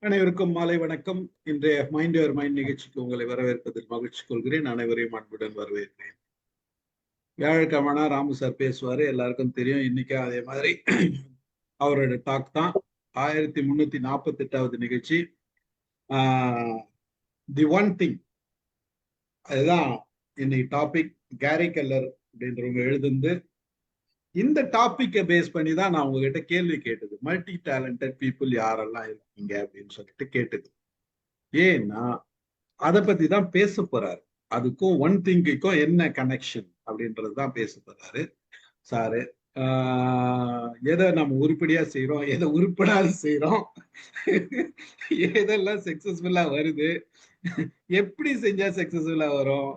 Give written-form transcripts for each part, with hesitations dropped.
அனைவருக்கும் மாலை வணக்கம். இன்றைய மைண்ட் யுவர் மைண்ட் நிகழ்ச்சிக்கு உங்களை வரவேற்பதில் மகிழ்ச்சி கொள்கிறேன். அனைவரையும் அன்புடன் வரவேற்கிறேன். வியாழக்கிழமைனா ராமு சார் பேசுவாரு, எல்லாருக்கும் தெரியும். இன்னைக்கு அதே மாதிரி அவரோட டாக் தான் 1348வது நிகழ்ச்சி. தி ஒன் திங், அதுதான் இன்னைக்கு டாபிக். கேரி கெல்லர் அப்படின்றவங்க எழுதுந்து இந்த டாபிக்கை பேஸ் பண்ணி தான் நான் உங்ககிட்ட கேள்வி கேட்டது. மல்டி டேலண்டட் பீப்புள் யாரெல்லாம் இருக்கீங்க அப்படின்னு சொல்லிட்டு கேட்டது. ஏன்னா அதை பத்தி தான் பேச போறாரு. அதுக்கும் ஒன் திங்குக்கும் என்ன கனெக்ஷன் அப்படின்றது தான் பேச போறாரு சாரு. எதை நம்ம உருப்படியா செய்யறோம், எதை உருப்படாது செய்யறோம், எதெல்லாம் சக்சஸ்ஃபுல்லா வருது, எப்படி செஞ்சா சக்சஸ்ஃபுல்லா வரும்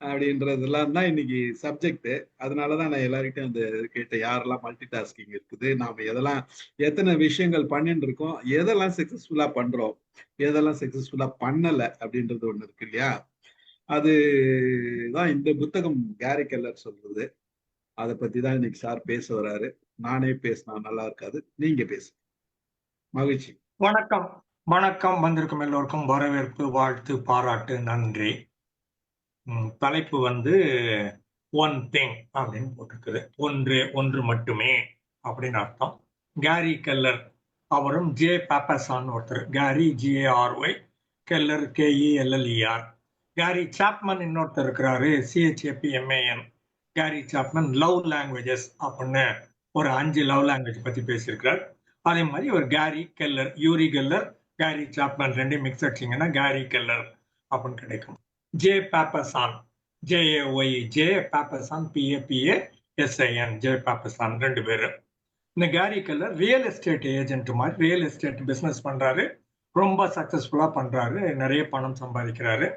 அப்படின்றதெல்லாம் தான் இன்னைக்கு சப்ஜெக்ட். அதனாலதான் நான் எல்லார்கிட்டையும் அந்த கேட்டேன், யாரெல்லாம் மல்டி டாஸ்கிங் இருக்குது, நாம எதெல்லாம் எத்தனை விஷயங்கள் பண்ணிட்டு இருக்கோம், எதெல்லாம் சக்சஸ்ஃபுல்லா பண்றோம், எதெல்லாம் சக்சஸ்ஃபுல்லா பண்ணல அப்படின்றது ஒண்ணு இருக்கு இல்லையா. அதுதான் இந்த புத்தகம் கேரி கெல்லர் சொல்றது. அதை பத்தி தான் இன்னைக்கு சார் பேச வர்றாரு. நானே பேசினா நல்லா இருக்காது, நீங்க பேச. மகிழ்ச்சி. வணக்கம். வணக்கம். வந்திருக்கும் எல்லோருக்கும் வரவேற்பு, வாழ்த்து, பாராட்டு, நன்றி. தலைப்பு ஒன் திங் அப்படின்னு போட்டிருக்குது. ஒன்று மட்டுமே அப்படின்னு அர்த்தம். கேரி கெல்லர், அவரும் ஜே பாப்பசான் ஒருத்தர். Carry GARY, Keller KELLER. Carry Chapman இன்னொருத்தர் இருக்கிறாரு, CHAPMAN. Carry Chapman love languages அப்படின்னு ஒரு 5 லவ் லாங்குவேஜ் பத்தி பேசியிருக்கிறார். அதே மாதிரி ஒரு Gary Keller, Yuri Keller, Gary Chapman ரெண்டையும் மிக்ஸ் அடிச்சிங்கன்னா கேரி கெல்லர் அப்படின்னு கிடைக்கும். Jay Papasan, JAOY, Jay Papasan, PAPASAN, Jay Papasan 2 பேரு. இந்த Gary Keller real estate agent மாதிரி ரியல் எஸ்டேட் பிஸ்னஸ் பண்றாரு. ரொம்ப சக்சஸ்ஃபுல்லா பண்றாரு, நிறைய பணம் சம்பாதிக்கிறாரு.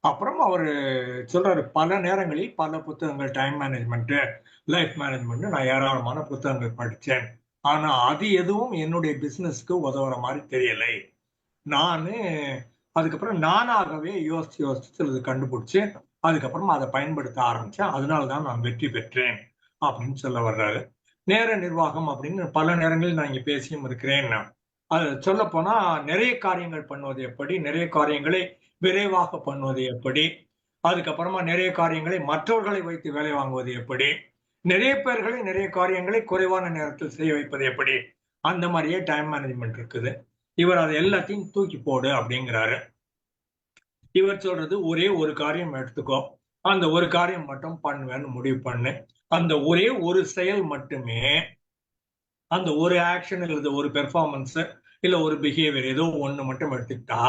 அப்புறம் அவர் சொல்றாரு, பல நேரங்களில் பல புத்தகங்கள், டைம் மேனேஜ்மெண்ட், லைஃப் மேனேஜ்மெண்ட், நான் ஏராளமான புத்தகங்கள் படித்தேன். ஆனா அது எதுவும் என்னுடைய பிசினஸ்க்கு உதவுற மாதிரி தெரியலை. அதுக்கப்புறம் நானாகவே யோசிச்சு சிலது கண்டுபிடிச்சு அதுக்கப்புறம் அதை பயன்படுத்த ஆரம்பிச்சேன். அதனாலதான் நான் வெற்றி பெற்றேன் அப்படின்னு சொல்ல வர்றாரு. நேர நிர்வாகம் அப்படின்னு பல நேரங்களில் நான் இங்க பேசியும் இருக்கிறேன். அது சொல்ல போனா நிறைய காரியங்கள் பண்ணுவது எப்படி, நிறைய காரியங்களை விரைவாக பண்ணுவது எப்படி, அதுக்கப்புறமா நிறைய காரியங்களை மற்றவர்களை வைத்து வேலை வாங்குவது எப்படி, நிறைய பேர்களை நிறைய காரியங்களை குறைவான நேரத்தில் செய்ய வைப்பது எப்படி, அந்த மாதிரியே டைம் மேனேஜ்மெண்ட் இருக்குது. இவர் அதை எல்லாத்தையும் தூக்கி போடு அப்படிங்கிறாரு. இவர் சொல்றது, ஒரே ஒரு காரியம் எடுத்துக்கோ, அந்த ஒரு காரியம் மட்டும் பண்ணுவேன்னு முடிவு பண்ணு. அந்த ஒரே ஒரு செயல் மட்டுமே, அந்த ஒரு ஆக்ஷன் இல்ல ஒரு பெர்ஃபார்மன்ஸ் இல்ல ஒரு பிஹேவியர் ஏதோ ஒண்ணு மட்டும் எடுத்துக்கிட்டா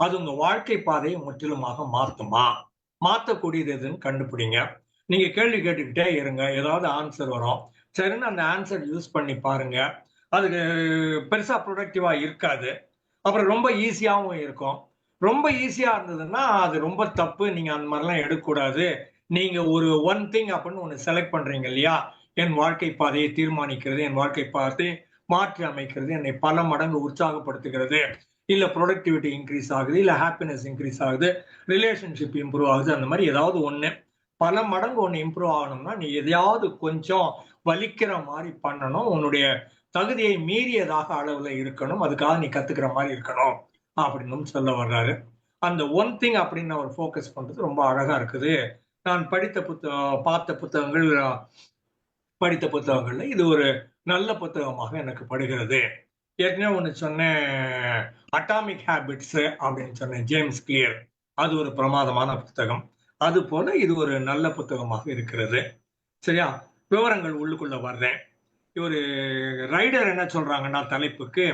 அது உங்க வாழ்க்கை பாதையை முற்றிலுமாக மாத்துமா? மாத்தக்கூடியது எதுன்னு கண்டுபிடிங்க. நீங்க கேள்வி கேட்டுக்கிட்டே இருங்க, ஏதாவது ஆன்சர் வரும். சரின்னு அந்த ஆன்சர் யூஸ் பண்ணி பாருங்க. அதுக்கு பெருசா ப்ரொடக்டிவா இருக்காது, அப்புறம் ரொம்ப ஈஸியாவும் இருக்கும். ரொம்ப ஈஸியா இருந்ததுன்னா அது ரொம்ப தப்பு, நீங்க அந்த மாதிரிலாம் எடுக்கக்கூடாது. நீங்க ஒரு ஒன் திங் அப்படின்னு ஒண்ணு செலக்ட் பண்றீங்க இல்லையா, என் வாழ்க்கை பாதையை தீர்மானிக்கிறது, என் வாழ்க்கை பாதையை மாற்றி அமைக்கிறது, என்னை பல மடங்கு உற்சாகப்படுத்துகிறது, இல்ல ப்ரொடக்டிவிட்டி இன்க்ரீஸ் ஆகுது, இல்ல ஹாப்பினஸ் இன்க்ரீஸ் ஆகுது, ரிலேஷன்ஷிப் இம்ப்ரூவ் ஆகுது, அந்த மாதிரி ஏதாவது ஒண்ணு பல மடங்கு ஒண்ணு இம்ப்ரூவ் ஆகணும்னா நீ எதையாவது கொஞ்சம் வலிக்கிற மாதிரி பண்ணணும், உன்னுடைய தகுதியை மீறியதாக அளவுல இருக்கணும், அதுக்காக நீ கத்துக்கிற மாதிரி இருக்கணும் அப்படின்னு சொல்ல வர்றாரு. அந்த ஒன் திங் அப்படின்னு அவர் ஃபோக்கஸ் பண்றது ரொம்ப அழகா இருக்குது. நான் படித்த புத்தகங்கள்ல இது ஒரு நல்ல புத்தகமாக எனக்கு படுகிறது. ஏற்கனவே ஒண்ணு சொன்னேன், அட்டாமிக் ஹேபிட்ஸ் அப்படின்னு சொன்னேன், ஜேம்ஸ் கிளியர். அது ஒரு பிரமாதமான புத்தகம். அது போல இது ஒரு நல்ல புத்தகமாக இருக்கிறது. சரியா, விவரங்கள் உள்ளுக்குள்ள வர்றேன். ஒரு ரைடர் என்ன சொல்றாங்கன்னா தலைப்புக்கு,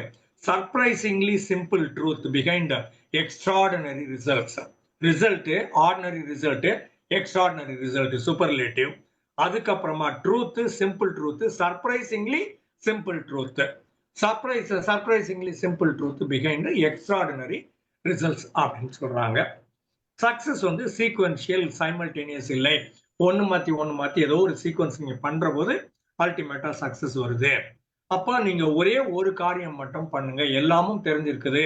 surprisingly simple truth behind extraordinary results. Result ordinary result, extraordinary result superlative. அதுக்கப்புறமா truth, simple truth, surprisingly simple truth, surprisingly simple truth behind extraordinary results அப்படின்னு சொல்றாங்க. சக்சஸ் சீக்வென்ஷியல், சைமல்டேனியஸ் இல்லை, ஒண்ணு மாத்தி ஏதோ ஒரு சீக்வன்ஸ் நீங்க பண்ற போது அல்டிமேட்டா சக்சஸ் வருது. அப்ப நீங்க ஒரே ஒரு காரியம் மட்டும் பண்ணுங்க, எல்லாமும் தெரிஞ்சிருக்குது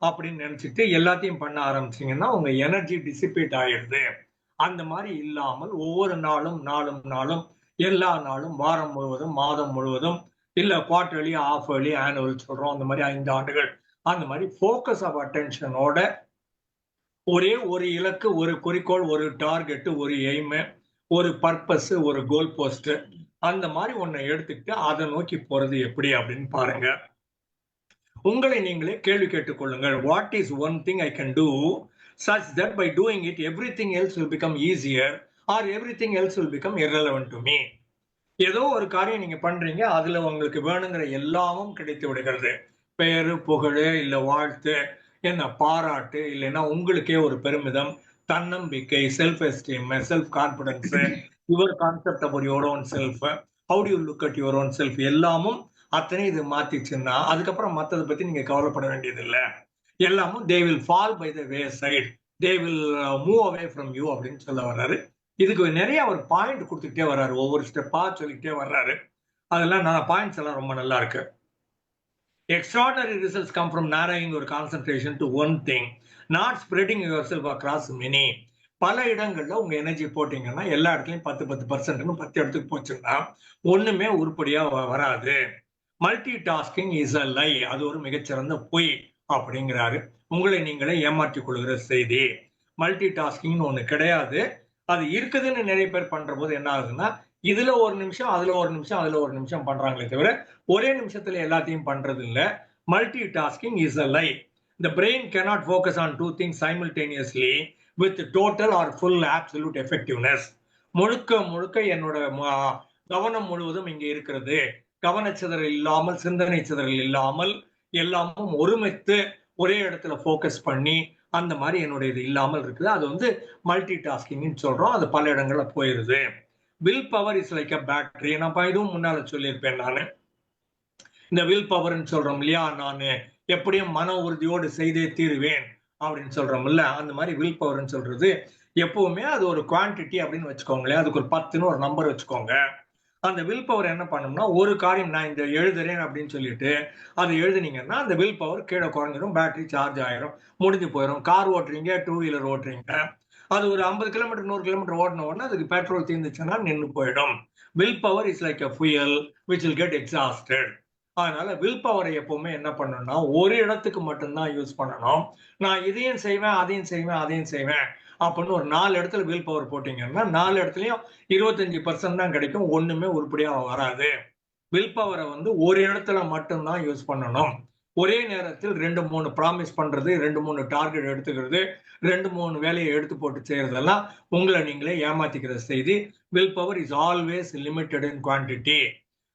அப்படின்னு நினைச்சிட்டு எல்லாத்தையும் பண்ண ஆரம்பிச்சீங்கன்னா உங்க எனர்ஜி டிசிபேட் ஆயிடுது. அந்த மாதிரி இல்லாமல் ஒவ்வொரு நாளும் எல்லா நாளும், வாரம் முழுவதும், மாதம் முழுவதும், இல்ல குவார்டர்லி, ஆஃப் இயர்லி, ஆனுவல் சொல்றோம், அந்த மாதிரி 5 ஆண்டுகள் அந்த மாதிரி ஃபோக்கஸ் ஆஃப் அட்டென்ஷனோட ஒரே ஒரு இலக்கு, ஒரு குறிக்கோள், ஒரு டார்கெட், ஒரு எய்ம், ஒரு பர்பஸ், ஒரு கோல் போஸ்ட், அந்த மாதிரி ஒன்னை எடுத்துக்கிட்டு அதை நோக்கி போறது எப்படி அப்படின்னு பாருங்க. உங்களை நீங்களே கேள்வி கேட்டுக் கொள்ளுங்கள். What is one thing I can do such that by doing it everything else will become easier or everything else will become irrelevant to me. ஏதோ ஒரு காரியம் நீங்க பண்றீங்க, அதுல உங்களுக்கு வேணுங்கிற எல்லாமும் கிடைத்து விடுகிறது. பெயரு, புகழ், இல்ல வாழ்த்து, என்ன பாராட்டு, இல்லைன்னா உங்களுக்கே ஒரு பெருமிதம், தன்னம்பிக்கை, self esteem, self confidence, your concept about your own self, how to you look at your own self, எல்லாமும் அத்தனை இது மாத்திச்சுன்னா அதுக்கப்புறம் மத்ததை பத்தி நீங்க கவலைப்பட வேண்டியது இல்லை. எல்லாமும் they will fall by the way side, they will move away from you அப்படின்னு சொல்ல வர்றாரு. இதுக்கு நிறைய ஒரு பாயிண்ட் கொடுத்துக்கிட்டே வர்றாரு, ஒவ்வொரு ஸ்டெப்பா சொல்லிக்கிட்டே வர்றாரு. அதெல்லாம் நான் பாயிண்ட்ஸ் எல்லாம் ரொம்ப நல்லா இருக்கு. Extraordinary results come from narrowing your concentration to one thing, not spreading yourself across many. பல இடங்கள்ல உங்க எனர்ஜி போட்டீங்கன்னா எல்லா இடத்துலயும் 10% 10 இடத்துக்கு போச்சுன்னா ஒண்ணுமே உருப்படியா வராது. மல்டி டாஸ்கிங் இஸ் அ லை, அது ஒரு மிகச்சிறந்த பொய் அப்படிங்கிறாரு. உங்களை நீங்களே ஏமாற்றிக் கொள்கிற செய்தி. மல்டி டாஸ்கிங்னு ஒண்ணு கிடையாது. அது இருக்குதுன்னு நிறைய பேர் பண்ற போது என்ன ஆகுதுன்னா, இதுல ஒரு நிமிஷம், அதுல ஒரு நிமிஷம், அதுல ஒரு நிமிஷம் பண்றாங்களே தவிர ஒரே நிமிஷத்துல எல்லாத்தையும் பண்றது இல்ல. Multitasking is a lie. The brain cannot focus on two things simultaneously with total or full absolute effectiveness. முழுக்க முழுக்க என்னோட கவனம் முழுவதும் இங்க இருக்கிறது, கவனச்சிதறல் இல்லாமல், சிந்தனை சிதறல் இல்லாமல், எல்லாமும் ஒருமித்து ஒரே இடத்துல போக்கஸ் பண்ணி அந்த மாதிரி என்னுடைய இது இல்லாமல் இருக்குது. அது வந்து மல்டி டாஸ்கிங்னு சொல்றோம். அது பல இடங்கள்ல போயிருது. Will power is like a battery. நான் இதுவும் முன்னால சொல்லியிருப்பேன். நான் இந்த வில் பவர்ன்னு சொல்றோம் இல்லையா, நான் எப்படியும் மன உறுதியோடு செய்தே தீருவேன் அப்படின்னு சொல்றோம்ல, அந்த மாதிரி வில் பவர்ன்னு சொல்றது எப்பவுமே அது ஒரு குவான்டிட்டி அப்படின்னு வச்சுக்கோங்களேன். அதுக்கு ஒரு 10ன்னு ஒரு நம்பர் வச்சுக்கோங்க. அந்த வில் பவர் என்ன பண்ணும்னா, ஒரு காரியம் நான் இந்த எழுதுறேன் அப்படின்னு சொல்லிட்டு அதை எழுதுனீங்கன்னா அந்த வில் பவர் கீழே குறைஞ்சிடும், பேட்டரி சார்ஜ் ஆயிரும், முடிஞ்சு போயிடும். கார் ஓட்டுறீங்க, 2 வீலர் ஓட்டுறீங்க, அது ஒரு 50 கிலோமீட்டர் 100 கிலோமீட்டர் ஓட்டின உடனே அதுக்கு பெட்ரோல் தீர்ந்துச்சுன்னா நின்று போயிடும். Will power is like a fuel which will get exhausted. அதனால வில் பவரை எப்பவுமே என்ன பண்ணணும்னா ஒரு இடத்துக்கு மட்டும்தான் யூஸ் பண்ணணும். நான் இதையும் செய்வேன், அதையும் செய்வேன், அதையும் செய்வேன் அப்படின்னு ஒரு 4 இடத்துல வில் பவர் போட்டீங்கன்னா 4 இடத்துலயும் 25% தான் கிடைக்கும், ஒண்ணுமே உருப்படியா வராது. வில் பவரை வந்து ஒரு இடத்துல மட்டும்தான் யூஸ் பண்ணணும். ஒரே நேரத்தில் 2-3 ப்ராமிஸ் பண்றது, 2-3 டார்கெட் எடுத்துக்கிறது, 2-3 வேலையை எடுத்து போட்டு செய்யறதெல்லாம் உங்களை நீங்களே ஏமாத்திக்கிற செய்தி. Will power is always limited in quantity.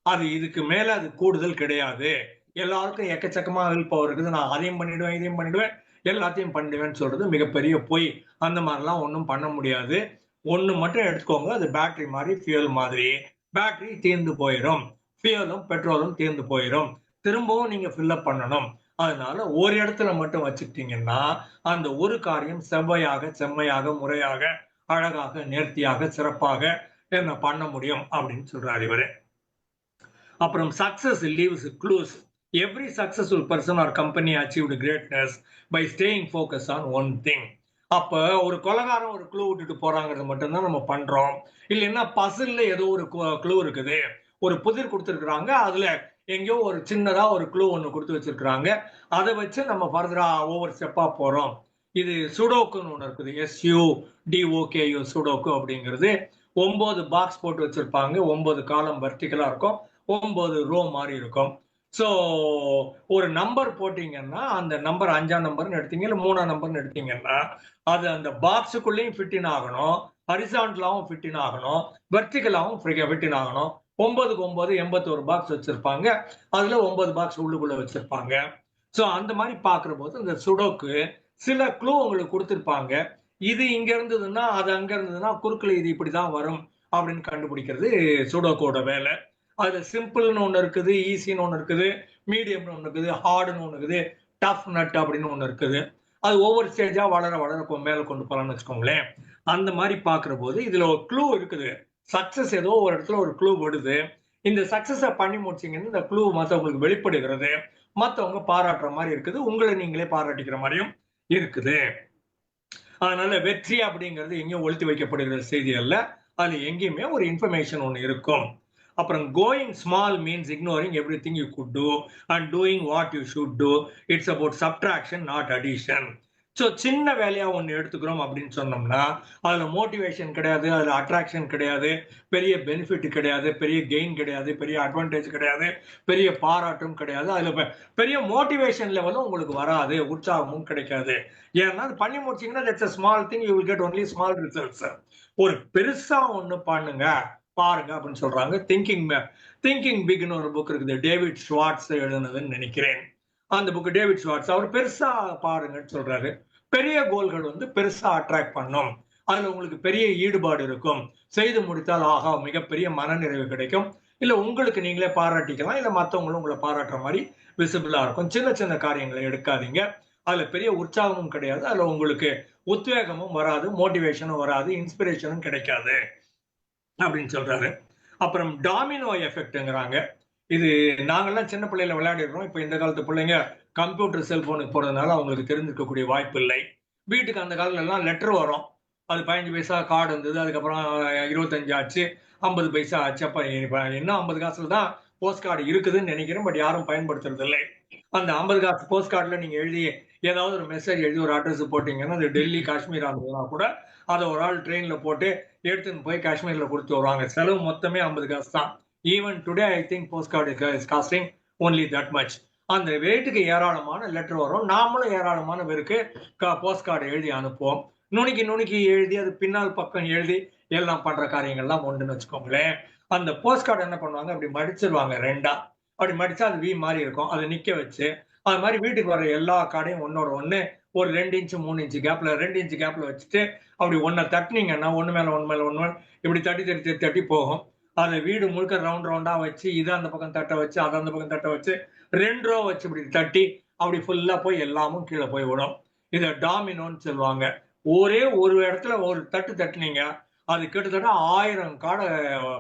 அது இதுக்கு மேல அது கூடுதல் கிடையாது. எல்லாருக்கும் எக்கச்சக்கமா வில் பவர் இருக்குது, நான் அதையும் பண்ணிடுவேன், இதையும் பண்ணிடுவேன், எல்லாத்தையும் பண்ணிடுவேன்னு சொல்றது மிகப்பெரிய பொய். அந்த மாதிரிலாம் ஒன்றும் பண்ண முடியாது. ஒண்ணு மட்டும் எடுத்துக்கோங்க, அது பேட்டரி மாதிரி, ஃபியூல் மாதிரி. பேட்டரி தீர்ந்து போயிடும், ஃபியூலும் பெட்ரோலும் தீர்ந்து போயிடும், திரும்பவும் நீங்க ஃபில்அப் பண்ணணும். அதனால ஒரு இடத்துல மட்டும் வச்சுக்கிட்டீங்கன்னா அந்த ஒரு காரியம் செவ்வையாக, செம்மையாக, முறையாக, அழகாக, நேர்த்தியாக, சிறப்பாக என்ன பண்ண முடியும் அப்படின்னு சொல்றாரு இவரு. அப்புறம் success leaves clues. Every successful person or company achieved greatness by staying focus on one thing. அப்ப ஒரு கொலகாரம் ஒரு க்ளூ விட்டுட்டு போறாங்கிறது மட்டும்தான் நம்ம பண்றோம். இல்லைன்னா பசில்ல ஏதோ ஒரு க்ளூ இருக்குது, ஒரு புதிர் கொடுத்துருக்குறாங்க, அதுல எங்கேயோ ஒரு சின்னதா ஒரு க்ளூ ஒன்று கொடுத்து வச்சிருக்கிறாங்க, அதை வச்சு நம்ம ஃபர்தரா ஒவ்வொரு ஸ்டெப்பா போறோம். இது சுடோக்குன்னு ஒன்று இருக்குது, SUDOKU சுடோக்கு அப்படிங்கிறது. 9 பாக்ஸ் போட்டு வச்சிருப்பாங்க, 9 காலம் வெர்டிகலா இருக்கும், 9 ரோ மாதிரி இருக்கும். ஸோ ஒரு நம்பர் போட்டீங்கன்னா அந்த நம்பர் 5ஆம் நம்பர்னு எடுத்தீங்க, இல்லை 3ஆம் நம்பர்னு எடுத்தீங்கன்னா அது அந்த பாக்ஸுக்குள்ளேயும் ஃபிட்டின் ஆகணும், ஹரிசாண்டலாவும் ஃபிட்டின் ஆகணும், வெர்டிகலாவும் ஃபிட்டின் ஆகணும். 9க்கு 9 81 பாக்ஸ் வச்சிருப்பாங்க, அதுல 9 பாக்ஸ் உள்ளுக்குள்ள வச்சிருப்பாங்க. ஸோ அந்த மாதிரி பாக்குற போது இந்த சுடோக்கு சில க்ளூ உங்களுக்கு கொடுத்துருப்பாங்க. இது இங்க இருந்ததுன்னா அது அங்க இருந்ததுன்னா குறுக்குல இது இப்படிதான் வரும் அப்படின்னு கண்டுபிடிக்கிறது சுடோக்கோட வேலை. அதுல சிம்பிள்னு ஒண்ணு இருக்குது, ஈஸின்னு ஒண்ணு இருக்குது, மீடியம்னு ஒண்ணு இருக்குது, ஹார்டுன்னு ஒண்ணு இருக்குது, டஃப் நட் அப்படின்னு ஒண்ணு இருக்குது. அது ஒவ்வொரு ஸ்டேஜா வளர வளர மேல கொண்டு போகலாம்னு வச்சுக்கோங்களேன். அந்த மாதிரி பாக்குற போது இதுல ஒரு க்ளூ இருக்குது. சக்சஸ் ஏதோ ஒரு இடத்துல ஒரு க்ளூ வருது, இந்த சக்சஸை பண்ணி முடிச்சீங்கன்னு இந்த க்ளூ மற்றவங்களுக்கு வெளிப்படுகிறது, மற்றவங்க பாராட்டுற மாதிரி இருக்குது, உங்களை நீங்களே பாராட்டிக்கிற மாதிரியும் இருக்குது. அதனால வெற்றி அப்படிங்கிறது எங்கேயும் ஒழித்து வைக்கப்படுகிற செய்தி அல்ல, அது எங்கேயுமே ஒரு இன்ஃபர்மேஷன் ஒன்று இருக்கும். அப்புறம் going small means ignoring everything you could do and doing what you should do. It's about subtraction not addition. So சின்ன வேலையா ஒன்று எடுத்துக்கிறோம் அப்படின்னு சொன்னோம்னா அதுல மோட்டிவேஷன் கிடையாது, அதுல அட்ராக்ஷன் கிடையாது, பெரிய பெனிஃபிட் கிடையாது, பெரிய கெயின் கிடையாது, பெரிய அட்வான்டேஜ் கிடையாது, பெரிய பாராட்டும் கிடையாது, அதுல பெரிய மோட்டிவேஷன் லெவலும் உங்களுக்கு வராது, உற்சாகமும் கிடைக்காது. ஏன்னா அது பண்ணி முடிச்சீங்கன்னா that's a small thing, you will get only small results. ஒரு பெருசா ஒண்ணு பண்ணுங்க பாருங்க அப்படின்னு சொல்றாங்க. திங்கிங் பிக்னு ஒரு புக் இருக்குது, டேவிட் ஸ்வார்ட்ஸ் எழுதுனதுன்னு நினைக்கிறேன். அந்த புக் டேவிட் ஸ்வார்ட்ஸ் அவர் பெருசா பாருங்கன்னு சொல்றாரு. பெரிய கோல்கள் வந்து பெருசா அட்ராக்ட் பண்ணும், அதுல உங்களுக்கு பெரிய ஈடுபாடு இருக்கும், செய்து முடித்தால் ஆகா மிகப்பெரிய மனநிறைவு கிடைக்கும், இல்ல உங்களுக்கு நீங்களே பாராட்டிக்கலாம், இல்ல மத்தவங்களும் உங்களை பாராட்டுற மாதிரி விசிபிளா இருக்கும். சின்ன சின்ன காரியங்களை எடுக்காதீங்க, அதுல பெரிய உற்சாகமும் கிடையாது, அதுல உங்களுக்கு உத்வேகமும் வராது, மோட்டிவேஷனும் வராது, இன்ஸ்பிரேஷனும் கிடைக்காது அப்படின்னு சொல்றாரு. அப்புறம் டாமினோ எஃபெக்ட்ங்கிறாங்க. இது நாங்கெல்லாம் சின்ன பிள்ளையில விளையாடிடுறோம். இப்ப இந்த காலத்து பிள்ளைங்க கம்ப்யூட்டர் செல்போனுக்கு போறதுனால அவங்களுக்கு தெரிஞ்சிருக்கக்கூடிய வாய்ப்பு இல்லை. வீட்டுக்கு அந்த காலத்துல எல்லாம் லெட்டர் வரும், அது 15 பைசா கார்டு இருந்தது, அதுக்கப்புறம் 25 ஆச்சு, 50 பைசா ஆச்சு. அப்ப இன்னும் 50 காசுல தான் போஸ்ட் கார்டு இருக்குதுன்னு நினைக்கிறேன், பட் யாரும் பயன்படுத்துறது இல்லை. அந்த 50 காசு போஸ்ட் கார்டுல நீங்க எழுதி ஏதாவது ஒரு மெசேஜ் எழுதி ஒரு அட்ரஸ் போட்டீங்கன்னா, அது டெல்லி காஷ்மீர் இருந்ததுன்னா கூட அதை ஒரு ஆள் ட்ரெயின்ல போட்டு எடுத்துன்னு போய் காஷ்மீர்ல கொடுத்து வருவாங்க. செலவு மொத்தமே 50 காசு தான். Even today I think post card is costing only that much. அந்த ரேட்டுக்கு ஏராளமான லெட்டர் வரும், நாமளும் ஏராளமான பேருக்கு போஸ்ட் கார்டு எழுதி அனுப்புவோம். நுணுக்கி எழுதி அது பின்னால் பக்கம் எழுதி எல்லாம் பண்ற காரியங்கள்லாம் உண்டுன்னு வச்சுக்கோங்களேன். அந்த போஸ்ட் கார்டு என்ன பண்ணுவாங்க, அப்படி மடிச்சிருவாங்க ரெண்டா. அப்படி மடிச்சா அது வி மாதிரி இருக்கும், அதை நிக்க வச்சு அது மாதிரி வீட்டுக்கு வர எல்லா கார்டையும் ஒன்னோட ஒண்ணு ஒரு 2 இன்ச்சு 3 இன்ச்சு கேப்ல 2 இன்ச்சு கேப்ல வச்சுட்டு அப்படி ஒன்ன தட்டினீங்கன்னா ஒண்ணு மேல ஒண்ணு இப்படி தட்டி போகும். அதை வீடு முழுக்க ரவுண்டா வச்சு இதை அந்த பக்கம் தட்ட வச்சு அதை அந்த பக்கம் தட்ட வச்சு 2 ரோ வச்சு இப்படி தட்டி அப்படி ஃபுல்லா போய் எல்லாமும் கீழே போய் விடும். இதை டாமினோன்னு சொல்லுவாங்க. ஒரே ஒரு இடத்துல ஒரு தட்டுனீங்க, அது கிட்டத்தட்ட 1000 காடை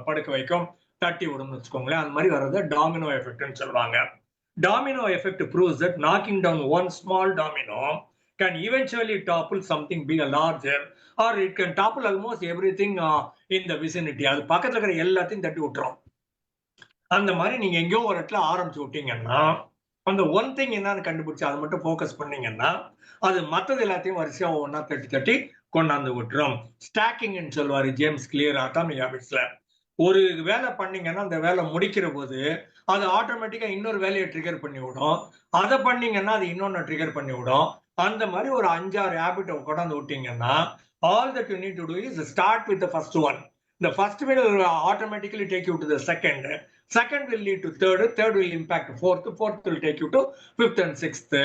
படுக்க வைக்கும், தட்டி விடும்னு வச்சுக்கோங்களேன். அந்த மாதிரி வர்றது டாமினோ எஃபெக்ட்னு சொல்லுவாங்க. Domino effect proves that knocking down one small domino can eventually topple something big larger, or it can topple almost everything in the vicinity. அது பக்கத்துல இருக்கிற எல்லாத்தையும் தட்டி விட்டுரும். அந்த மாதிரி நீங்க எங்கேயோ ஒரு இடத்துல ஆரம்பிச்சு விட்டீங்கன்னா அந்த ஒன் திங் என்னன்னு கண்டுபிடிச்சு அதை மட்டும் ஃபோக்கஸ் பண்ணீங்கன்னா அது மற்றது எல்லாத்தையும் வரிசையா ஒவ்வொன்னா தட்டி கொண்டாந்து விட்டுரும். ஸ்டாக்கிங்னு சொல்லுவாரு ஜேம்ஸ் கிளியர் அட்டாமிக் ஹேபிட்ஸ்ல. ஒரு வேலை பண்ணீங்கன்னா அந்த வேலை முடிக்கிற போது அது ஆட்டோமேட்டிக்கா இன்னொரு வேலையை ட்ரிகர் பண்ணி விடும், அதை பண்ணீங்கன்னா அது இன்னொன்னு ட்ரிகர் பண்ணி விடும். அந்த மாதிரி ஒரு 5-6 ஹேபிட்டை கொண்டாந்து விட்டீங்கன்னா all that you need to do is start with the first one. The first will automatically take you to the second will lead to third will impact fourth will take you to fifth and sixth.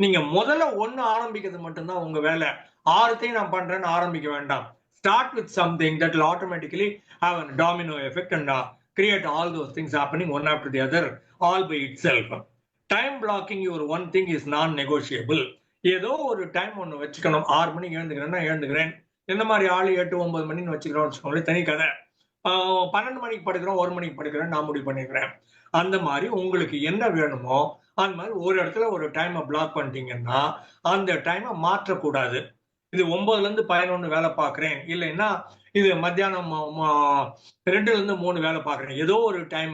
நீங்க முதல்ல ஒன்னு ஆரம்பிக்கிறது மட்டும்தான் உங்க வேலை. 6த்தையும் நான் பண்றேன்னு ஆரம்பிக்க வேண்டாம். Start with something that will automatically have a domino effect and create all those things happening one after the other all by itself. Time blocking your one thing is non-negotiable. ஏதோ ஒரு டைம் ஒன்று வச்சுக்கணும். 6 மணிக்கு எழுந்துக்கிறேன்னா எழுந்துக்கிறேன். எந்த மாதிரி ஆளு 8-9 மணின்னு வச்சுக்கிறோம் வச்சுக்கோங்களேன், தனி கதை. 12 மணிக்கு படுக்கிறோம், 1 மணிக்கு படுக்கிறேன், நான் முடிவு பண்ணிக்கிறேன். அந்த மாதிரி உங்களுக்கு என்ன வேணுமோ அந்த மாதிரி ஒரு இடத்துல ஒரு டைமை பிளாக் பண்ணிட்டீங்கன்னா அந்த டைமை மாற்றக்கூடாது. இது 9ல இருந்து 11 வேலை பார்க்கிறேன், இல்லைன்னா இது மத்தியானம் 2ல இருந்து 3 வேலை பார்க்கிறேன், ஏதோ ஒரு டைம்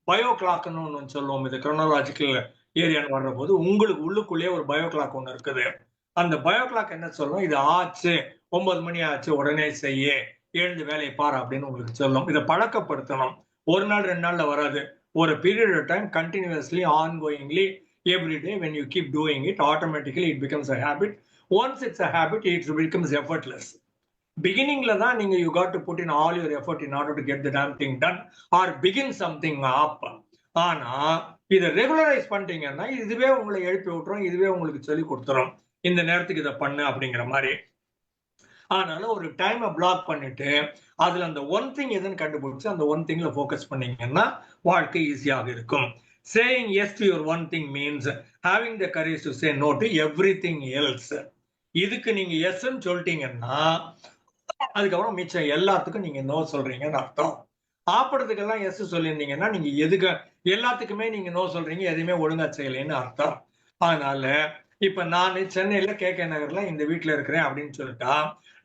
பயோ கிளாக்னு ஒன்று சொல்லுவோம். இது குரோனாலாஜிக்கல் ஏரியான்னு வர்ற போது உங்களுக்கு உள்ளுக்குள்ளேயே ஒரு பயோ கிளாக் ஒன்று இருக்குது. அந்த பயோ கிளாக் என்ன சொல்லும், இது ஆச்சு 9 மணி ஆச்சு உடனே செய்ய, எழுந்து வேலையை பாரு அப்படின்னு உங்களுக்கு சொல்லும். இதை பழக்கப்படுத்தணும். 1 நாள் 2 நாள்ல வராது. ஒரு period of time continuously ongoingly every day when you keep doing it, automatically it becomes a habit. Once it's a habit, it becomes effortless. Beginningல தான் நீங்க you got to put in all your effort in order to get the damn thing done or begin something up. ஆனா இதை regularise பண்ணிட்டீங்கன்னா இதுவே உங்களை எழுப்பி விட்டுரும், இதுவே உங்களுக்கு சொல்லி கொடுத்துரும், இந்த நேரத்துக்கு இதை பண்ணு அப்படிங்கிற மாதிரி. அதனால ஒரு டைமை பிளாக் பண்ணிட்டு அதுல அந்த ஒன் திங் எதுன்னு கண்டுபிடிச்சு அந்த ஒன் திங்ல ஃபோக்கஸ் பண்ணீங்கன்னா வாழ்க்கை ஈஸியாக இருக்கும். Saying yes to your one thing means having the courage to say no to everything else. இதுக்கு நீங்க எஸ்ன்னு சொல்லிட்டீங்கன்னா அதுக்கப்புறம் மிச்சம் எல்லாத்துக்கும் நீங்க நோ சொல்றீங்கன்னு அர்த்தம். சாப்பிட்றதுக்கெல்லாம் எஸ் சொல்லியிருந்தீங்கன்னா நீங்க எதுக்கு எல்லாத்துக்குமே நீங்க நோ சொல்றீங்க, எதுவுமே ஒழுங்கா செய்யலைன்னு அர்த்தம். அதனால இப்ப நான் சென்னையில KK நகர்ல இந்த வீட்டுல இருக்கிறேன் அப்படின்னு சொல்லிட்டா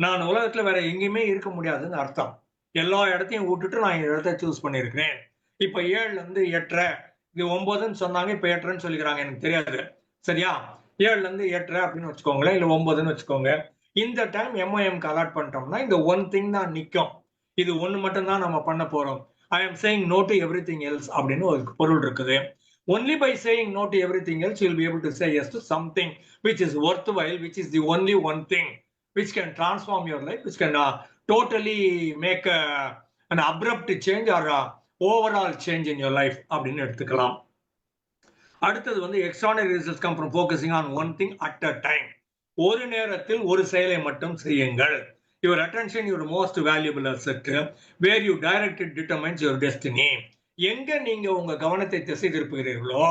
நான் உலகத்துல வேற எங்கேயுமே இருக்க முடியாதுன்னு அர்த்தம். எல்லா இடத்தையும் விட்டுட்டு நான் இந்த இடத்த சூஸ் பண்ணியிருக்கிறேன். இப்ப 7ல இருந்து 8:30, இது 9ன்னு சொன்னாங்க, இப்ப 8:30ன்னு சொல்லிக்கிறாங்க, எனக்கு தெரியாது. சரியா? 7ல இருந்து 8:30 அப்படின்னு வச்சுக்கோங்களேன், இல்ல 9ன்னு வச்சுக்கோங்க. இந்த டைம் எம்ஓஎம்க்கு அலாட் பண்ணிட்டோம்னா இந்த ஒன் திங் தான் நிக்கும். இது ஒண்ணு மட்டும் தான் நம்ம பண்ண போறோம். ஐ am saying no to everything else அப்படின்னு ஒரு பொருள் இருக்குது. Only by saying no to everything else, you'll be able to say yes to something which is worthwhile, which is the only one thing which can transform your life, which can totally make an abrupt change or overall change in your life அப்படின்னு எடுத்துக்கலாம். அடுத்தது வந்து extraordinary results come from focusing on one thing at a time. ஒரு நேரத்தில் ஒரு செயலை மட்டும் செய்யுங்கள். Your attention, your most valuable asset. Where you direct it determines your destiny. எங்க நீங்க உங்க கவனத்தை திசை திருப்புகிறீர்களோ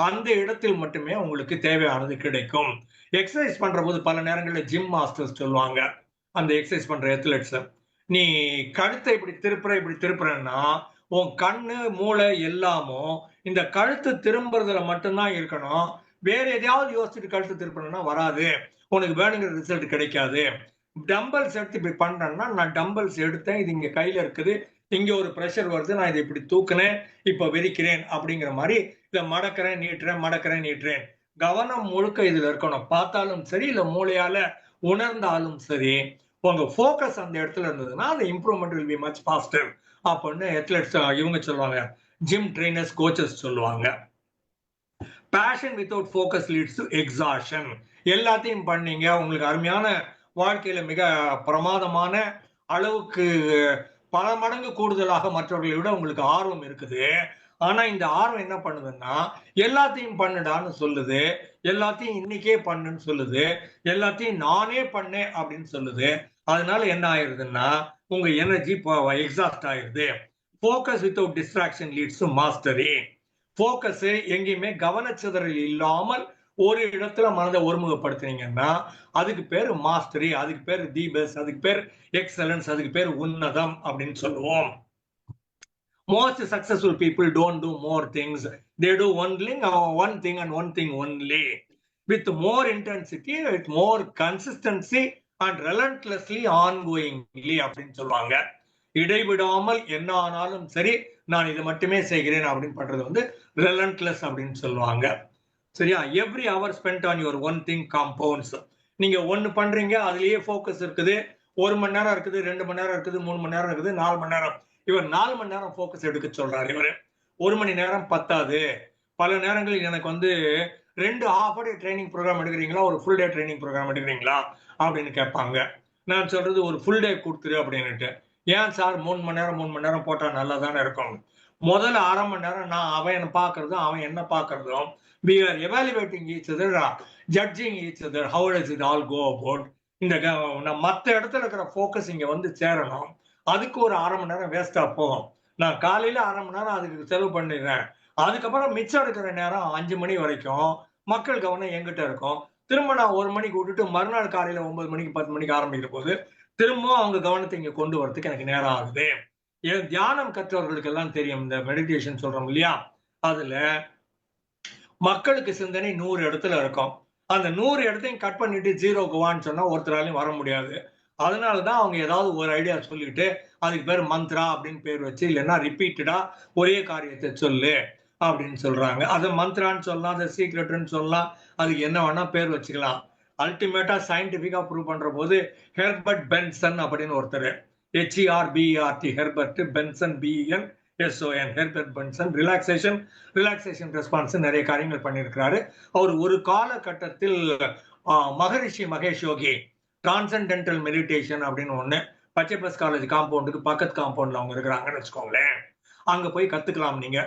அந்த இடத்தில் மட்டுமே உங்களுக்கு தேவையானது கிடைக்கும். எக்ஸசைஸ் பண்ற போது பல நேரங்களில் ஜிம் மாஸ்டர்ஸ் சொல்லுவாங்க, அந்த எக்ஸசைஸ் பண்ற எத்லெட்ஸ், நீ கழுத்தை இப்படி திருப்புறன்னா உன் கண்ணு மூளை எல்லாமும் இந்த கழுத்து திரும்புறதுல மட்டும்தான் இருக்கணும். வேற எதையாவது யோசிச்சுட்டு கழுத்து திருப்பணும்னா வராது, உனக்கு வேணுங்கிற ரிசல்ட் கிடைக்காது. டம்பல்ஸ் எடுத்து இப்படி பண்றேன்னா, நான் டம்பல்ஸ் எடுத்தேன், இது இங்க கையில இருக்குது, இங்க ஒரு ப்ரெஷர் வருது, நான் இதை இப்படி தூக்குனேன், இப்ப விரிக்கிறேன் அப்படிங்கிற மாதிரி இதை மடக்கிறேன் நீட்டுறேன். கவனம் முழுக்க இதுல இருக்கணும். பார்த்தாலும் சரி, இல்ல மூளையால உணர்ந்தாலும் சரி, உங்க போக்கஸ் அந்த இடத்துல இருந்ததுன்னா அந்த improvement will be much faster அப்படின்னு எத்லெட்ஸ் இவங்க சொல்லுவாங்க, ஜிம் ட்ரெயினர்ஸ், கோச்சஸ் சொல்லுவாங்க. Passion without focus leads to exhaustion. எல்லாத்தையும் பண்ணீங்க, உங்களுக்கு அருமையான வாழ்க்கையில மிக பிரமாதமான அளவுக்கு பல மடங்கு கூடுதலாக மற்றவர்களை விட உங்களுக்கு ஆர்வம் இருக்குது. ஆனா இந்த ஆர்வம் என்ன பண்ணுதுன்னா, எல்லாத்தையும் பண்ணுடான்னு சொல்லுது, எல்லாத்தையும் இன்னைக்கே பண்ணுன்னு சொல்லுது, எல்லாத்தையும் நானே பண்ணேன் அப்படின்னு சொல்லுது. அதனால என்ன ஆயிருதுன்னா உங்க எனர்ஜி எக்ஸாஸ்ட் ஆயிருது. Focus without distraction leads to mastery. Focus எங்கேயுமே கவனச்சிதறல் இல்லாமல் ஒரு இடத்துல மனதை ஒருமுகப்படுத்துனீங்கன்னா அதுக்கு பேர் மாஸ்டரி, அதுக்கு பேர் தி பெஸ்ட், அதுக்கு பேர் எக்ஸலன்ஸ், அதுக்கு பேர் உன்னதம் அப்படின்னு சொல்லுவோம். Most successful people don't do more things, they do one thing and one thing only, with more intensity, with more consistency and relentlessly ongoingly அப்படின்னு சொல்லுவாங்க. இடைவிடாமல் என்ன ஆனாலும் சரி நான் இதை மட்டுமே செய்கிறேன் அப்படின்னு பண்றது வந்து relentless அப்படின்னு சொல்லுவாங்க. சரியா? Every hour spend on your one thing compounds. நீங்க ஒன்னு பண்றீங்க, அதுலயே ஃபோக்கஸ் இருக்குது, 1 மணி நேரம் இருக்குது, 2 மணி நேரம் இருக்குது, 3 மணி நேரம் இருக்குது, 4 மணி நேரம். இவர் 4 மணி நேரம் ஃபோக்கஸ் எடுக்க சொல்றாரு. இவர் 1 மணி நேரம் பத்தாது. பல நேரங்களில் எனக்கு வந்து 2 ஹாஃப் டே ட்ரைனிங் ப்ரோக்ராம் எடுக்கிறீங்களா, ஒரு ஃபுல் டே ட்ரைனிங் ப்ரோக்ராம் எடுக்கிறீங்களா அப்படின்னு கேட்பாங்க. நான் சொல்றது ஒரு ஃபுல் டே கொடுத்துரு அப்படின்னுட்டு. ஏன் சார் 3 மணி நேரம் போட்டா நல்லா தானே இருக்கும். முதல்ல 1/2 மணி நேரம் நான் அவன் பார்க்கறதும் அவன் என்ன பார்க்கறதும், we are evaluating each other, judging each other, how does it all go about. இந்த மற்ற இடத்துல இருக்கிற ஃபோக்கஸ் இங்க வந்து சேரணும், அதுக்கு ஒரு 1/2 மணி நேரம் வேஸ்டா போகும். நான் காலையில 1/2 மணி நேரம் அதுக்கு செலவு பண்ணிடுறேன், அதுக்கப்புறம் மிச்சம் இருக்கிற நேரம் 5 மணி வரைக்கும் மக்கள் கவனம் எங்கிட்ட இருக்கும். திரும்ப நான் 1 மணிக்கு விட்டுட்டு மறுநாள் காலையில 9 மணிக்கு 10 மணிக்கு ஆரம்பிக்கிற போது திரும்பவும் அவங்க கவனத்தை இங்க கொண்டு வரதுக்கு எனக்கு நேரம் ஆகுது. தியானம் கற்றவர்களுக்கு எல்லாம் தெரியும், இந்த மெடிடேஷன் சொல்றோம் இல்லையா, அதுல மக்களுக்கு சிந்தனை 100 இடத்துல இருக்கும். அந்த 100 இடத்தையும் கட் பண்ணிட்டு 0க்கு வான்னு சொன்னா ஒருத்தராலையும் வர முடியாது. அதனாலதான் அவங்க ஏதாவது ஒரு ஐடியா சொல்லிட்டு அதுக்கு பேர் மந்த்ரா அப்படின்னு பேர் வச்சு, இல்லைன்னா ரிப்பீட்டடா ஒரே காரியத்தை சொல்லு அப்படின்னு சொல்றாங்க. அதை மந்த்ரான்னு சொல்லலாம், அதை சீக்ரெட்னு சொல்லலாம், அதுக்கு என்ன வேணா பேர் வச்சுக்கலாம். அல்டிமேட்டா சயின்டிபிக்கா ப்ரூவ் பண்ற போது ஹெர்பர்ட் பென்சன் அப்படின்னு ஒருத்தர், HERBERT, Herbert pension, BENSON, Herbert pension, relaxation response நிறைய காரியங்கள் பண்ணியிருக்கிறாரு. அவர் ஒரு காலகட்டத்தில் மகரிஷி மகேஷ் யோகி டிரான்சென்டென்டல் மெடிடேஷன் அப்படின்னு ஒண்ணு பச்சைப்பஸ் காலேஜ் காம்பவுண்டுக்கு பக்கத்து காம்பவுண்ட்ல அவங்க இருக்கிறாங்கன்னு வச்சுக்கோங்களேன், அங்க போய் கத்துக்கலாம். நீங்க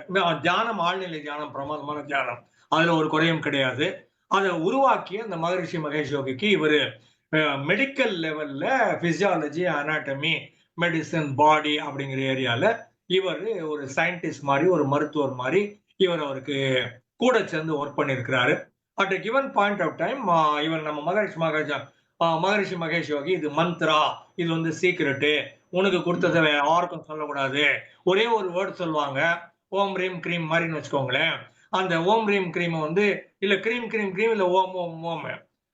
தியானம், ஆழ்நிலை தியானம், பிரமாதமான தியானம், அதுல ஒரு குறையும் கிடையாது. அதை உருவாக்கிய அந்த மகரிஷி மகேஷ் யோகிக்கு இவர் மெடிக்கல் லெவல்ல பிசியாலஜி, அனாட்டமி, மெடிசன், பாடி அப்படிங்கிற ஏரியால இவர் ஒரு சயின்டிஸ்ட் மாதிரி, ஒரு மருத்துவர் மாதிரி இவர் அவருக்கு கூட சேர்ந்து ஒர்க் பண்ணியிருக்கிறாரு. At a given point of time இவர் நம்ம மகரிஷி மகேஷ் யோகி, இது மந்த்ரா, இது வந்து சீக்ரெட்டு, உனக்கு கொடுத்ததை யாருக்கும் சொல்லக்கூடாது, ஒரே ஒரு வேர்டு சொல்லுவாங்க, ஓம் ரீம் கிரீம் மாதிரின்னு வச்சுக்கோங்களேன். அந்த ஓம் ரீம் கிரீம் வந்து இல்ல கிரீம் இல்ல ஓம் ஓம் ஓம்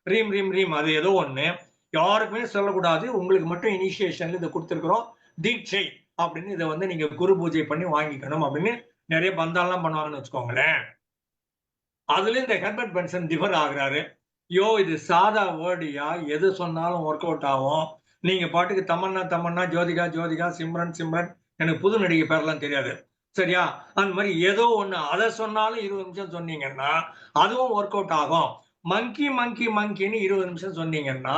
ரீம் ரீம் ரீம், அது ஏதோ ஒண்ணு யாருக்குமே சொல்லக்கூடாது, உங்களுக்கு மட்டும் இனிஷியேஷன்ல இதை கொடுத்துருக்குறோம், தீட்சை அப்படின்னு, இதை வந்து நீங்க குரு பூஜை பண்ணி வாங்கிக்கணும் அப்படின்னு நிறைய பந்தாலாம் பண்ணுவாங்கன்னு வச்சுக்கோங்களேன். அதுல இந்த ஹெர்பர்ட் பென்சன் டிஃபர் ஆகுறாரு. இது சாதா வேர்டியா, எது சொன்னாலும் ஒர்க் அவுட் ஆகும். நீங்க பாட்டுக்கு தமன்னா தமன்னா, ஜோதிகா ஜோதிகா, சிம்ரன் சிம்ரன், எனக்கு புது நடிகை பேர்லாம் தெரியாது. சரியா? அந்த மாதிரி ஏதோ ஒண்ணு அதை சொன்னாலும் 20 நிமிஷம் சொன்னீங்கன்னா அதுவும் ஒர்க் அவுட் ஆகும். மங்கி மங்கி மங்கின்னு 20 நிமிஷம் சொன்னீங்கன்னா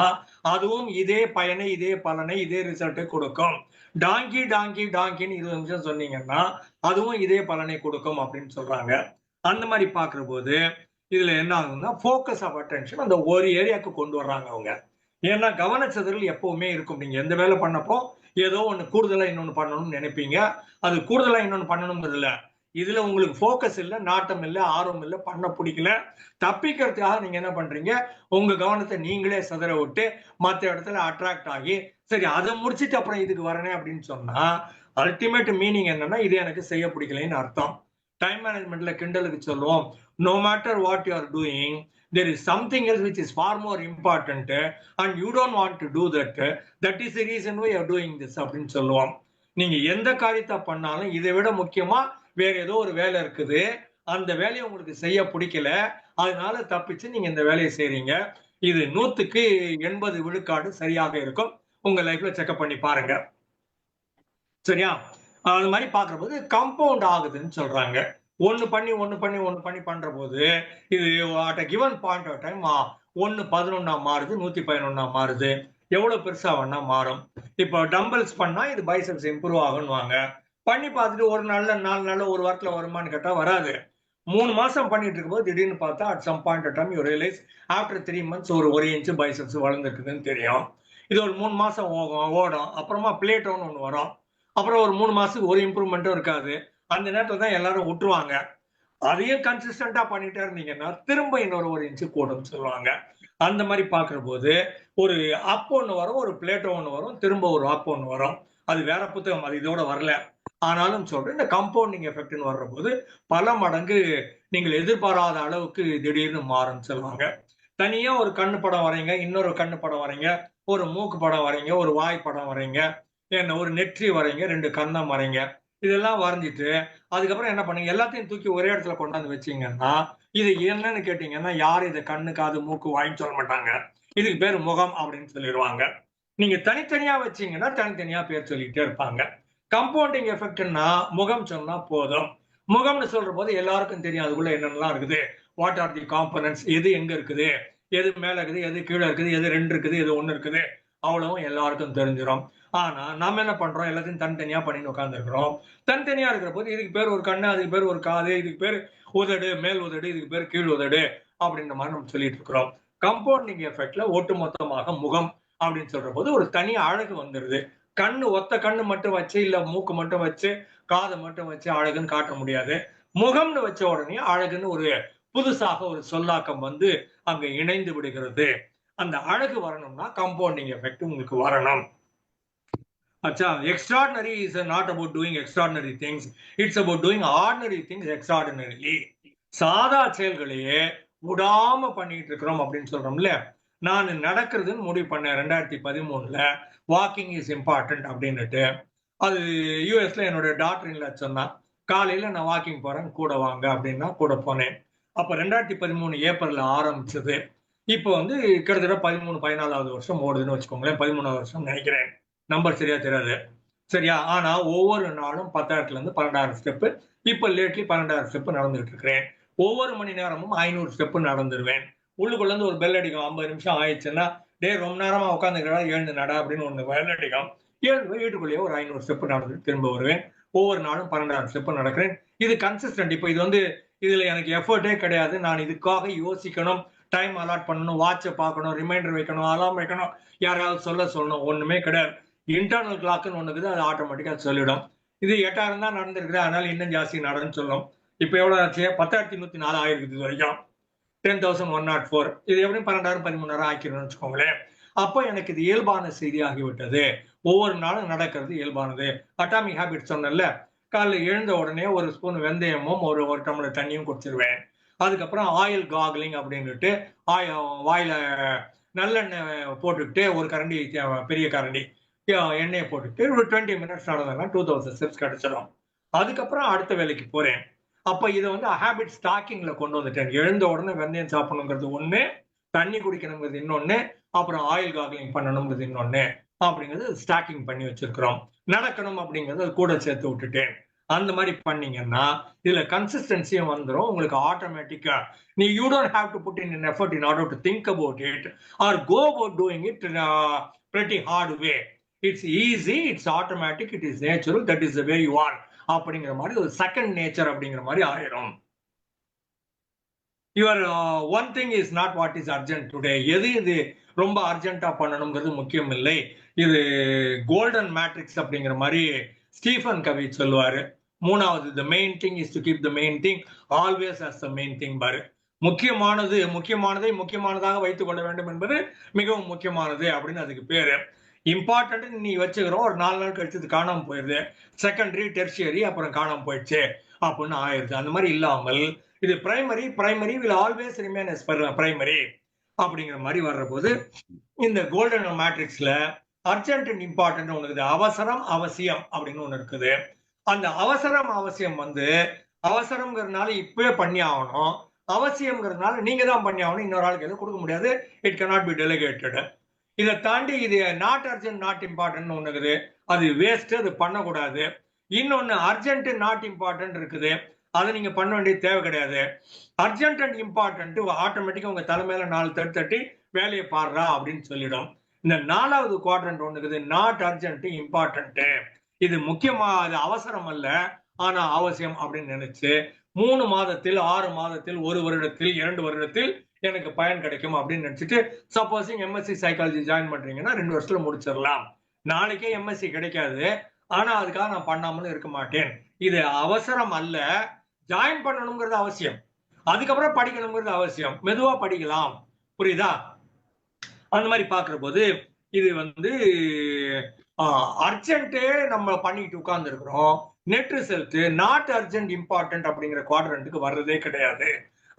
அதுவும் இதே பயனை, இதே பலனை, இதே ரிசல்ட்டை கொடுக்கும். டாங்கி டாங்கி டாங்கின்னு 20 நிமிஷம் சொன்னீங்கன்னா அதுவும் இதே பலனை கொடுக்கும் அப்படின்னு சொல்றாங்க. அந்த மாதிரி பாக்குற போது இதுல என்ன ஆகுதுன்னா ஃபோக்கஸ் ஆஃப் அட்டென்ஷன் அந்த ஒரு ஏரியாவுக்கு கொண்டு வர்றாங்க அவங்க. ஏன்னா கவனச்சிதறல் எப்பவுமே இருக்கும். நீங்க எந்த வேலை பண்ணப்போ ஏதோ ஒண்ணு கூடுதலா இன்னொன்னு பண்ணணும்னு நினைப்பீங்க. அது கூடுதலா இன்னொன்னு பண்ணணுங்கிறது இல்ல. இதுல உங்களுக்கு ஃபோக்கஸ் இல்ல, நாட்டம் இல்ல, ஆர்வம் இல்ல, பண்ண பிடிக்கல. தப்பிக்கிறதுக்காக நீங்க என்ன பண்றீங்க, உங்க கவனத்தை நீங்களே சிதற விட்டு மற்ற இடத்துல அட்ராக்ட் ஆகி, சரி அதை முடிச்சிட்டு அப்புறம் இதுக்கு வரனே அப்படின்னு சொன்னா அல்டிமேட் மீனிங் என்னன்னா இது எனக்கு செய்ய பிடிக்கலைன்னு அர்த்தம். டைம் மேனேஜ்மெண்ட்ல கிண்டலுக்கு சொல்லுவோம், no matter what you are doing, there is something else which is far more important and you don't want to do that. That is the reason why you are doing this அப்படின்னு சொல்லுவோம். நீங்க எந்த காரியத்தை பண்ணாலும் இதை விட முக்கியமா வேற ஏதோ ஒரு வேலை இருக்குது, அந்த வேலையை உங்களுக்கு செய்ய பிடிக்கல, அதனால தப்பிச்சு நீங்க இந்த வேலையை செய்றீங்க. இது 100க்கு 80 விழுக்காடு சரியாக இருக்கும். உங்க லைஃப்ல செக்அப் பண்ணி பாருங்க. சரியா? அது மாதிரி பாக்குறபோது கம்பவுண்ட் ஆகுதுன்னு சொல்றாங்க. ஒண்ணு பண்ணி பண்ற போது இது at a given point of time 1 11 மாறுது, 111 மாறுது. எவ்வளவு பெருசா வேணா மாறும். இப்போ டம்பிள்ஸ் பண்ணா இது பைசெப்ஸ் இம்ப்ரூவ் ஆகும்னுவாங்க. பண்ணி பார்த்துட்டு ஒரு நாள்ல 4 நாள்ல ஒரு வாரத்துல வருமான்னு கேட்டா வராது. 3 மாசம் பண்ணிட்டு இருக்கும்போது திடீர்னு பார்த்தா at some point of time you realize after 3 months ஒரு இன்ச் பைசெப்ஸ் வளர்ந்துருக்குதுன்னு தெரியும். இது ஒரு 3 மாசம் ஓடும். அப்புறமா பிளேட்டோன்னு ஒண்ணு வரும். அப்புறம் ஒரு 3 மாசத்துக்கு ஒரு இம்ப்ரூவ்மெண்ட்டும் இருக்காது. அந்த நேரத்துல தான் எல்லாரும் விட்டுருவாங்க. அதையும் கன்சிஸ்டன்டா பண்ணிட்டே இருந்தீங்கன்னா திரும்ப இன்னொரு இன்ச்சு கூடும்னு சொல்லுவாங்க. அந்த மாதிரி பாக்குற போது ஒரு அப் ஒண்ணு வரும், ஒரு பிளேட்டோ ஒண்ணு வரும், திரும்ப ஒரு அப் ஒண்ணு வரும். அது வேற புத்தகம், அது இதோட வரல. ஆனாலும் சொல்றேன், இந்த கம்பவுண்டிங் எஃபெக்ட்னு வர்ற போது பல மடங்கு நீங்கள் எதிர்பாராத அளவுக்கு திடீர்னு மாறும்னு சொல்லுவாங்க. தனியா ஒரு கண்ணு படம் வரைங்க, இன்னொரு கண்ணு படம் வரைங்க, ஒரு மூக்கு படம் வரைங்க, ஒரு வாய் படம் வரைங்க, என்ன ஒரு நெற்றி வரைங்க, 2 கன்னம் வரைங்க. இதெல்லாம் வரைஞ்சிட்டு அதுக்கப்புறம் என்ன பண்ணுங்க, எல்லாத்தையும் தூக்கி ஒரே இடத்துல கொண்டாந்து வச்சீங்கன்னா இது என்னன்னு கேட்டீங்கன்னா யாரும் இதை கண்ணு, காது, மூக்கு, வாய்ன்னு சொல்ல மாட்டாங்க. இதுக்கு பேர் முகம் அப்படின்னு சொல்லிடுவாங்க. நீங்க தனித்தனியா வச்சீங்கன்னா தனித்தனியா பேர் சொல்லிட்டே இருப்பாங்க. கம்பவுண்டிங் எஃபெக்ட்னா முகம் சொன்னா போதும். முகம்னு சொல்ற போது எல்லாருக்கும் தெரியும் அதுக்குள்ள என்னென்னலாம் இருக்குது, வாட் ஆர் தி காம்பனன்ட்ஸ், எது எங்க இருக்குது, எது மேல இருக்குது, எது கீழே இருக்குது, எது 2 இருக்குது, எது 1 இருக்குது, அவ்வளவும் எல்லாருக்கும் தெரிஞ்சிடும். ஆனா நாம என்ன பண்றோம், எல்லாத்தையும் தனித்தனியா பண்ணிட்டு உட்கார்ந்துருக்கிறோம். தனித்தனியா இருக்கிற போது இதுக்கு பேர் ஒரு கண்ணு, அதுக்கு பேர் ஒரு காது, இதுக்கு பேர் உதடு, மேல் உதடு, இதுக்கு பேர் கீழ் உதடு அப்படின்ற மாதிரி நம்ம சொல்லிட்டு இருக்கிறோம். கம்பவுண்டிங் எஃபெக்ட்ல ஒட்டுமொத்தமாக முகம் அப்படின்னு சொல்ற போது ஒரு தனி அழகு வந்துருது. கண்ணு, ஒத்த கண்ணு மட்டும் வச்சு, இல்ல மூக்கு மட்டும் வச்சு, காதை மட்டும் வச்சு அழகுன்னு காட்ட முடியாது. முகம்னு வச்ச உடனே அழகுன்னு ஒரு புதுசாக ஒரு சொல்லாக்கம் வந்து அங்க இணைந்து விடுகிறது. அந்த அழகு வரணும்னா கம்பவுண்டிங் எஃபெக்ட் உங்களுக்கு வரணும். அச்சா, extraordinary is not about doing extraordinary things, it's about doing ordinary things extraordinarily. சாதா செயல்களையே விடாம பண்ணிட்டு இருக்கிறோம் அப்படின்னு சொல்றோம்ல. நான் நடக்கிறதுன்னு முடிவு பண்ணேன் 2013ல, வாக்கிங் இஸ் இம்பார்ட்டன்ட் அப்படின்னுட்டு. அது யூஎஸ்ல என்னோட டாக்டர் இல்ல சொன்னா, காலையில நான் வாக்கிங் போறேன் கூட வாங்க அப்படின்னா கூட போனேன். அப்ப 2013 ஏப்ரல்ல ஆரம்பிச்சது. இப்போ வந்து கிட்டத்தட்ட 13 14வது வருஷம் ஓடுதுன்னு வச்சுக்கோங்களேன். 13வது வருஷம் நினைக்கிறேன், நம்பர் சரியா தெரியாது. சரியா? ஆனா ஒவ்வொரு நாளும் 10,000ல இருந்து 12,000 ஸ்டெப், இப்ப லேட்லி 12,000 ஸ்டெப் நடந்துட்டு இருக்கிறேன். ஒவ்வொரு மணி நேரமும் 500 ஸ்டெப் நடந்துருவேன். உள்ளுக்குள்ள இருந்து ஒரு பெல் அடிக்கும். 50 நிமிஷம் ஆயிடுச்சுன்னா, டே ரொம்ப நேரமா உட்காந்துக்கிறா, எழுந்து நட அப்படின்னு ஒண்ணு பெல் அடிக்கும். எழுந்து வீட்டுக்குள்ளேயே ஒரு 500 ஸ்டெப் நடந்துட்டு திரும்ப வருவேன். ஒவ்வொரு நாளும் 12,000 ஸ்டெப் நடக்கிறேன். இது கன்சிஸ்டன்ட். இப்போ இது வந்து இதுல எனக்கு எஃபர்ட்டே கிடையாது. நான் இதுக்காக யோசிக்கணும், டைம் அலாட் பண்ணணும், வாட்சை பார்க்கணும், ரிமைண்டர் வைக்கணும், அலாம் வைக்கணும், யாராவது சொல்லணும், ஒண்ணுமே கிடையாது. இன்டர்னல் கிளாக்னு ஒண்ணு இருக்குது, அது ஆட்டோமேட்டிக்கா சொல்லிடும். இது 8,000 தான் நடந்திருக்குது, அதனால இன்னும் ஜாஸ்தி நடன்னு சொல்லும். இப்ப எவ்வளவு ஆச்சு? 10,104 ஆயிருக்குது இது வரைக்கும். 10,104. இது எப்படி 12,000 13,000 ஆக்கிடணும்னு வச்சுக்கோங்களேன். அப்போ எனக்கு இது இயல்பான செய்தி ஆகிவிட்டது. ஒவ்வொரு நாளும் நடக்கிறது இயல்பானது. அட்டாமிக் ஹேபிட் சொன்னேன்ல, காலைல எழுந்த உடனே ஒரு ஸ்பூன் வெந்தயமும் ஒரு டம்ளர் தண்ணியும் குடிச்சிருவேன். அதுக்கப்புறம் ஆயில் காக்லிங் அப்படின்னுட்டு வாயில நல்லெண்ணெய் போட்டுக்கிட்டு ஒரு கரண்டி, பெரிய கரண்டி எண்ணெயை போட்டுக்கிட்டு ஒரு 20 மினிட்ஸ் நடந்ததுன்னா 2000 ஸ்டெப்ஸ் கிடைச்சிடும். அதுக்கப்புறம் அடுத்த வேலைக்கு போறேன். அப்ப இதை வந்து ஹேபிட் ஸ்டாக்கிங்ல கொண்டு வந்துட்டேன். எழுந்த உடனே வெந்தயம் சாப்பிடணுங்கிறது ஒண்ணு, தண்ணி குடிக்கணுங்கிறது இன்னொன்னு, அப்புறம் ஆயில் கார்கிலிங் பண்ணணுங்கிறது இன்னொன்னு அப்படிங்கிறது ஸ்டாக்கிங் பண்ணி வச்சிருக்கிறோம். நடக்கணும் அப்படிங்கறது கூட சேர்த்து விட்டுட்டேன். அந்த மாதிரி பண்ணீங்கன்னா இதுல கன்சிஸ்டன்சியும் வந்துடும். உங்களுக்கு ஆட்டோமேட்டிக்கா நீ you don't have to put in effort in order to think about it or go about doing it pretty hard way. It's easy, it's automatic, it is natural, that is the way you are அப்படிங்கிற மாதிரி ஒரு second nature அப்படிங்கிற மாதிரி ஆயிரும். Your one thing is not what is urgent today. எது இது ரொம்ப அர்ஜென்ட்டா பண்ணணுங்கிறது முக்கியம் இல்லை. இது கோல்டன் மேட்ரிக்ஸ் அப்படிங்கிற மாதிரி ஸ்டீஃபன் கவி சொல்லுவாரு. மூணாவது, the main thing is to keep the main thing always as the main thing பாரு. முக்கியமானதை முக்கியமானதாக வைத்துக் கொள்ள வேண்டும் என்பது மிகவும் முக்கியமானது அப்படின்னு அதுக்கு பேரு. இம்பார்ட்டன்ட் நீ வச்சுக்கிறோம், ஒரு 4 நாள் கழிச்சு காணாம போயிருது, செகண்டரி டெர்ஷியரி அப்புறம் காணாம போயிடுச்சு அப்படின்னு ஆயிருது. அந்த மாதிரி இல்லாமல் இது primary will always remain as primary அப்படிங்கிற மாதிரி வர்ற போது இந்த கோல்டன் மேட்ரிக்ஸ்ல அர்ஜென்ட் அண்ட் இம்பார்ட்டன்ட் ஒண்ணு இருக்குது, அவசரம் அவசியம் அப்படின்னு ஒண்ணு இருக்குது. அந்த அவசரம் அவசியம் வந்து அவசரம்ங்கிறதுனால இப்பவே பண்ணி ஆகணும், அவசியம்ங்கிறதுனால நீங்க தான் பண்ணி ஆகணும், இன்னொரு ஆளுக்கு எதுவும் கொடுக்க முடியாது, இட் cannot be delegated. இதை தாண்டி இது நாட் அர்ஜென்ட் நாட் இம்பார்ட்டன்ட் ஒண்ணு இருக்குது, அது வேஸ்ட், அது பண்ணக்கூடாது. இன்னொன்னு அர்ஜென்ட் நாட் இம்பார்ட்டன்ட் இருக்குது, அதை நீங்க பண்ண வேண்டிய தேவை கிடையாது. அர்ஜென்ட் அண்ட் இம்பார்ட்டன்ட் ஆட்டோமேட்டிக்கா உங்க தலைமையில 4 தட்டி வேலையை பாடுறா அப்படின்னு சொல்லிடும். இந்த 4வது குவாட்ரண்ட் ஒண்ணு இருக்குது, நாட் அர்ஜென்ட் இம்பார்ட்டன்ட். இது முக்கியமா, அது அவசரம் அல்ல ஆனா அவசியம் அப்படின்னு நினைச்சு 3 மாதத்தில் 6 மாதத்தில் 1 வருடத்தில் 2 வருடத்தில் எனக்கு பயன் கிடைக்கும் அப்படின்னு நினைச்சிட்டு சப்போஸிங் எம்எஸ்சி சைக்காலஜி ஜாயின் பண்றீங்கன்னா 2 வருஷத்துல முடிச்சிடலாம். நாளைக்கே எம்எஸ்சி கிடைக்காது, ஆனா அதுக்காக நான் பண்ணாமலும் இருக்க மாட்டேன். இது அவசரம் அல்ல, ஜாயின் பண்ணணுங்கிறது அவசியம், அதுக்கப்புறம் படிக்கணுங்கிறது அவசியம், மெதுவா படிக்கலாம், புரியுதா? அந்த மாதிரி பாக்குற போது இது வந்து அர்ஜென்ட்டே நம்ம பண்ணிட்டு உட்கார்ந்து இருக்கிறோம். Net result not urgent important அப்படிங்கிற குவாட்ரண்ட்டுக்கு வர்றதே கிடையாது.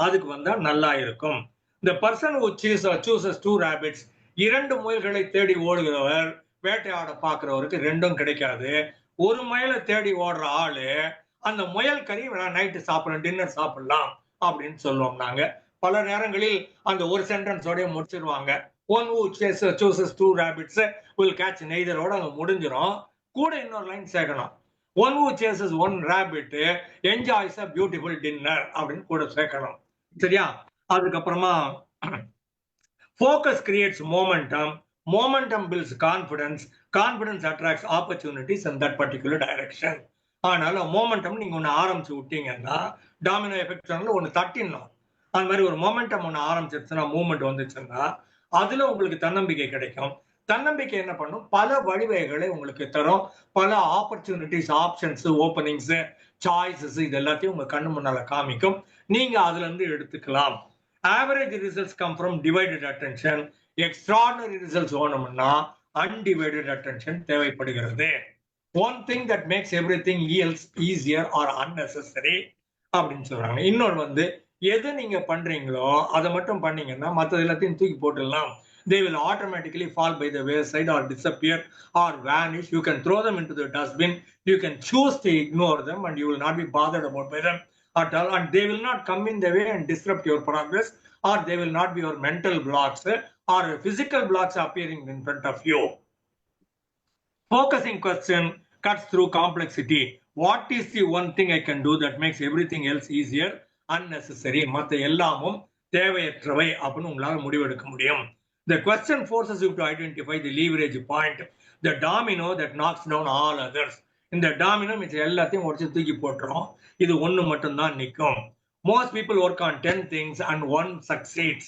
அதுக்கு வந்தா நல்லா இருக்கும். The person who chooses 2 rabbits, 2 முயல்களை தேடி ஓடுகிறவர் வேட்டையாட பாக்குறவருக்கு 2ம் கிடைக்காது. 1 முயலை தேடி ஓடுற ஆளு அந்த முயல் கறி நைட்டு சாப்பிடலாம், டின்னர் சாப்பிடலாம் அப்படின்னு சொல்லுவோம் நாங்க. பல நேரங்களில் அந்த ஒரு சென்டென்ஸோடய முடிச்சிருவாங்க. One who chooses 2 rabbits will catch neither ஓட அங்க முடிஞ்சிடும். கூட இன்னொரு லைன் சேர்க்கணும், One who chases 1 rabbit enjoys a beautiful dinner அப்படின்னு கூட சேர்க்கணும். சரியா? அதுக்கப்புறமா focus creates momentum builds confidence attracts opportunities in that particular direction. ஆனால் மோமெண்டம் நீங்க ஒண்ணு ஆரம்பிச்சு விட்டீங்கன்னா டாமினோ எஃபெக்ட் ஒண்ணு தட்டிடணும். அந்த மாதிரி ஒரு மோமெண்டம் ஒண்ணு ஆரம்பிச்சிருச்சுன்னா, மூவ்மெண்ட் வந்துச்சுன்னா அதுல உங்களுக்கு தன்னம்பிக்கை கிடைக்கும். தன்னம்பிக்கை என்ன பண்ணும், பல வழிவகைகளை உங்களுக்கு தரும், பல ஆப்பர்ச்சுனிட்டிஸ், ஆப்ஷன்ஸ், ஓப்பனிங்ஸ், சாய்ஸஸ், இது எல்லாத்தையும் உங்க கண்ணு முன்னால காமிக்கும், நீங்க அதுல இருந்து எடுத்துக்கலாம். Average results come from divided attention. Extraordinary results வேணும்னா அன்டிவைடட் அட்டென்ஷன் தேவைப்படுகிறது. One thing that makes everything else easier or unnecessary அப்படின்னு சொல்றாங்க. இன்னொரு வந்து எது நீங்க பண்றீங்களோ அதை மட்டும் பண்ணீங்கன்னா மற்ற எல்லாத்தையும் தூக்கி போட்டுடலாம். They will automatically fall by the wayside or disappear or vanish. You can throw them into the dustbin. You can choose to ignore them and you will not be bothered about by them at all. And they will not come in the way and disrupt your progress, or they will not be your mental blocks or physical blocks appearing in front of you. Focusing question cuts through complexity. What is the one thing I can do that makes everything else easier? Unnecessary. மற்ற எல்லாமும் தேவையற்றவை அப்படின்னு உங்களால் முடிவெடுக்க முடியும். The question forces you to identify the leverage point, the domino that knocks down all others. இந்த டாமினோ மிச்சம் எல்லாத்தையும் உடச்சு தூக்கி போட்டுரும், இது ஒண்ணு மட்டும்தான் நிற்கும். Most people work on 10 things and 1 succeeds.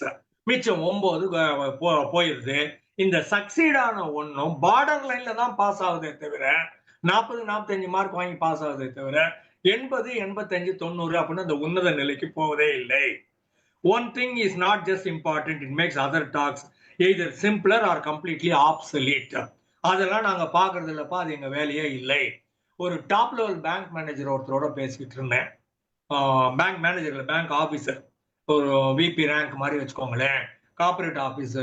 மிச்சம் 9 போயிருது. இந்த சக்சீட் ஆன ஒன்னும் பார்டர் லைன்ல தான் பாஸ் ஆகுதே தவிர 40-45 மார்க் வாங்கி பாஸ் ஆகுதே தவிர 80-85-90 அப்படின்னு அந்த உன்னத நிலைக்கு போவதே இல்லை. One thing is not just important, it makes other talks either simpler or completely obsolete. அதெல்லாம் நாங்க பாக்குறது இல்லப்பா, அது எங்க வேலையே இல்லை. ஒரு டாப் லெவல் பேங்க் மேனேஜர் ஒருத்தரோட பேசிக்கிட்டு இருந்தேன். பேங்க் மேனேஜர்ல பேங்க் ஆபீசர், ஒரு விபி ரேங்க் மாதிரி வச்சுக்கோங்களேன், கார்பரேட் ஆபீஸ்,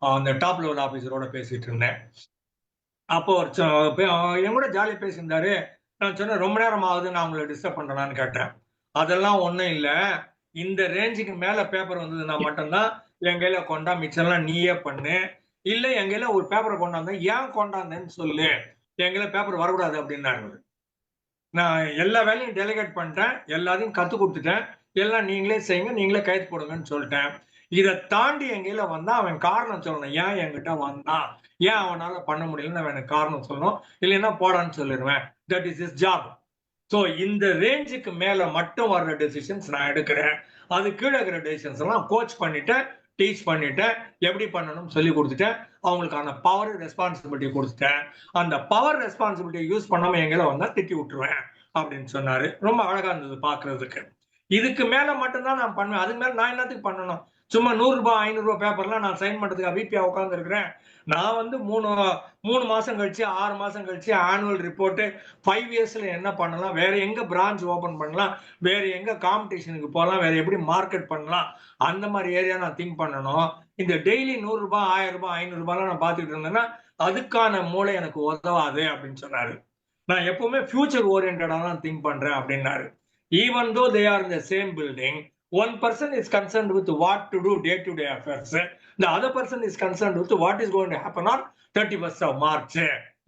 அந்த டாப் லெவல் ஆபீசரோட பேசிட்டு இருந்தேன். அப்போ என் கூட ஜாலியா பேசியிருந்தாரு. நான் சொன்னேன், ரொம்ப நேரம் ஆகுது, நான் உங்களை டிஸ்டர்ப் பண்றேனான்னு கேட்டேன். அதெல்லாம் ஒண்ணும் இல்ல. இந்த ரேஞ்சுக்கு மேல பேப்பர் வந்ததுன்னா மட்டும்தான் என் கையில கொண்டா, மிச்சம்லாம் நீயே பண்ணு. இல்ல என் கையில ஒரு பேப்பரை கொண்டாந்தேன், ஏன் கொண்டாந்தேன்னு சொல்லு. என் கையில பேப்பர் வரக்கூடாது அப்படின்னாரு. நான் எல்லா வேலையும் டெலிகேட் பண்ணிட்டேன், எல்லாத்தையும் கத்து கொடுத்துட்டேன், எல்லாம் நீங்களே செய்யுங்க, நீங்களே கைது போடுங்கன்னு சொல்லிட்டேன். இதை தாண்டி என் கையில வந்தா அவன் காரணம் சொல்லணும், ஏன் என்கிட்ட வந்தான், ஏன் அவனால பண்ண முடியலன்னு அவன் எனக்கு காரணம் சொல்லணும், இல்லைன்னா போடான்னு சொல்லிடுவேன். That is is job. So இந்த ரேஞ்சுக்கு மேல மட்டும் வர்ற டெசிஷன்ஸ் நான் எடுக்கிறேன். அது கீழே இருக்கிற டெசிஷன்ஸ் எல்லாம் கோச் பண்ணிட்டேன், டீச் பண்ணிட்டேன், எப்படி பண்ணணும்னு சொல்லி கொடுத்துட்டேன், அவங்களுக்கான பவர் ரெஸ்பான்சிபிலிட்டி கொடுத்துட்டேன். அந்த பவர் ரெஸ்பான்சிபிலிட்டியை யூஸ் பண்ணாம எங்களை வந்தா திட்டி விட்டுருவேன் அப்படின்னு சொன்னாரு. ரொம்ப அழகா இருந்தது பாக்குறதுக்கு. இதுக்கு மேல மட்டும்தான் நான் பண்ணுவேன், அதுக்கு மேல நான் என்னத்துக்கு பண்ணணும்? சும்மா 100 ரூபாய் 500 ரூபாய் பேப்பர்லாம் நான் சைன் பண்றதுக்கு விபியா உட்கார்ந்து இருக்கிறேன். நான் வந்து 3 மாசம் கழிச்சு 6 மாசம் கழிச்சு ஆனுவல் ரிப்போர்ட் 5 இயர்ஸ்ல என்ன பண்ணலாம், வேற எங்க பிரான்ச் ஓபன் பண்ணலாம், வேற எங்க காம்படிஷனுக்கு போகலாம், வேற எப்படி மார்க்கெட் பண்ணலாம், அந்த மாதிரி ஏரியா நான் திங்க் பண்ணணும். இந்த டெய்லி 100 ரூபாய் 1000 ரூபாய் 500 ரூபாய்லாம் நான் பார்த்துட்டு இருந்தேன்னா அதுக்கான மூளை எனக்கு உதவாது அப்படின்னு சொன்னாரு. நான் எப்பவுமே ஃபியூச்சர் ஓரியன்டா தான் திங்க் பண்றேன் அப்படின்னாரு. Even though they are in the same building, one person is concerned with what to do day-to-day affairs. The other person is concerned with what is going to happen on 31st of March,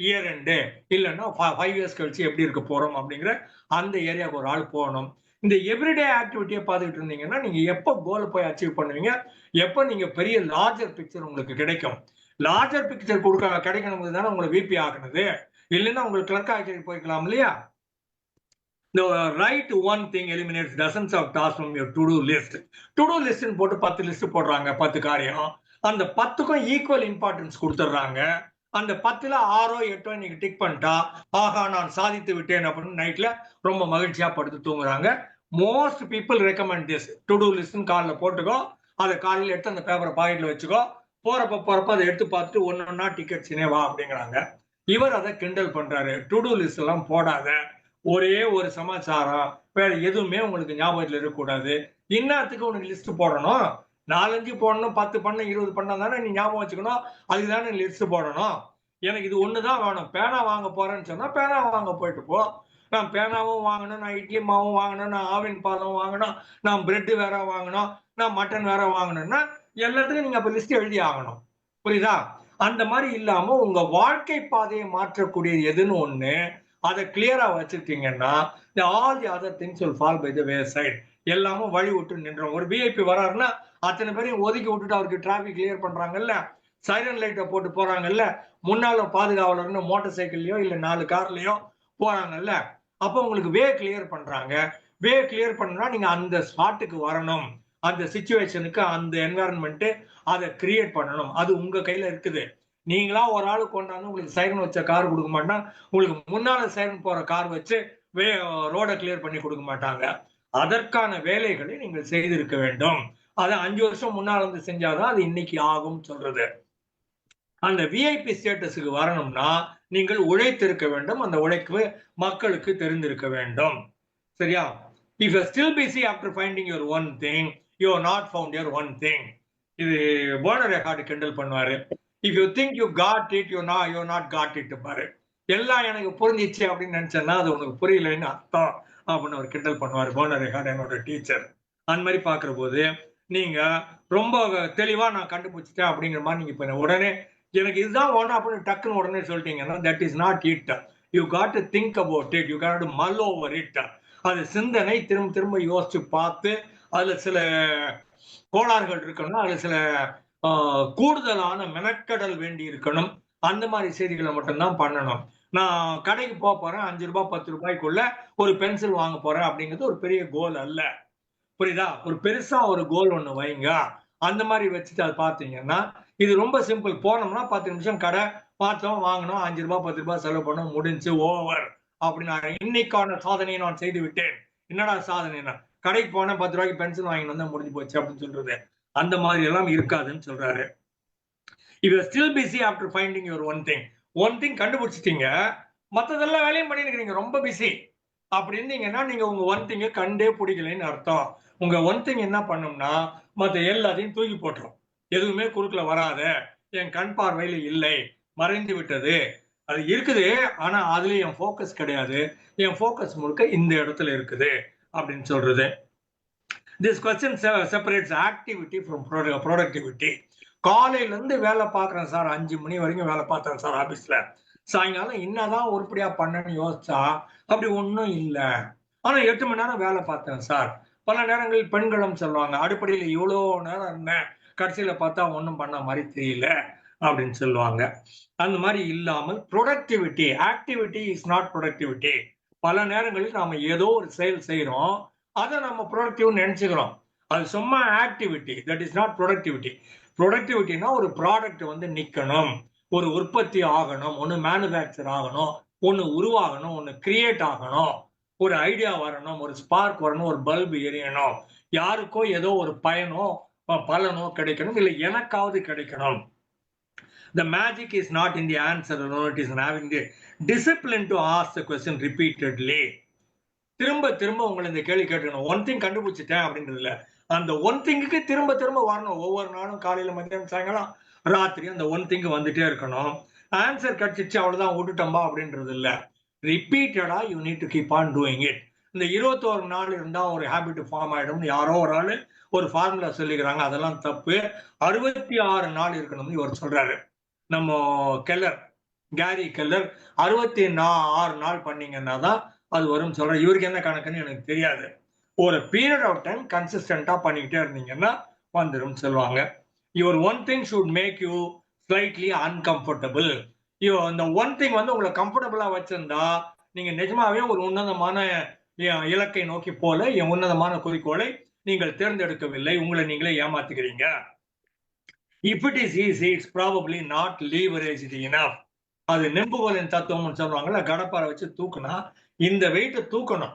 year end, இல்லைன்னா 5 years கழிச்சு எப்படி இருக்க போறோம் அப்படிங்கிற அந்த ஏரியாவுக்கு ஒரு ஆள் போகணும். இந்த எவ்ரிடே ஆக்டிவிட்டியை பார்த்துக்கிட்டு இருந்தீங்கன்னா நீங்க எப்போ கோலை போய் அச்சீவ் பண்ணுவீங்க, எப்போ நீங்க பெரிய லார்ஜர் பிக்சர் உங்களுக்கு கிடைக்கும். லார்ஜர் பிக்சர் கிடைக்கணும் தானே உங்களை விபி ஆக்குனது, இல்லைன்னா உங்களுக்கு கிளர்க் ஆக்கி போய்க்கலாம் இல்லையா? The right one thing eliminates dozens of tasks from your to-do list. To-do list போட்டு 10 லிஸ்ட் போடுறாங்க, 10 காரியம். அந்த 10க்கும் ஈக்குவல் இம்பார்ட்டன்ஸ் கொடுத்துட்றாங்க. அந்த 10ல 6ஓ 8ஓ நீங்க டிக் பண்ணிட்டா, ஆஹா நான் சாதித்து விட்டேன் அப்படின்னு நைட்ல ரொம்ப மகிழ்ச்சியா படுத்து தூங்குறாங்க. Most people recommend this. To do லிஸ்ட்னு காலில் போட்டுக்கோ, அதை காலையில் எடுத்து அந்த பேப்பரை பாக்கெட்ல வச்சுக்கோ, போறப்ப அதை எடுத்து பார்த்துட்டு ஒன்னொன்னா டிக்கெட்ஸ்னே வா அப்படிங்கிறாங்க. இவர் அதை கிண்டல் பண்றாரு. டு-டூ லிஸ்ட் எல்லாம் போடாத, ஒரே ஒரு சமாச்சாரம் வேற எதுவுமே உங்களுக்கு ஞாபகத்தில் இருக்கக்கூடாது. இன்னத்துக்கு உனக்கு லிஸ்ட் போடணும், 4-5 போடணும், 10 பண்ண 20 பண்ணா தானே நீ ஞாபகம் வச்சுக்கணும், அதுக்கு தானே லிஸ்ட் போடணும். எனக்கு இது ஒண்ணுதான் வேணும், பேனா வாங்க போறேன்னு சொன்னா பேனா வாங்க போயிட்டு போ. நான் பேனாவும் வாங்கணும், நான் இட்லி மாவும் வாங்கணும், நான் ஆவின் பாலும் வாங்கணும், நான் பிரெட் வேற வாங்கணும், நான் மட்டன் வேற வாங்கணும்னா எல்லாத்துக்கும் நீங்க அப்ப லிஸ்ட் எழுதி ஆகணும். புரியுதா? அந்த மாதிரி இல்லாம உங்க வாழ்க்கை பாதையை மாற்றக்கூடிய எதுன்னு ஒண்ணு அதை கிளியரா வச்சிருக்கீங்கன்னா all the other things will fall by the wayside. எல்லாமும் வழி விட்டு நின்றோம். ஒரு விஐபி வராருன்னா அத்தனை பேரையும் ஒதுக்கி விட்டுட்டு அவருக்கு டிராபிக் கிளியர் பண்றாங்கல்ல, சைரன் லைட்டை போட்டு போறாங்கல்ல, முன்னால பாதுகாவலர்னு மோட்டார் சைக்கிள்லயோ இல்ல 4 கார்லயோ போறாங்கல்ல, அப்போ உங்களுக்கு வே கிளியர் பண்றாங்க. வே கிளியர் பண்ணா நீங்க அந்த ஸ்பாட்டுக்கு வரணும், அந்த சிச்சுவேஷனுக்கு அந்த என்வாரன்மெண்ட் அதை கிரியேட் பண்ணணும். அது உங்க கையில இருக்குது. நீங்களா ஒரு ஆளு கொண்டாந்து உங்களுக்கு சைரன் வச்ச கார் கொடுக்க மாட்டா, உங்களுக்கு முன்னால சைரன் போற கார் வச்சு ரோட கிளியர் பண்ணி கொடுக்க மாட்டாங்க. அதற்கான வேலைகளை நீங்கள் செய்திருக்க வேண்டும். அதை 5 வருஷம் முன்னால இருந்து செஞ்சாதான் அது இன்னைக்கு ஆகும் சொல்றது. அந்த விஐபி ஸ்டேட்டஸுக்கு வரணும்னா நீங்கள் உழைத்திருக்க வேண்டும், அந்த உழைப்பு மக்களுக்கு தெரிந்திருக்க வேண்டும். சரியா? If you are still busy after finding your one thing, you have not found your one thing. இது போனர் ரெக்கார்டு கிண்டல் பண்ணுவாரு. If you think you got it, you not got it பாரு. எல்லாம் எனக்கு புரிஞ்சிச்சு அப்படின்னு நினைச்சேன்னா அது உனக்கு புரியலன்னு அர்த்தம் அப்படின்னு ஒரு கிண்டல் பண்ணுவாரு போனர் ரெக்கார்டு, என்னோட டீச்சர். அந்த மாதிரி பாக்குற போது நீங்க ரொம்ப தெளிவா நான் கண்டுபிடிச்சிட்டேன் அப்படிங்கிற மாதிரி நீங்க இப்ப உடனே எனக்கு இதுதான் ஒண்ணு அப்படின்னு டக்குன்னு உடனே சொல்லிட்டீங்கன்னா that is not it. You got to think about it, you got to mull over it. அது சிந்தனை திரும்ப திரும்ப யோசிச்சு பார்த்து அதுல சில கோளாறுகள் இருக்கணும், அதுல சில கூடுதலான மெனக்கடல் வேண்டி இருக்கணும். அந்த மாதிரி செய்திகளை மட்டும்தான் பண்ணணும். நான் கடைக்கு போறேன், 5 ரூபாய் 10 ரூபாய்க்குள்ள ஒரு பென்சில் வாங்க போறேன் அப்படிங்கிறது ஒரு பெரிய கோல் அல்ல. புரியுதா? ஒரு பெருசா ஒரு கோல் ஒண்ணு வைங்க. அந்த மாதிரி வச்சுட்டு அது பார்த்தீங்கன்னா இது ரொம்ப சிம்பிள். போனோம்னா 10 நிமிஷம் கடை பார்த்தோம், வாங்கணும், 5 ரூபாய் 10 ரூபாய் செலவு பண்ணோம், முடிஞ்சு ஓவர் அப்படின்னு இன்னைக்கான சாதனையை நான் செய்து விட்டேன். என்னடா சாதனைனா கடைக்கு போனேன் 10 ரூபாய்க்கு பென்சில் வாங்கிட்டு வந்தா முடிஞ்சு போச்சு அப்படின்னு சொல்றது. அந்த மாதிரி எல்லாம் இருக்காதுன்னு சொல்றாரு. If you are still busy after finding your one thing கண்டுபிடிச்சிட்டீங்க, மத்ததெல்லாம் வேலையும் பண்ணிருக்கீங்க, ரொம்ப பிஸி அப்படி இருந்தீங்கன்னா நீங்க உங்க ஒன் திங்க கண்டே பிடிக்கலைன்னு அர்த்தம். உங்க ஒன் திங் என்ன பண்ணும்னா மத்த எல்லாத்தையும் தூக்கி போட்டுரும். எதுவுமே குறுக்கல வராத, என் கண் பார்வையில இல்லை, மறைந்து விட்டது, அது இருக்குது, ஆனா அதுல என் ஃபோக்கஸ் கிடையாது, என் ஃபோக்கஸ் முழுக்க இந்த இடத்துல இருக்குது அப்படின்னு சொல்றது. This question separates activity from productivity. காலையில இருந்து வேலை பார்க்குறேன் சார், 5 மணி வரைக்கும் வேலை பார்த்தேன் சார் ஆபீஸ்ல, சாயங்காலம் என்னதான் உருப்படியா பண்ணேன்னு யோசிச்சா அப்படி ஒன்றும் இல்லை. ஆனா 8 மணி நேரம் வேலை பார்த்தேன் சார். பல நேரங்களில் பெண்களும் சொல்லுவாங்க, அடிப்படையில் இவ்வளோ நேரம் இருந்தேன், கடைசியில பார்த்தா ஒன்றும் பண்ண மாதிரி தெரியல அப்படின்னு சொல்லுவாங்க. அந்த மாதிரி இல்லாமல் productivity, activity is not productivity. பல நேரங்களில் நாம ஏதோ ஒரு செயல் செய்யறோம், அதை நம்ம ப்ரொடக்டிவ் நினைச்சுக்கிறோம், அது சும்மா activity, that is not productivity. ப்ரொடக்டிவிட்டினா ஒரு ப்ராடக்ட் வந்து நிக்கணும், ஒரு உற்பத்தி ஆகணும், ஒன்று மேனுஃபேக்சர் ஆகணும், ஒன்று உருவாகணும், ஒன்று கிரியேட் ஆகணும், ஒரு ஐடியா வரணும், ஒரு ஸ்பார்க் வரணும், ஒரு பல்பு எரியணும், யாருக்கோ ஏதோ ஒரு பயனோ பலனோ கிடைக்கணும், இல்லை எனக்காவது கிடைக்கணும். The magic is not in the answer alone, it is in having the discipline to ask the question repeatedly. திரும்ப திரும்ப உங்களை இந்த கேள்வி கேட்டுக்கணும். ஒன் திங் கண்டுபிடிச்சிட்டேன் அப்படின்றதுல அந்த ஒன் திங்குக்கு திரும்ப திரும்ப வரணும். ஒவ்வொரு நாளும் காலையில, மத்தியானம், சாயங்காலம், ராத்திரி அந்த ஒன் திங்க் வந்துட்டே இருக்கணும். ஆன்சர் கிடைச்சிச்சு அவ்வளவுதான் விட்டுட்டோம்பா அப்படின்றது இல்லை. ரிப்பீட்டடா you need to keep on doing it. இந்த 21 நாள் இருந்தா ஒரு ஹேபிட் ஃபார்ம் ஆயிடும்னு யாரோ ஒரு ஆளு ஒரு ஃபார்முலா சொல்லிக்கிறாங்க, அதெல்லாம் தப்பு. 66 நாள் இருக்கணும்னு இவர் சொல்றாரு. நம்ம கெல்லர், கேரி கெல்லர் 66 நாள் பண்ணீங்கன்னா தான் அது வரும் சொல்றேன். இவருக்கு என்ன கணக்குன்னு எனக்கு தெரியாது. ஒரு பீரியட் ஆஃப் டைம் கன்சிஸ்டன்டா பண்ணிக்கிட்டே இருந்தீங்கன்னா வந்துடும் சொல்லுவாங்க. Your one thing should make you slightly uncomfortable. இந்த ஒன் திங் வந்து உங்களை கம்ஃபர்டபுளா வச்சிருந்தா நீங்க நிஜமாவே ஒரு உன்னதமான இலக்கை நோக்கி போல, என் உன்னதமான குறிக்கோளை நீங்கள் தேர்ந்தெடுக்கவில்லை, உங்களை நீங்களே ஏமாத்துக்கிறீங்க. If it is easy, it's probably not leveraged enough. அது நெம்புகோலின் தத்துவம்னு சொல்லுவாங்கல்ல, கடப்பாரை வச்சு தூக்குனா இந்த வெயிட்டை தூக்கணும்,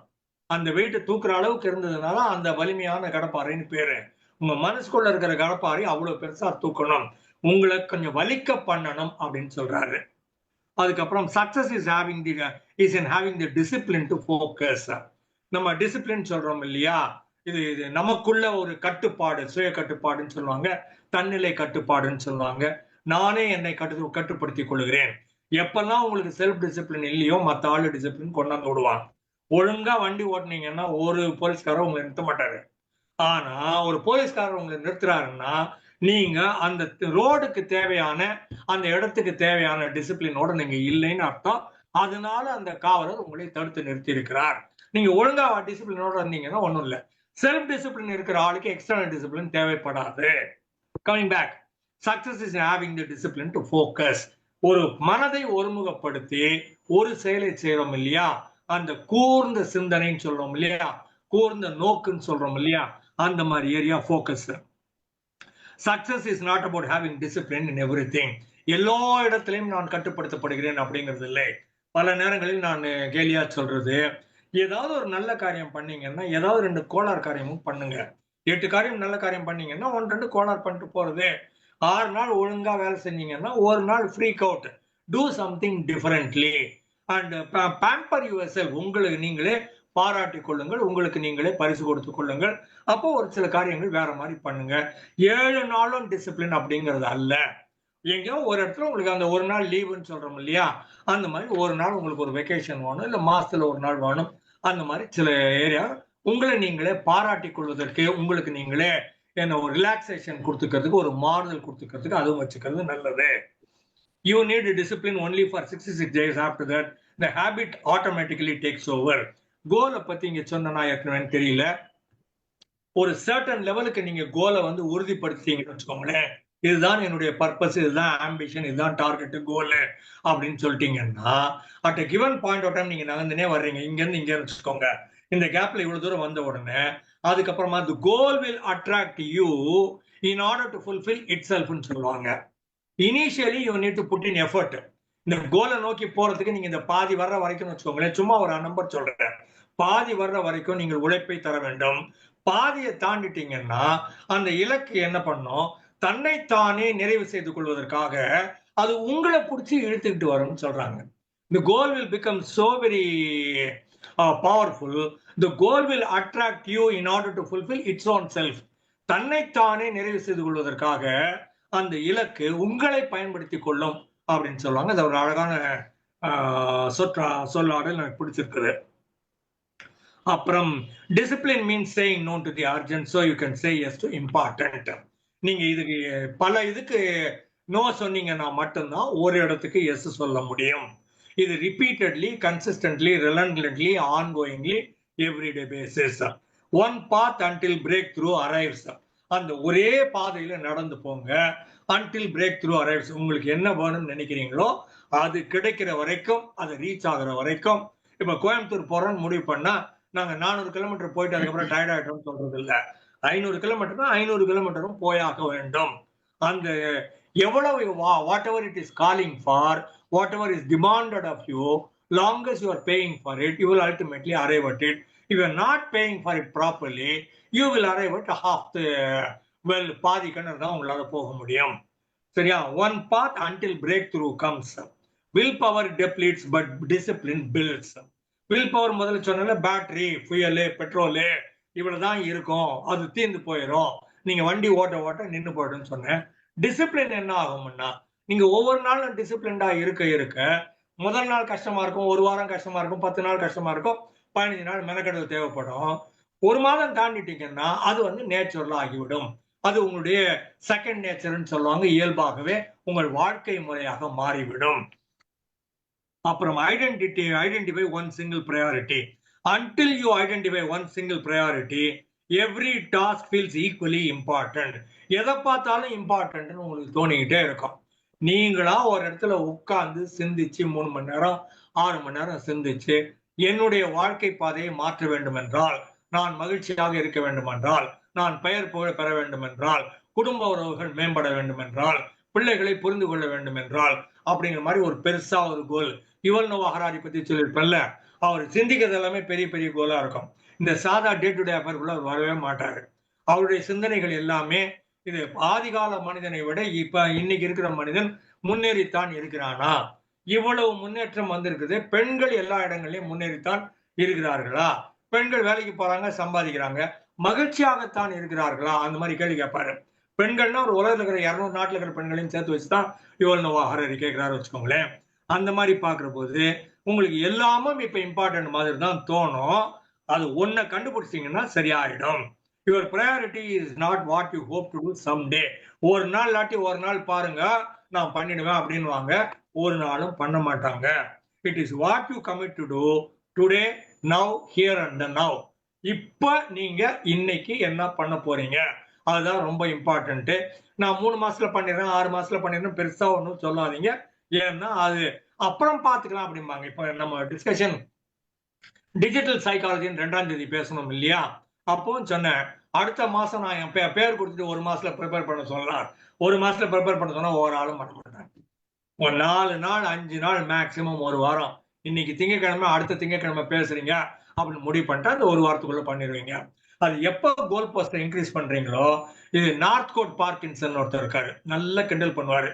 அந்த வெயிட்டை தூக்குற அளவுக்கு இருந்ததுனால அந்த வலிமையான கடப்பாறைன்னு பேரு. உங்க மனசுக்குள்ள இருக்கிற கடப்பாறை அவ்வளவு பெருசா தூக்கணும், உங்களை கொஞ்சம் வலிக்க பண்ணணும் அப்படின்னு சொல்றாரு. அதுக்கப்புறம் success is in having the discipline to focus. நம்ம டிசிப்ளின் சொல்றோம் இல்லையா, இது நமக்குள்ள ஒரு கட்டுப்பாடு, சுய கட்டுப்பாடுன்னு சொல்லுவாங்க, தன்னிலை கட்டுப்பாடுன்னு சொல்லுவாங்க. நானே என்னை கட்டுப்படுத்திக் கொள்கிறேன். எப்பெல்லாம் உங்களுக்கு செல்ஃப் டிசிப்ளின் இல்லையோ மற்ற ஆளு டிசிப்ளின் கொண்டாந்து விடுவாங்க. ஒழுங்கா வண்டி ஓட்டினீங்கன்னா ஒரு போலீஸ்காரர் உங்களை நிறுத்த மாட்டாரு. ஆனா ஒரு போலீஸ்காரர் உங்களை நிறுத்துறாருன்னா நீங்க அந்த ரோடுக்கு தேவையான, அந்த இடத்துக்கு தேவையான டிசிப்ளினோட நீங்க இல்லைன்னு அர்த்தம். அதனால அந்த காவலர் உங்களை தடுத்து நிறுத்தி இருக்கிறார். நீங்க ஒழுங்கா டிசிப்ளினோட இருந்தீங்கன்னா ஒண்ணும் இல்லை. செல்ஃப் டிசிப்ளின் இருக்கிற ஆளுக்கு எக்ஸ்டர்னல் டிசிப்ளின் தேவைப்படாது. Coming back, success is having the discipline to focus. ஒரு மனதை ஒருமுகப்படுத்தி ஒரு செயலை செய்யறோம் இல்லையா, அந்த கூர்ந்த சிந்தனைன்னு சொல்றோம் இல்லையா, கூர்ந்த நோக்குன்னு சொல்றோம் இல்லையா, அந்த மாதிரி area focus. Success is not about having discipline in everything. எல்லா இடத்திலையும் நான் கட்டுப்படுத்தப்படுகிறேன் அப்படிங்கிறது இல்லை. பல நேரங்களில் நான் கேலியா சொல்றது, ஏதாவது ஒரு நல்ல காரியம் பண்ணீங்கன்னா ஏதாவது 2 கோளார் காரியமும் பண்ணுங்க. 8 காரியம் நல்ல காரியம் பண்ணீங்கன்னா 1-2 கோளார் பண்ணிட்டு போறது. 6 நாள் ஒழுங்கா வேலை செஞ்சீங்கன்னா ஒரு நாள் freak out, do something differently and pamper your self. உங்களுக்கு நீங்களே பாராட்டிக் கொள்ளுங்கள், உங்களுக்கு நீங்களே பரிசு கொடுத்துக் கொள்ளுங்கள். அப்போ ஒரு சில காரியங்கள் வேற மாதிரி பண்ணுங்க. 7 நாளும் டிசிப்ளின் அப்படிங்கிறது அல்ல. எங்கேயோ ஒரு இடத்துல உங்களுக்கு அந்த ஒரு நாள் லீவுன்னு சொல்றோம் இல்லையா, அந்த மாதிரி ஒரு நாள் உங்களுக்கு ஒரு வெக்கேஷன் வேணும், இல்லை மாசத்துல ஒரு நாள் வேணும். அந்த மாதிரி சில ஏரியா உங்களை நீங்களே பாராட்டிக் கொள்வதற்கு, உங்களுக்கு நீங்களே என்ன ஒரு ரிலாக்ஸேஷன் கொடுத்துக்கிறதுக்கு, ஒரு மாறுதல் கொடுத்துக்கிறதுக்கு அதுவும் வச்சுக்கிறது நல்லது. You need discipline only for 66 days. After that, the habit automatically takes over. கோலை பத்தி இங்க சொன்னா ஏற்கனவே தெரியல. ஒரு சர்டன் லெவலுக்கு நீங்க கோலை வந்து உறுதிப்படுத்திட்டீங்கன்னு வச்சுக்கோங்களேன், இதுதான் என்னுடைய பர்பஸ், இதுதான் ஆம்பிஷன், இதுதான் டார்கெட், கோல் அப்படின்னு சொல்லிட்டீங்கன்னா at a given point of time நீங்க நகர்ந்துனே வர்றீங்க. இங்க இருந்து இங்க வச்சுக்கோங்க, இந்த கேப்ல இவ்வளவு தூரம் வந்த உடனே அதுக்கப்புறமா the goal will attract you in order to fulfill itself ன்னு சொல்லுவாங்க. Initially you need to put in effort. இந்த கோலை நோக்கி போறதுக்கு நீங்க இந்த பாதி வர்ற வரைக்கும் வச்சுக்கோங்களேன், சும்மா ஒரு நம்பர் சொல்றேன், பாதி வர்ற வரைக்கும் நீங்கள் உழைப்பை தர வேண்டும். பாதியை தாண்டிட்டீங்கன்னா அந்த இலக்கு என்ன பண்ணும், தன்னைத்தானே நிறைவு செய்து கொள்வதற்காக அது உங்களை பிடிச்சி இழுத்துக்கிட்டு வரும்னு சொல்றாங்க. The goal will become so very powerful. The goal will attract you in order to fulfill its own self. தன்னைத்தானே நிறைவு செய்து கொள்வதற்காக அந்த இலக்கு உங்களை பயன்படுத்தி கொள்ளும் அப்படின்னு சொல்லுவாங்க. அது ஒரு அழகான சொல்லாடல் எனக்கு பிடிச்சிருக்குது. அப்புறம் discipline means saying no to the urgent so you can say yes to important. நீங்க இதுக்கு பல இதுக்கு நோ சொன்னீங்கன்னா மட்டும்தான் ஒரு இடத்துக்கு எஸ் சொல்ல முடியும். இது repeatedly, consistently, relentlessly, ongoingly, everyday basis. One path until breakthrough arrives. அந்த ஒரே பாதையில நடந்து போங்க. Until breakthrough arrives. உங்களுக்கு என்ன வேணும்னு நினைக்கிறீங்களோ அது கிடைக்கிற வரைக்கும், அது ரீச் ஆகுற வரைக்கும். இப்ப கோயம்புத்தூர் போறோம்னு முடிவு பண்ணா நாங்க 400 கிலோமீட்டர் போயிட்டு அதுக்கப்புறம் டயர்ட் ஆயிட்டோம்னு சொல்றது இல்ல. 500 கிலோமீட்டர் 500 கிலோமீட்டரும் போயாக வேண்டும். அந்த எவ்வளவு whatever it is calling for, whatever is demanded of you, long as you are paying for it, you will ultimately arrive at it. If you are not paying for it properly, you will arrive at half the well, பாதி கிணறு தான் உங்களால போக முடியும். சரியா? one path until breakthrough comes. Willpower depletes but discipline builds. Will power முதல்ல சொன்னால battery, fuel, petrol இவ்வளவுதான் இருக்கும், அது தீர்ந்து போயிடும், நீங்க வண்டி ஓட்ட ஓட்ட நின்று போயிடும்னு சொன்னேன். டிசிப்ளின் என்ன ஆகும்னா, நீங்க ஒவ்வொரு நாளும் டிசிப்ளின்டா இருக்க இருக்க முதல் நாள் கஷ்டமா இருக்கும், ஒரு வாரம் கஷ்டமா இருக்கும், 10 நாள் கஷ்டமா இருக்கும், 15 நாள் மெனக்கெடல் தேவைப்படும். ஒரு மாதம் தாண்டிட்டீங்கன்னா அது வந்து நேச்சுரலா ஆகிவிடும். அது உங்களுடைய செகண்ட் நேச்சர்னு சொல்லுவாங்க. இயல்பாகவே உங்கள் வாழ்க்கை முறையாக மாறிவிடும். அப்புறம் identify one single priority. Until you identify one single priority, every task feels equally important. எதை பார்த்தாலும் இம்பார்ட்டன்ட்னு உங்களுக்கு தோணிக்கிட்டே இருக்கும். நீங்களா ஒரு இடத்துல உட்கார்ந்து சிந்திச்சு 3 மணி நேரம் 6 மணி நேரம் சிந்திச்சு, என்னுடைய வாழ்க்கை பாதையை மாற்ற வேண்டும் என்றால், நான் மகிழ்ச்சியாக இருக்க வேண்டும் என்றால், நான் பெயர் புகழ் பெற வேண்டும் என்றால், குடும்ப உறவுகள் மேம்பட வேண்டும் என்றால், பிள்ளைகளை புரிந்து கொள்ள வேண்டும் என்றால், அப்படிங்கிற மாதிரி ஒரு பெருசா ஒரு கோல். யுவல் நோவா ஹராரி பத்தி சொல்லியிருப்பேன்ல, அவர் சிந்திக்கிறது எல்லாமே பெரிய பெரிய கோலா இருக்கும். இந்த சாதா டே டு டே அஃபேர்க்குள்ள அவர் வரவே மாட்டாரு. அவருடைய சிந்தனைகள் எல்லாமே இது ஆதிகால மனிதனை விட இப்ப இன்னைக்கு இருக்கிற மனிதன் முன்னேறித்தான் இருக்கிறானா, இவ்வளவு முன்னேற்றம் வந்திருக்குது, பெண்கள் எல்லா இடங்களையும் முன்னேறித்தான் இருக்கிறார்களா, பெண்கள் வேலைக்கு போறாங்க, சம்பாதிக்கிறாங்க, மகிழ்ச்சியாகத்தான் இருக்கிறார்களா, அந்த மாதிரி கேள்வி கேட்பாரு. பெண்கள்னா ஒரு உலகத்துல இருக்கிற 200 நாட்டுல இருக்கிற பெண்களையும் சேர்த்து வச்சுதான் யுவல் நோவா ஹராரி கேட்கிறாரு வச்சுக்கோங்களேன். அந்த மாதிரி பாக்குற போது உங்களுக்கு எல்லாமும் இப்ப இம்பார்ட்டன்ட் மாதிரி தான் தோணும். அது ஒன்ன கண்டுபிடிச்சிங்கன்னா சரியாயிடும். Your priority is not what you hope to do some day. ஒரு நாள் இல்லாட்டி ஒரு நாள் பாருங்க நான் பண்ணிடுவேன் அப்படின்வாங்க, ஒரு நாளும் பண்ண மாட்டாங்க. It is what you commit to do today, now, here and now. இப்ப நீங்க இன்னைக்கு என்ன பண்ண போறீங்க, அதுதான் ரொம்ப இம்பார்ட்டன்ட். நான் 3 மாசத்துல பண்ணிடுறேன், 6 மாசத்துல பண்ணிடுறேன் பெருசா ஒன்றும் சொல்லாதீங்க. ஏன்னா அது அப்புறம் பாத்துக்கலாம் அப்படிம்பாங்க. இப்ப நம்ம டிஸ்கஷன் டிஜிட்டல் சைக்காலஜின்னு 2ஆம் தேதி பேசணும் இல்லையா, அப்போ சொன்னேன் அடுத்த மாசம் நான் என் பேர் கொடுத்துட்டு 1 மாசத்துல ப்ரிப்பேர் பண்ண சொல்லலாம். 1 மாசத்துல ப்ரிப்பேர் பண்ண சொன்னா ஒரு ஆளும் பண்ண மாட்டாங்க. ஒரு 4 நாள் 5 நாள் மேக்சிமம் ஒரு வாரம். இன்னைக்கு திங்கட்கிழமை அடுத்த திங்கட்கிழமை பேசுறீங்க அப்படின்னு முடிவு பண்ணிட்டா அந்த ஒரு வாரத்துக்குள்ள பண்ணிடுவீங்க. அது எப்போ கோல் போஸ்ட் இன்க்ரீஸ் பண்றீங்களோ, இது நார்த் கோட் பார்க்கின்சன் ஒருத்தர் இருக்காரு, நல்லா கிண்டல் பண்ணுவாரு,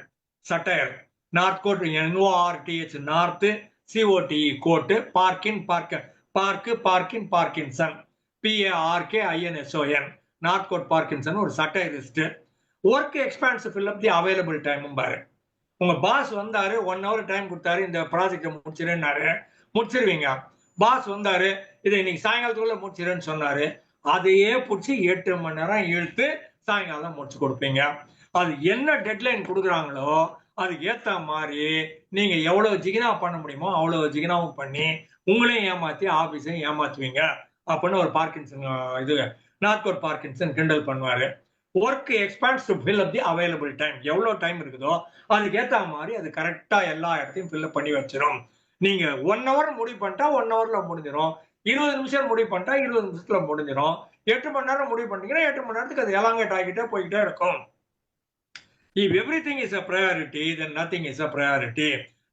satire. Northcote NORTH, North COTE cote, பார்க்கின் Parkinson, PARKINSON, Northcote Parkinson ஒரு satirist. Work expands fill up the available time பாரு. உங்க பாஸ் வந்தாரு, 1 hour டைம் கொடுத்தாரு, இந்த ப்ராஜெக்டை முடிச்சிருன்னாரு, முடிச்சிருவீங்க. பாஸ் வந்தாரு, இதை இன்னைக்கு சாயங்காலத்துக்குள்ள முடிச்சிருன்னு சொன்னாரு, அதையே பிடிச்சி 8 மணி நேரம் இழுத்து சாயங்காலம் முடிச்சு கொடுப்பீங்க. அது என்ன டெட்லைன் கொடுக்குறாங்களோ அதுக்கு ஏத்த மாதிரி நீங்க எவ்வளவு ஜிகினா பண்ண முடியுமோ அவ்வளவு ஜிகினாவும் பண்ணி உங்களையும் ஏமாத்தி ஆபீஸையும் ஏமாத்துவீங்க அப்படின்னு ஒரு பார்க்கின்சன் இது நார்த் கோட் பார்க்கின்சன் கிண்டல் பண்ணுவாரு. Work expands to fill up the available time. எவ்வளவு டைம் இருக்குதோ அதுக்கு ஏத்த மாதிரி அது கரெக்டா எல்லா இடத்தையும் ஃபில் பண்ணி வச்சிடும். நீங்க 1 hour முடிவு பண்ணிட்டா 1 hourல முடிஞ்சிடும். 20 நிமிஷம் முடிவு பண்ணிட்டா 20 நிமிஷத்துல முடிஞ்சிடும். 8 மணி நேரம் முடிவு பண்ணிட்டீங்கன்னா 8 மணி நேரத்துக்கு அது எலாங்கேட் ஆகிட்டே போய்கிட்டே இருக்கும். If everything is a priority, then nothing is a priority.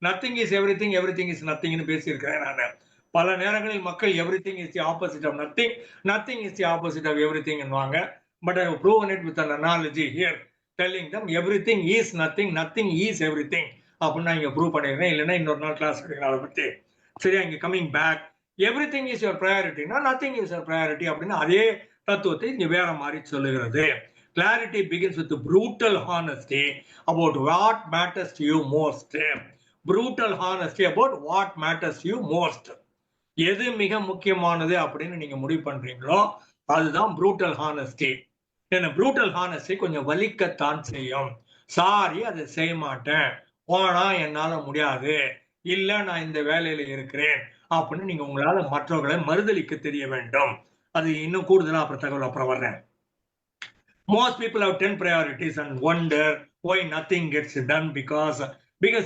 Nothing is everything, everything is nothing னு பேசியிருக்கிறேன் நான். பல நேரங்களில் மக்கள் everything is the opposite of nothing, nothing is the opposite of everything ன்னுவாங்க. But I have proven it with an analogy here, telling them everything is nothing, nothing is everything. அப்படின்னு நான் இங்க prove பண்ணிடுறேன். இல்லைன்னா இன்னொரு நாள் கிளாஸ் எடுக்கிறேன் அதை பற்றி. சரியா? இங்க coming back, everything is your ப்ரையாரிட்டினா நத்திங் இஸ் யுவர் ப்ரையாரிட்டி அப்படின்னு அதே தத்துவத்தை இங்க வேற மாதிரி சொல்லுகிறது. Clarity begins with brutal honesty about what matters to you most. brutal honesty about what matters you most. எது மிக முக்கியமானது அப்படின்னு நீங்க முடிவு பண்றீங்களோ அதுதான் brutal honesty. என்ன brutal honesty கொஞ்சம் வலிக்கத்தான் செய்யும். சாரி, அதை செய்ய மாட்டேன், போனா என்னால முடியாது, இல்ல நான் இந்த வேலையில இருக்கிறேன் அப்படின்னு நீங்க உங்களால மற்றவர்களை மறுதலிக்க தெரிய வேண்டும். அது இன்னும் கூடுதலா அப்புறம் தகவல் அப்புறம் வர்றேன். Most people have 10 priorities and wonder why nothing gets done because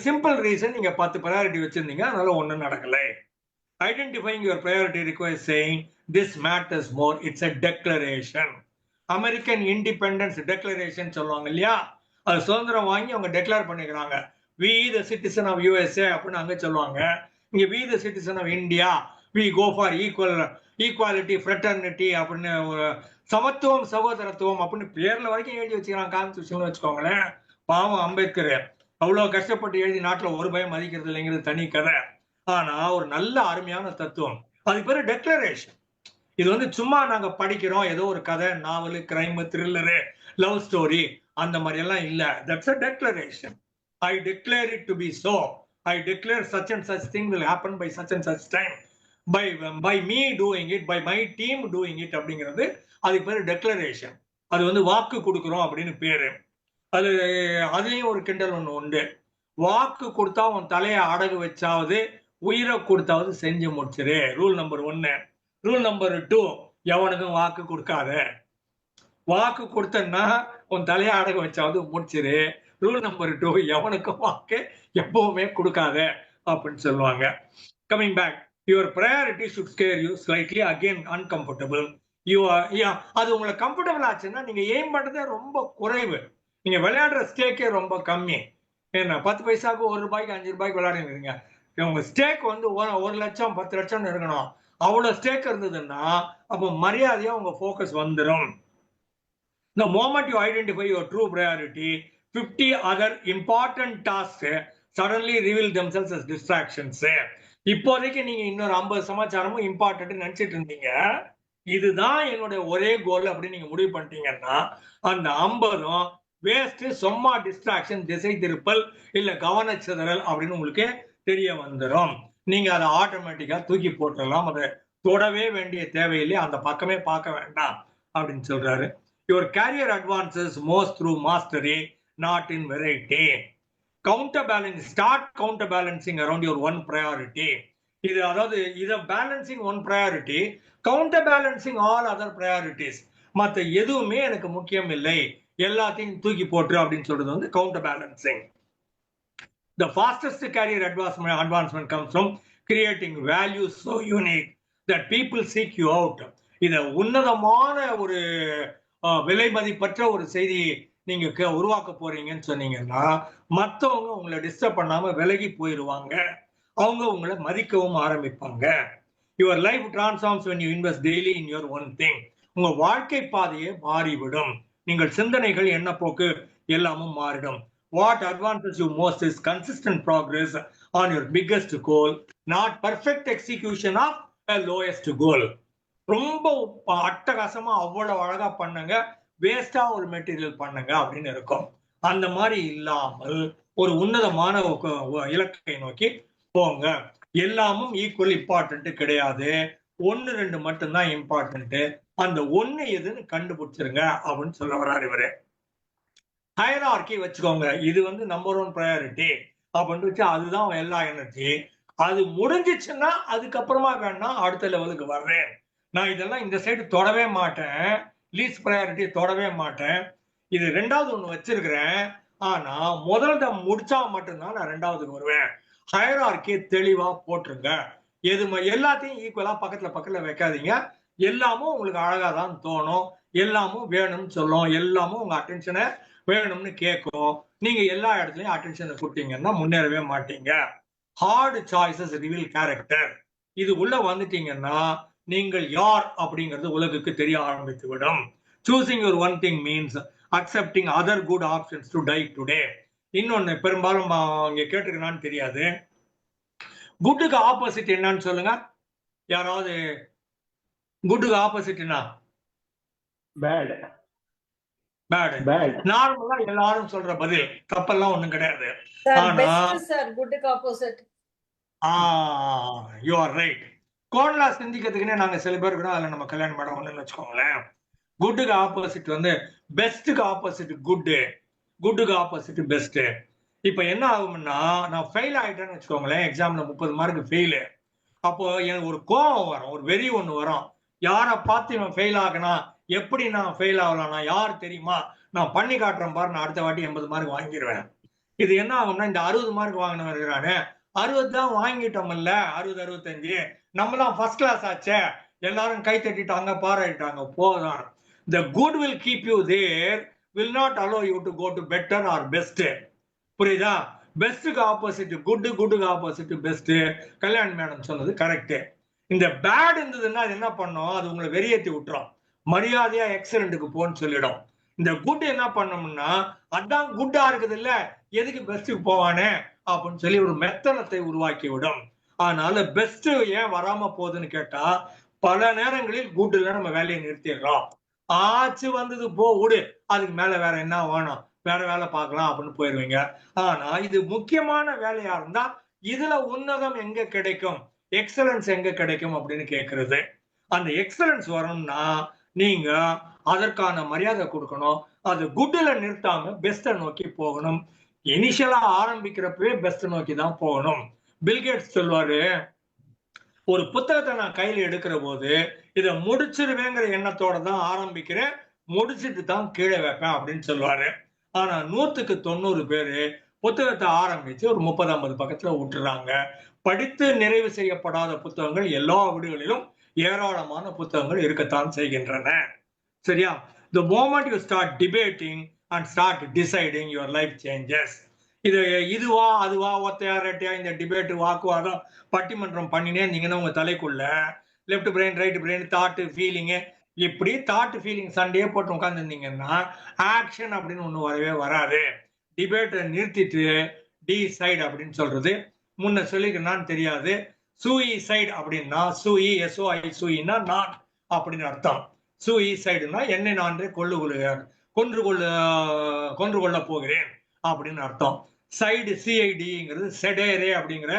simple reason நீங்க 10 priority வச்சிருந்தீங்க, அதனால ஒண்ணும் நடக்கல. Identifying your priority requires saying this matters more. It's a declaration. American Independence Declaration சொல்லுவாங்க இல்லையா, அது சுதந்திரம் வாங்கி அவங்க டெக்ளேர் பண்ணிக்கிறாங்க. We the citizen of USA அப்படின்னு அங்க சொல்லுவாங்க. இங்க we the citizen of India, we go for equality, fraternity அப்படின்னு சமத்துவம் சகோதரத்துவம் அப்படின்னு பேர்ல வரைக்கும் எழுதி வச்சுக்கிறாங்க கான்ஸ்டியூஷன் வச்சுக்கோங்களேன். பாவம் அம்பேத்கர் அவ்வளவு கஷ்டப்பட்டு எழுதி நாட்டுல ஒரு பயம் மதிக்கிறது இல்லைங்கிறது தனி கதை. ஆனா ஒரு நல்ல அருமையான தத்துவம், அது பேரு டெக்ளரேஷன். இது வந்து சும்மா நாங்க படிக்கிறோம் ஏதோ ஒரு கதை, நாவல், கிரைம், த்ரில்லரு, லவ் ஸ்டோரி அந்த மாதிரி எல்லாம் இல்ல. That's a declaration. I declare it to be so. I declare such and such thing will happen by such and such time, by me doing it, by my team doing it அப்படிங்கிறது அதுக்கு பேரு declaration. அது வந்து வாக்கு கொடுக்குறோம் அப்படின்னு பேரு. அதுலயும் ஒரு கிண்டல் ஒண்ணு உண்டு. வாக்கு கொடுத்தா உன் தலையை அடகு வச்சாவது உயிரை கொடுத்தாவது செஞ்சு முடிச்சிரு, ரூல் நம்பர் 1. ரூல் நம்பர் 2, எவனுக்கும் வாக்கு கொடுக்காத. வாக்கு கொடுத்தன்னா உன் தலையை அடகு வச்சாவது முடிச்சிரு. ரூல் நம்பர் 2, எவனுக்கும் வாக்கு எப்பவுமே கொடுக்காத அப்படின்னு சொல்லுவாங்க. Coming back, your priority should scare you slightly, again uncomfortable. அது உங்களை கம்ஃபர்டபுள் ஆச்சுன்னா நீங்க எய்ம் பண்றதே ரொம்ப குறைவு, நீங்க விளையாடுற ஸ்டேக்கே ரொம்ப கம்மி. என்ன 10 பைசாவுக்கு 1 ரூபாய்க்கு 5 ரூபாய்க்கு விளையாடுறீங்க, உங்க ஸ்டேக் வந்து 1 லட்சம் 10 லட்சம் இருக்கணும். அவ்வளவு ஸ்டேக் இருந்ததுன்னா அப்போ மரியாதையா உங்க போக்கஸ் வந்துடும். The moment you identify your true priority, 50 other important tasks suddenly reveal themselves as distractions. இப்போதைக்கு நீங்க இன்னொரு 50 சமாச்சாரமும் இம்பார்ட்டன்ட் நினைச்சிட்டு இருந்தீங்க, இதுதான் என்னுடைய ஒரே கோல் அப்படின்னு நீங்க முடிவு பண்ணிட்டீங்கன்னா அந்த 50 வேஸ்ட், சும்மா டிஸ்ட்ராக்ஷன், திசை திருப்பல் இல்ல கவனச்சிதறல் அப்படின்னு உங்களுக்கு தெரிய வந்துடும். நீங்க அதை ஆட்டோமேட்டிக்கா தூக்கி போட்டுடலாம், அதை தொடவே வேண்டிய தேவையில்லை, அந்த பக்கமே பார்க்க வேண்டாம் அப்படின்னு சொல்றாரு. Your career advances most through mastery, not in variety. Counterbalance, start counterbalancing around your one priority. இது அதாவது இத balancing one priority, counterbalancing all other priorities. மற்ற எதுவுமே எனக்கு முக்கியம் இல்லை, எல்லாத்தையும் தூக்கி போட்டு அப்படின்னு சொல்றது வந்து counterbalancing. The fastest career advancement comes from creating values so unique that people seek you out. இத உன்னதமான ஒரு விலை மதிப்பற்ற ஒரு செய்தி நீங்க உருவாக்க போறீங்கன்னு சொன்னீங்கன்னா மத்தவங்க உங்களை டிஸ்டர்ப் பண்ணாம விலகி போயிருவாங்க, அவங்க உங்களை மதிக்கவும் ஆரம்பிப்பாங்க. Your life transforms when you invest daily in your one thing. உங்க வாழ்க்கை பாதையே மாறிவிடும், நீங்கள் சிந்தனைகள் என்ன போக்கு எல்லாமும் மாறிடும். What advances you most is consistent progress on your biggest goal, not perfect execution of a lowest goal. ரொம்ப அட்டகாசமா அவ்வளவு அழகா பண்ணுங்க, வேஸ்டா ஒரு மெட்டீரியல் பண்ணுங்க அப்படின்னு இருக்கும். அந்த மாதிரி இல்லாமல் ஒரு உன்னதமான இலக்கை நோக்கி போங்க. எல்லாமும் ஈக்குவல் இம்பார்ட்டன்ட் கிடையாது, 1-2 மட்டும்தான் இம்பார்ட்டன்ட். அந்த 1 எதுன்னு கண்டுபிடிச்சிருங்க அப்படின்னு சொல்ல வர்றாரு இவரு. ஹையரார்கி வச்சுக்கோங்க, இது வந்து நம்பர் 1 priority அப்படின்னு வச்சு அதுதான் எல்லா எனர்ஜி. அது முடிஞ்சிச்சுன்னா அதுக்கப்புறமா வேணா அடுத்த லெவலுக்கு வர்றேன், நான் இதெல்லாம் இந்த சைடு தொடவே மாட்டேன், லீஸ்ட் ப்ரையாரிட்டி தொடவே மாட்டேன், இது 2வது ஒண்ணு வச்சிருக்கிறேன், ஆனா முதல்ல முடிச்சா மட்டும்தான் நான் 2வதுக்கு வருவேன். ஹையரார்கி தெளிவா போட்டுருங்க. எல்லாத்தையும் ஈக்குவலா பக்கத்துல வைக்காதீங்க. எல்லாமும் உங்களுக்கு அழகா தான் தோணும், எல்லாமும் வேணும்னு சொல்லும், எல்லாமும் உங்க அட்டென்ஷனை வேணும்னு கேட்கும். நீங்க எல்லா இடத்துலயும் அட்டென்ஷனை கொடுத்தீங்கன்னா முன்னேறவே மாட்டீங்க. Hard choices reveal character. இது உள்ள வந்துட்டீங்கன்னா நீங்கள் யார் அப்படிங்கிறது உலகுக்கு தெரிய ஆரம்பித்து விடும். Choosing your one thing means accepting other good options to die today. இன்னொன்னு பெரும்பாலும் இங்க கேட்டுக்கலான்னு தெரியாது, குட்டுக்கு ஆப்போசிட் என்னன்னு சொல்லுங்க குட்டுக்கு ஆப்போசிட் என்ன? பேட். பேட். பேட். நார்மலா எல்லாரும் சொல்ற பதில், தப்பெல்லாம் ஒண்ணும் கிடையாது. சார் ஆனா பெஸ்ட் சார், குட்க்கு ஆப்போசிட். You are right. கோணலா சிந்திக்கிறதுக்குன்னே நாங்க சில பேர் கூட அதுல நம்ம கல்யாணம் பண்ண ஒண்ணுன்னு வச்சுக்கோங்களேன். குட்டுக்கு ஆப்போசிட் வந்து பெஸ்ட்டுக்கு ஆப்போசிட் குட்டு, குட்டுக்கு ஆப்போசிட் பெஸ்ட். இப்ப என்ன ஆகும்னா, நான் ஃபெயில் ஆயிட்டேன்னு வச்சுக்கோங்களேன், எக்ஸாம்ல 30 மார்க் ஃபெயிலு. அப்போ எனக்கு ஒரு கோபம் வரும், ஒரு வெறி ஒண்ணு வரும். யாரை பார்த்து இவன் ஃபெயில் ஆகனா, எப்படி நான் ஃபெயில் ஆகலாம், நான் யார் தெரியுமா, நான் பண்ணி காட்டுறேன் பாரு, நான் அடுத்த வாட்டி 80 மார்க் வாங்கிடுவேன். இது என்ன ஆகும்னா, இந்த 60 மார்க் வாங்கினவன் இருக்கிறானே, 60 தான் வாங்கிட்டோம்ல, 60 65 நம்ம தான் ஃபர்ஸ்ட் கிளாஸ் ஆச்சே, எல்லாரும் கை தட்டிட்டாங்க, பாராட்டிட்டாங்க, போதும். The good will keep you there, will not allow you to go to better or best. புரியுதா? பெஸ்ட்டுக்கு ஆப்போசிட் குட், குட்டுக்கு ஆப்போசிட் பெஸ்ட். கல்யாண் மேடம் சொன்னது கரெக்ட். இந்த பேட் இருந்ததுன்னா அது என்ன பண்ணும், அது உங்களை வெறியேற்றி விட்டுரும், மரியாதையா எக்ஸலண்ட்டுக்கு போன்னு சொல்லிடும். இந்த குட் என்ன பண்ணோம்னா, அதான் குட்டா இருக்குது இல்ல, எதுக்கு பெஸ்ட்டுக்கு போவானே அப்படின்னு சொல்லி ஒரு மெத்தனத்தை உருவாக்கி விடும். அதனால பெஸ்ட் ஏன் வராம போகுதுன்னு கேட்டா, பல நேரங்களில் குட்ல நம்ம வேலையை நிறுத்திடுறோம். ஆச்சு வந்தது போ விடு, அதுக்கு மேல வேற என்ன வேணும், வேற வேலை பார்க்கலாம் அப்படின்னு போயிருவீங்க. ஆனா இது முக்கியமான வேலையா இருந்தா இதுல உன்னதம் எங்க கிடைக்கும், எக்ஸலன்ஸ் எங்க கிடைக்கும் அப்படின்னு கேட்கறது. அந்த எக்ஸலன்ஸ் வரணும்னா நீங்க அதற்கான மரியாதை கொடுக்கணும். அது குட்ல நிறுத்தாம பெஸ்ட நோக்கி போகணும். இனிஷியலா ஆரம்பிக்கிறப்பவே பெஸ்ட் நோக்கி தான் போகணும். பில்கேட்ஸ் சொல்வாரு, ஒரு புத்தகத்தை நான் கையில எடுக்கிற போது இதை முடிச்சிருவேங்கிற எண்ணத்தோட தான் ஆரம்பிக்கிறேன், முடிச்சிட்டு தான் கீழே வைப்பேன் அப்படின்னு சொல்லுவாரு. ஆனா 100க்கு 90 பேரு புத்தகத்தை ஆரம்பிச்சு ஒரு 30-50 பக்கத்துல விட்டுறாங்க. படித்து நிறைவு செய்யப்படாத புத்தகங்கள் எல்லா வீடுகளிலும் ஏராளமான புத்தகங்கள் இருக்கத்தான் செய்கின்றன. சரியா? The moment you start debating and start deciding, your life changes. இதுவா அதுவா ஒத்தையா ரெட்டையா இந்த டிபேட் வாக்குவாதம் பட்டிமன்றம் பண்ணினே இருந்தீங்கன்னா உங்க தலைக்குள்ள left brain right brain thought feeling இப்படி தாட் ஃபீலிங் சண்டையே போட்டு உட்காந்துருந்தீங்கன்னா ஆக்ஷன் அப்படின்னு ஒண்ணு வரவே வராது. டிபேட்டை நிறுத்திட்டு டிசைட் அப்படின்னு சொல்றது முன்ன சொல்லிக்கணும்னு தெரியாது. சூயிசைட் அப்படின்னா சூயி எஸ்ஓஐ சூயின்னா நான் அப்படின்னு அர்த்தம். சூயிசைடுனா என்னை நானே கொன்று கொள்ள போகிறேன் அப்படின்னு அர்த்தம். சைடு சிஐடிங்கிறது செடேரே அப்படிங்கிற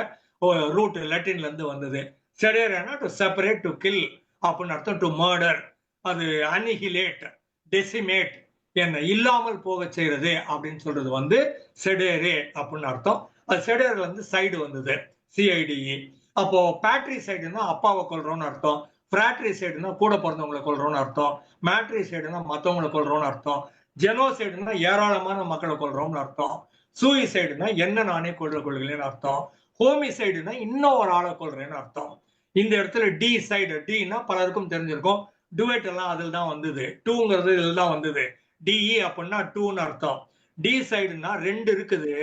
ரூட் லட்டின்ல இருந்து வந்தது. செடேரேனா டு செப்பரேட், டு கில் அப்படின்னு அர்த்தம். டு மர்டர், அது அனிஹிலேட், டெசிமேட், என்ன இல்லாமல் போக செய்யறது அப்படின்னு சொல்றது வந்து செடேரே அப்படின்னு அர்த்தம். அது செடேர்ல இருந்து சைடு வந்தது, சிஐடிஇ. அப்போ பேட்ரி சைடுனா அப்பாவை கொல்றோம்னு அர்த்தம், ஃப்ராட்ரி சைடுனா கூட பிறந்தவங்களை கொல்றோம்னு அர்த்தம், மேட்ரி சைடுனா மற்றவங்களை கொல்றோம்னு அர்த்தம், ஜெனோசைடுனா ஏராளமான மக்களை கொல்றோம்னு அர்த்தம், சூயிசைடுனா என்ன நானே கொள்கிறேன்னு அர்த்தம், ஹோமிசைடுனா இன்னும் ஒரு ஆளை கொள்றேன்னு அர்த்தம். இந்த இடத்துல டி சைடு, டினா பலருக்கும் தெரிஞ்சிருக்கும், டுவேட் எல்லாம் அதில் தான் வந்தது, டூங்கிறது இதில் தான் வந்தது. டிஇ அப்படின்னா டூன்னு அர்த்தம். டி சைடுனா 2 இருக்குது,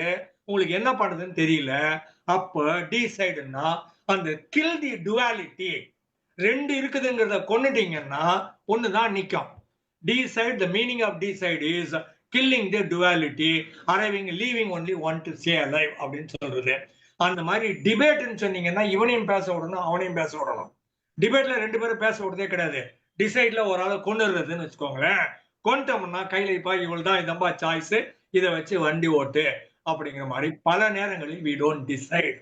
உங்களுக்கு என்ன பண்ணுதுன்னு தெரியல, அப்ப டி சைடுனா அந்த கில் தி டுவாலிட்டி, 2 இருக்குதுங்கிறத கொண்டுட்டீங்கன்னா ஒண்ணுதான் நிக்கும். Decide, the meaning of decide is killing the duality, arriving, leaving only one to stay alive அப்படின்னு சொல்றது. அந்த மாதிரி டிபேட்னு சொன்னீங்கன்னா இவனையும் பேச விடணும் அவனையும் பேச விடணும். டிபேட்ல 2 பேரும் பேச விடுறதே கிடையாது. டிசைட்ல ஒரு ஆளை கொண்டுறதுன்னு வச்சுக்கோங்களேன். கொண்டோம்னா கையில இப்ப இவள் தான் இதம்பா சாய்ஸ், இதை வச்சு வண்டி ஓட்டு அப்படிங்கிற மாதிரி பல நேரங்களில் we don't decide.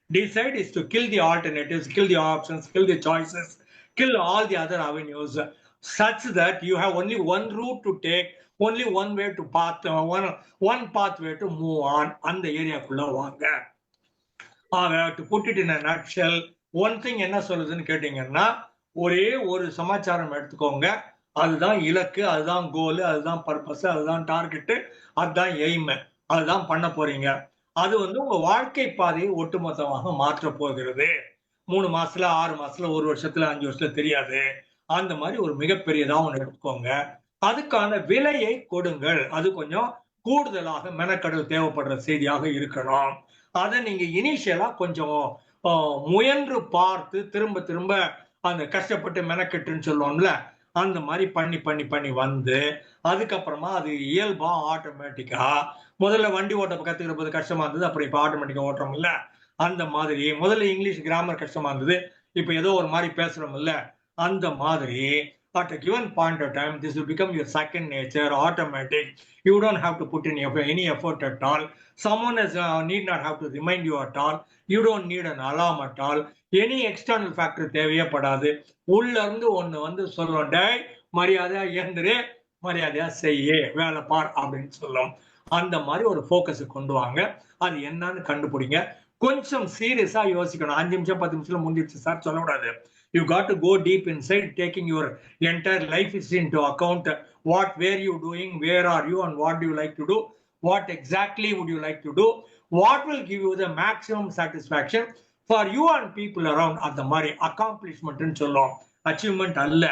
Decide is to kill the alternatives, kill the options, kill the choices, kill all the other avenues, such that you have only one route to take, only one way to path, one pathway to move on. அந்த ஏரியாக்குள்ள வாங்க. to put it in a nutshell, one thing என்ன சொல்லுதுன்னு கேட்டீங்கன்னா, ஒரே ஒரு சமாச்சாரம் எடுத்துக்கோங்க, அதுதான் இலக்கு, அதுதான் கோல், அதுதான் பர்பஸ், அதுதான் டார்கெட், அதுதான் எய்ம், அதுதான் பண்ண போறீங்க. அது வந்து உங்க வாழ்க்கை பாதையை ஒட்டுமொத்தமாக மாற்ற போகிறது. 3 மாசத்துல 6 மாசத்துல 1 வருஷத்துல 5 வருஷத்துல தெரியாது. அந்த மாதிரி ஒரு மிகப்பெரியதா ஒன்று எடுத்துக்கோங்க. அதுக்கான விலையை கொடுங்கள். அது கொஞ்சம் கூடுதலாக மெனக்கடல் தேவைப்படுற செய்தியாக இருக்கணும். அதை நீங்க இனிஷியலா கொஞ்சம் முயன்று பார்த்து திரும்ப திரும்ப அந்த கஷ்டப்பட்டு மெனக்கெட்டுன்னு சொல்லுவோம்ல, அந்த மாதிரி பண்ணி பண்ணி பண்ணி வந்து அதுக்கப்புறமா அது இயல்பா ஆட்டோமேட்டிக்கா, முதல்ல வண்டி ஓட்ட கத்துக்கிற போது கஷ்டமா இருந்தது, அப்புறம் இப்ப ஆட்டோமேட்டிக்கா ஓட்டுறோம் இல்ல, அந்த மாதிரி முதல்ல இங்கிலீஷ் கிராமர் கஷ்டமா இருந்தது, இப்ப ஏதோ ஒரு மாதிரி பேசுறோம் இல்ல, அந்த மாதிரி at a given point of time, this will become your second nature, automatic. You don't have to put in any effort at all. Someone need not have to remind you at all. You don't need an alarm at all. Any external factor தேவையப்படாது. உள்ள இருந்து ஒண்ணு வந்து சொல்லும், டேய் மரியாதையா ஏந்திரே, மரியாதையா செய்ய, வேலை பார் அப்படின்னு சொல்லும். அந்த மாதிரி ஒரு ஃபோக்கஸ் கொண்டு வாங்க. அது என்னன்னு கண்டுபிடிங்க. கொஞ்சம் சீரியஸா யோசிக்கணும். 5 நிமிஷம் 10 நிமிஷத்துல முடிஞ்சிருச்சு சார் சொல்லக்கூடாது. You got to go deep inside, taking your entire life is into account. What were you doing? Where are you? And what do you like to do? What exactly would you like to do? What will give you the maximum satisfaction for you and people around? அந்த மாதிரி அக்காம்ப்ளிஷ்மெண்ட்னு சொல்லுவோம். Achievement அல்ல.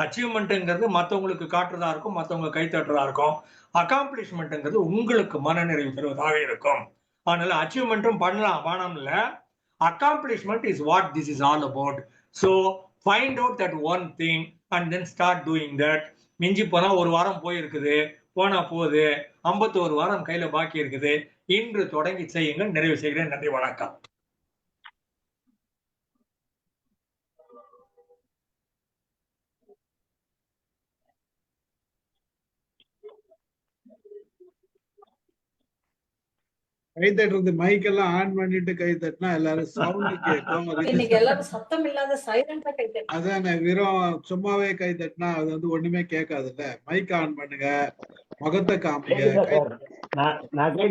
அச்சீவ்மெண்ட்ங்கிறது மற்றவங்களுக்கு காட்டுறதா இருக்கும், மற்றவங்க கை தட்டுறதா இருக்கும். அக்காம்ப்ளிஷ்மெண்ட்ங்கிறது உங்களுக்கு மனநிறைவு தருவதாக இருக்கும். அதனால அச்சீவ்மெண்ட்டும் பண்ணலாம், வேணாம் இல்ல. Accomplishment is what this is all about. So find out that one thing and then start doing that. மிஞ்சி போனா ஒரு வாரம் போயிருக்குது, போனா போகுது, 51 வாரம் கையில பாக்கி இருக்குது. இன்று தொடங்கி செய்யுங்கள். நிறைவு செய்கிறேன். நன்றி, வணக்கம். கை தட்டுறது மைக் எல்லாம் ஆன் பண்ணிட்டு கை தட்டினா எல்லாரும் சவுண்ட் கேட்கும். இன்னைக்கு எல்லாரும் சத்தம் இல்லாத சைலண்டா கை தட்டு. அதானே, வெறும் சும்மாவே கை தட்டினா அது வந்து ஒண்ணுமே கேட்காதுல்ல. மைக் ஆன் பண்ணுங்க, முகத்தை காமிங்க.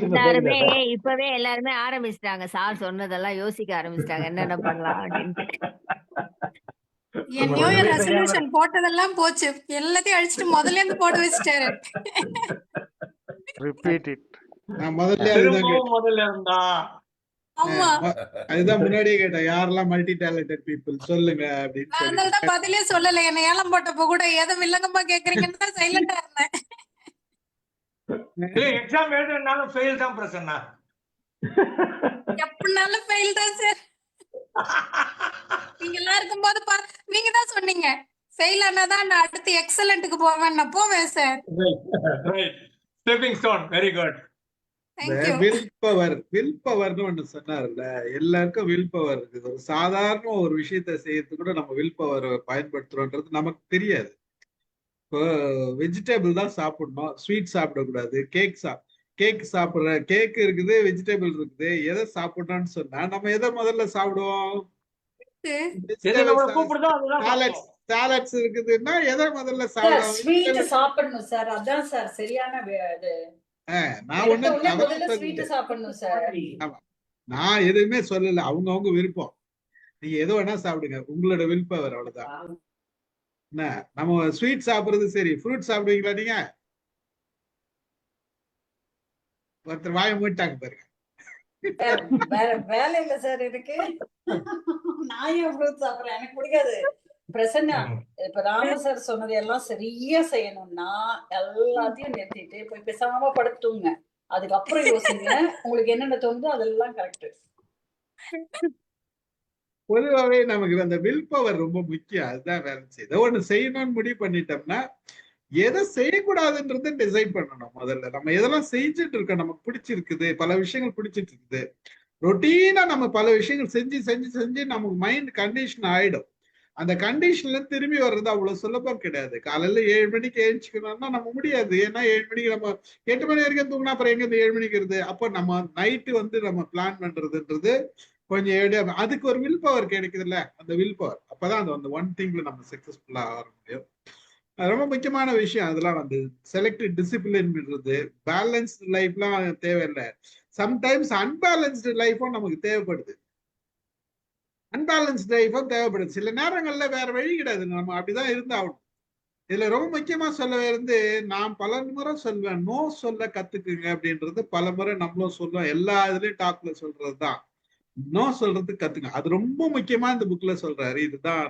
எல்லாருமே இப்பவே எல்லாருமே ஆரம்பிச்சிட்டாங்க. சார் சொன்னதெல்லாம் யோசிக்க ஆரம்பிச்சிட்டாங்க, என்னென்ன பண்ணலாம் அப்படின்ட்டு. என் நியூ இயர் ரெசல்யூஷன் போட்டதெல்லாம் போச்சு, எல்லாத்தையும் அழிச்சிட்டு முதல்ல இருந்து போட்டு வச்சிட்டாரு. Repeat it. நான் முதல்ல இருந்தா ஆமா, அதுதான் முன்னாடியே கேட்டேன், யாரெல்லாம் மல்டி டேலண்டட் பீப்புள் சொல்லுங்க அப்படின்னு சொல்லி. அதனால தான் பதிலே சொல்லல. என்ன ஏலம் போட்டப்ப கூட ஏதோ வில்லங்கமா கேக்குறீங்கன்னு தான் சைலண்டா இருந்தேன். எக்ஸாம் எழுதுனாலும் ஃபெயில் தான் பிரச்சனை. எப்படினாலும் ஃபெயில் தான் சார். நீங்க எல்லாம் இருக்கும்போது நீங்க தான் சொன்னீங்க ஃபெயில் ஆனாதான் நான் அடுத்து எக்ஸலண்ட்க்கு போவேன். நான் போவேன் sir. Stepping stone. Very good. Will பவர்னு ஒண்ணு சொன்னார்ல, எல்லாருக்கும் வில் பவர் இருக்குது. ஒரு சாதாரண ஒரு விஷயத்த செய்யறதுக்கு கூட நம்ம வில் பவர் பயன்படுத்துறோன்றது நமக்கு தெரியாது. இப்போ வெஜிடபிள் தான் சாப்பிடணும், ஸ்வீட் சாப்பிடக்கூடாது. கேக் சாப்பிடுற கேக் இருக்குது, வெஜிடபிள் இருக்குது. எதை சாப்பிடணும்னு சொன்னா நம்ம எதை முதல்ல சாப்பிடுவோம்? சாலட்ஸ் இருக்குதுன்னா எதை முதல்ல சாப்பிடுவோம்? ஸ்வீட் சாப்பிடணும் சார். அதான் சார் சரியான நான் எதுவுமே சொல்லல, அவங்க விருப்பம். நீங்க எது வேணா சாப்பிடுங்க, உங்களோட வில் பவர். அவ்வளவுதான். என்ன நம்ம ஸ்வீட் சாப்பிடுறது சரி, ஃப்ரூட் சாப்பிடுவீங்களா நீங்க? ஒருத்தர் வாயை மூட்டாங்க பாருங்க. வேற வேலை இல்ல சார் எனக்கு. நான் ஏன் ஃப்ரூட் சாப்பிடுறேன்? எனக்கு பிடிக்காது. பிரசன்னா, இப்ப ராம சார் சொன்னது எல்லாம் சரியா செய்யணும்னா எல்லாத்தையும் நிறுத்திட்டு போய் பேசாம படுத்துங்க. அதுக்கப்புறம் யோசிங்க, உங்களுக்கு என்னென்ன தோணுதோ அதெல்லாம் கரெக்ட். பொதுவாவே நமக்கு அந்த வில் பவர் ரொம்ப முக்கியம். அதுதான் வேலை செய்யுது. ஒண்ணு செய்யணும்னு முடிவு பண்ணிட்டோம்னா எதை செய்யக்கூடாதுன்றத டிசைட் பண்ணணும். முதல்ல நம்ம எதெல்லாம் செஞ்சுட்டு இருக்கோம், நமக்கு பிடிச்சிருக்குது, பல விஷயங்கள் பிடிச்சிட்டு இருக்குது. ரொட்டீனா நம்ம பல விஷயங்கள் செஞ்சு செஞ்சு செஞ்சு நமக்கு மைண்ட் கண்டிஷன் ஆயிடும். அந்த கண்டிஷன்ல திரும்பி வர்றது அவ்வளவு சுலபம் கிடையாது. காலையில 7 மணிக்கு எழுச்சிக்கணும்னா நம்ம முடியாது. ஏன்னா 7 மணிக்கு நம்ம 8 மணி வரைக்கும் தூங்கினா அப்புறம் எங்க 7 மணிக்கு வருது? அப்போ நம்ம நைட்டு வந்து நம்ம பிளான் பண்றதுன்றது கொஞ்சம் ஏடியா. அதுக்கு ஒரு வில் பவர் கிடைக்குது இல்ல, அந்த வில் பவர். அப்பதான் அந்த ஒன் திங்ல நம்ம சக்சஸ்ஃபுல்லா ஆக முடியும். அது ரொம்ப முக்கியமான விஷயம். அதெல்லாம் வந்து செலக்டிவ் டிசிப்ளின் பண்றது, பேலன்ஸ்ட் லைஃப்லாம் தேவையில்லை. சம்டைம்ஸ் அன்பேலன்ஸ்டு லைஃபும் நமக்கு தேவைப்படுது. அன்பேலன்ஸ்ட் லைஃபும் தேவைப்படுது. சில நேரங்கள்ல வேற வழி கிடையாது, நம்ம அப்படிதான் இருந்தாகணும். இதுல ரொம்ப முக்கியமா சொல்ல நான் பல முறை சொல்வேன், நோ சொல்ல கத்துக்குங்க அப்படின்றது பல முறை நம்மளும் சொல்லுவோம். எல்லா இதுலயும் டாக்ல சொல்றதுதான் நோ சொல்றது கத்துங்க. அது ரொம்ப முக்கியமா இந்த புக்ல சொல்றாரு. இதுதான்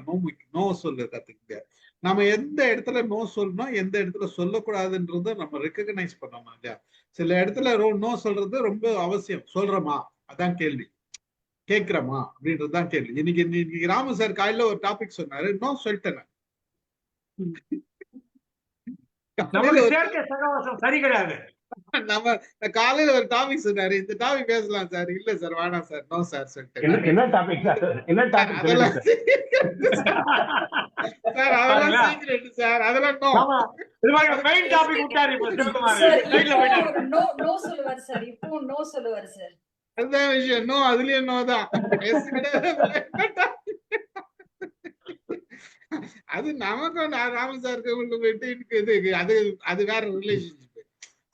நோ சொல்ல கத்துக்குங்க. நம்ம எந்த இடத்துல நோ சொல்லணும், எந்த இடத்துல சொல்லக்கூடாதுன்றத நம்ம ரெக்கக்னைஸ் பண்ணணும் இல்லையா? சில இடத்துல நோ சொல்றது ரொம்ப அவசியம். சொல்றோமா, அதான் கேள்வி. கேட்கிறோமா அப்படின்றதுதான் கேள்வி. இன்னைக்கு ராம சார் காலையில ஒரு டாபிக் சொன்னாரு, நோ சொல்லிட்டேன். சரி கிடையாது. நம்ம காலையில ஒரு டாபிக் சொன்னாரு, இந்த டாபிக் பேசலாம் சார். இல்ல சார் வேணாம் சார், நோ சார் சொல்லிட்டு என்ன நானு. என்ன டாபிக் சார்? என்ன சார் டாபிக் சொல்லுங்க அதெல்லாம் சார், அதெல்லாம் பாருங்களா? சீக்கிரம் சார், அதெல்லாம் நோ. ஆமா இது மாதிரி மெயின் டாபிக் விட்டாரு இப்ப சிவகுமார் சார் சைட்ல இப்போ போயிட்டாரு. நோ சொல்லுவாரு சார், இப்போ நோ சொல்லுவாரு சார். அதுதான் விஷயம். நோ, அதுலயும் நோ தான். அது நமக்கும் ராமன் சாருக்கு போயிட்டு இது அது அது வேற ரிலேஷன்ஷிப்.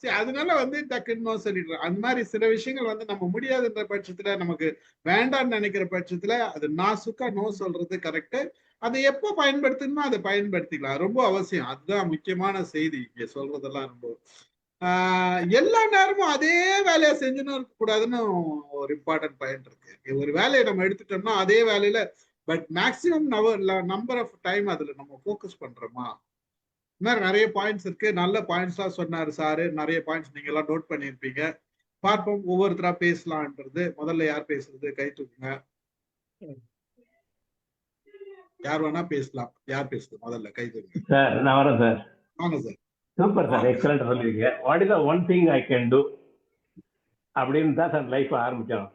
சரி, அதனால டக்குன்னு நோ சொல்லிடுறோம். அந்த மாதிரி சில விஷயங்கள் நம்ம முடியாதுன்ற பட்சத்துல, நமக்கு வேண்டாம்னு நினைக்கிற பட்சத்துல அது நாசுக்கா நோ சொல்றது கரெக்ட். அதை எப்போ பயன்படுத்தணுமோ அதை பயன்படுத்திக்கலாம், ரொம்ப அவசியம். அதுதான் முக்கியமான செய்தி இங்க சொல்றதெல்லாம். ரொம்ப எல்லா நேரமும் அதே வேலையை செஞ்சுன்னு இருக்க கூடாதுன்னு ஒரு இம்பார்ட்டன்ட் பாயிண்ட் இருக்கு. ஒரு வேலையை நம்ம எடுத்துட்டோம்னா அதே வேலையில but maximum number of time அதுல நம்ம ஃபோக்கஸ் பண்றோமா? இந்த மாதிரி நிறைய பாயிண்ட்ஸ் இருக்கு. நல்ல பாயிண்ட்ஸா சொன்னாரு சாரு. நிறைய பாயிண்ட்ஸ் நீங்க எல்லாம் நோட் பண்ணியிருப்பீங்க. பார்ப்போம், ஒவ்வொருத்தரா பேசலான்றது. முதல்ல யார் பேசுறது? கை தூக்குங்க. யார் வேணா பேசலாம். யார் பேசுறது? முதல்ல கை தூக்குங்க. சார் நான் வரேன் சார். வாங்க சார். சூப்பர் சார், எக்ஸலண்ட் சொல்லியிருக்கீங்க. What is the one thing I can do அப்படின்னு தான் சார் லைஃப் ஆரம்பிச்சோம்.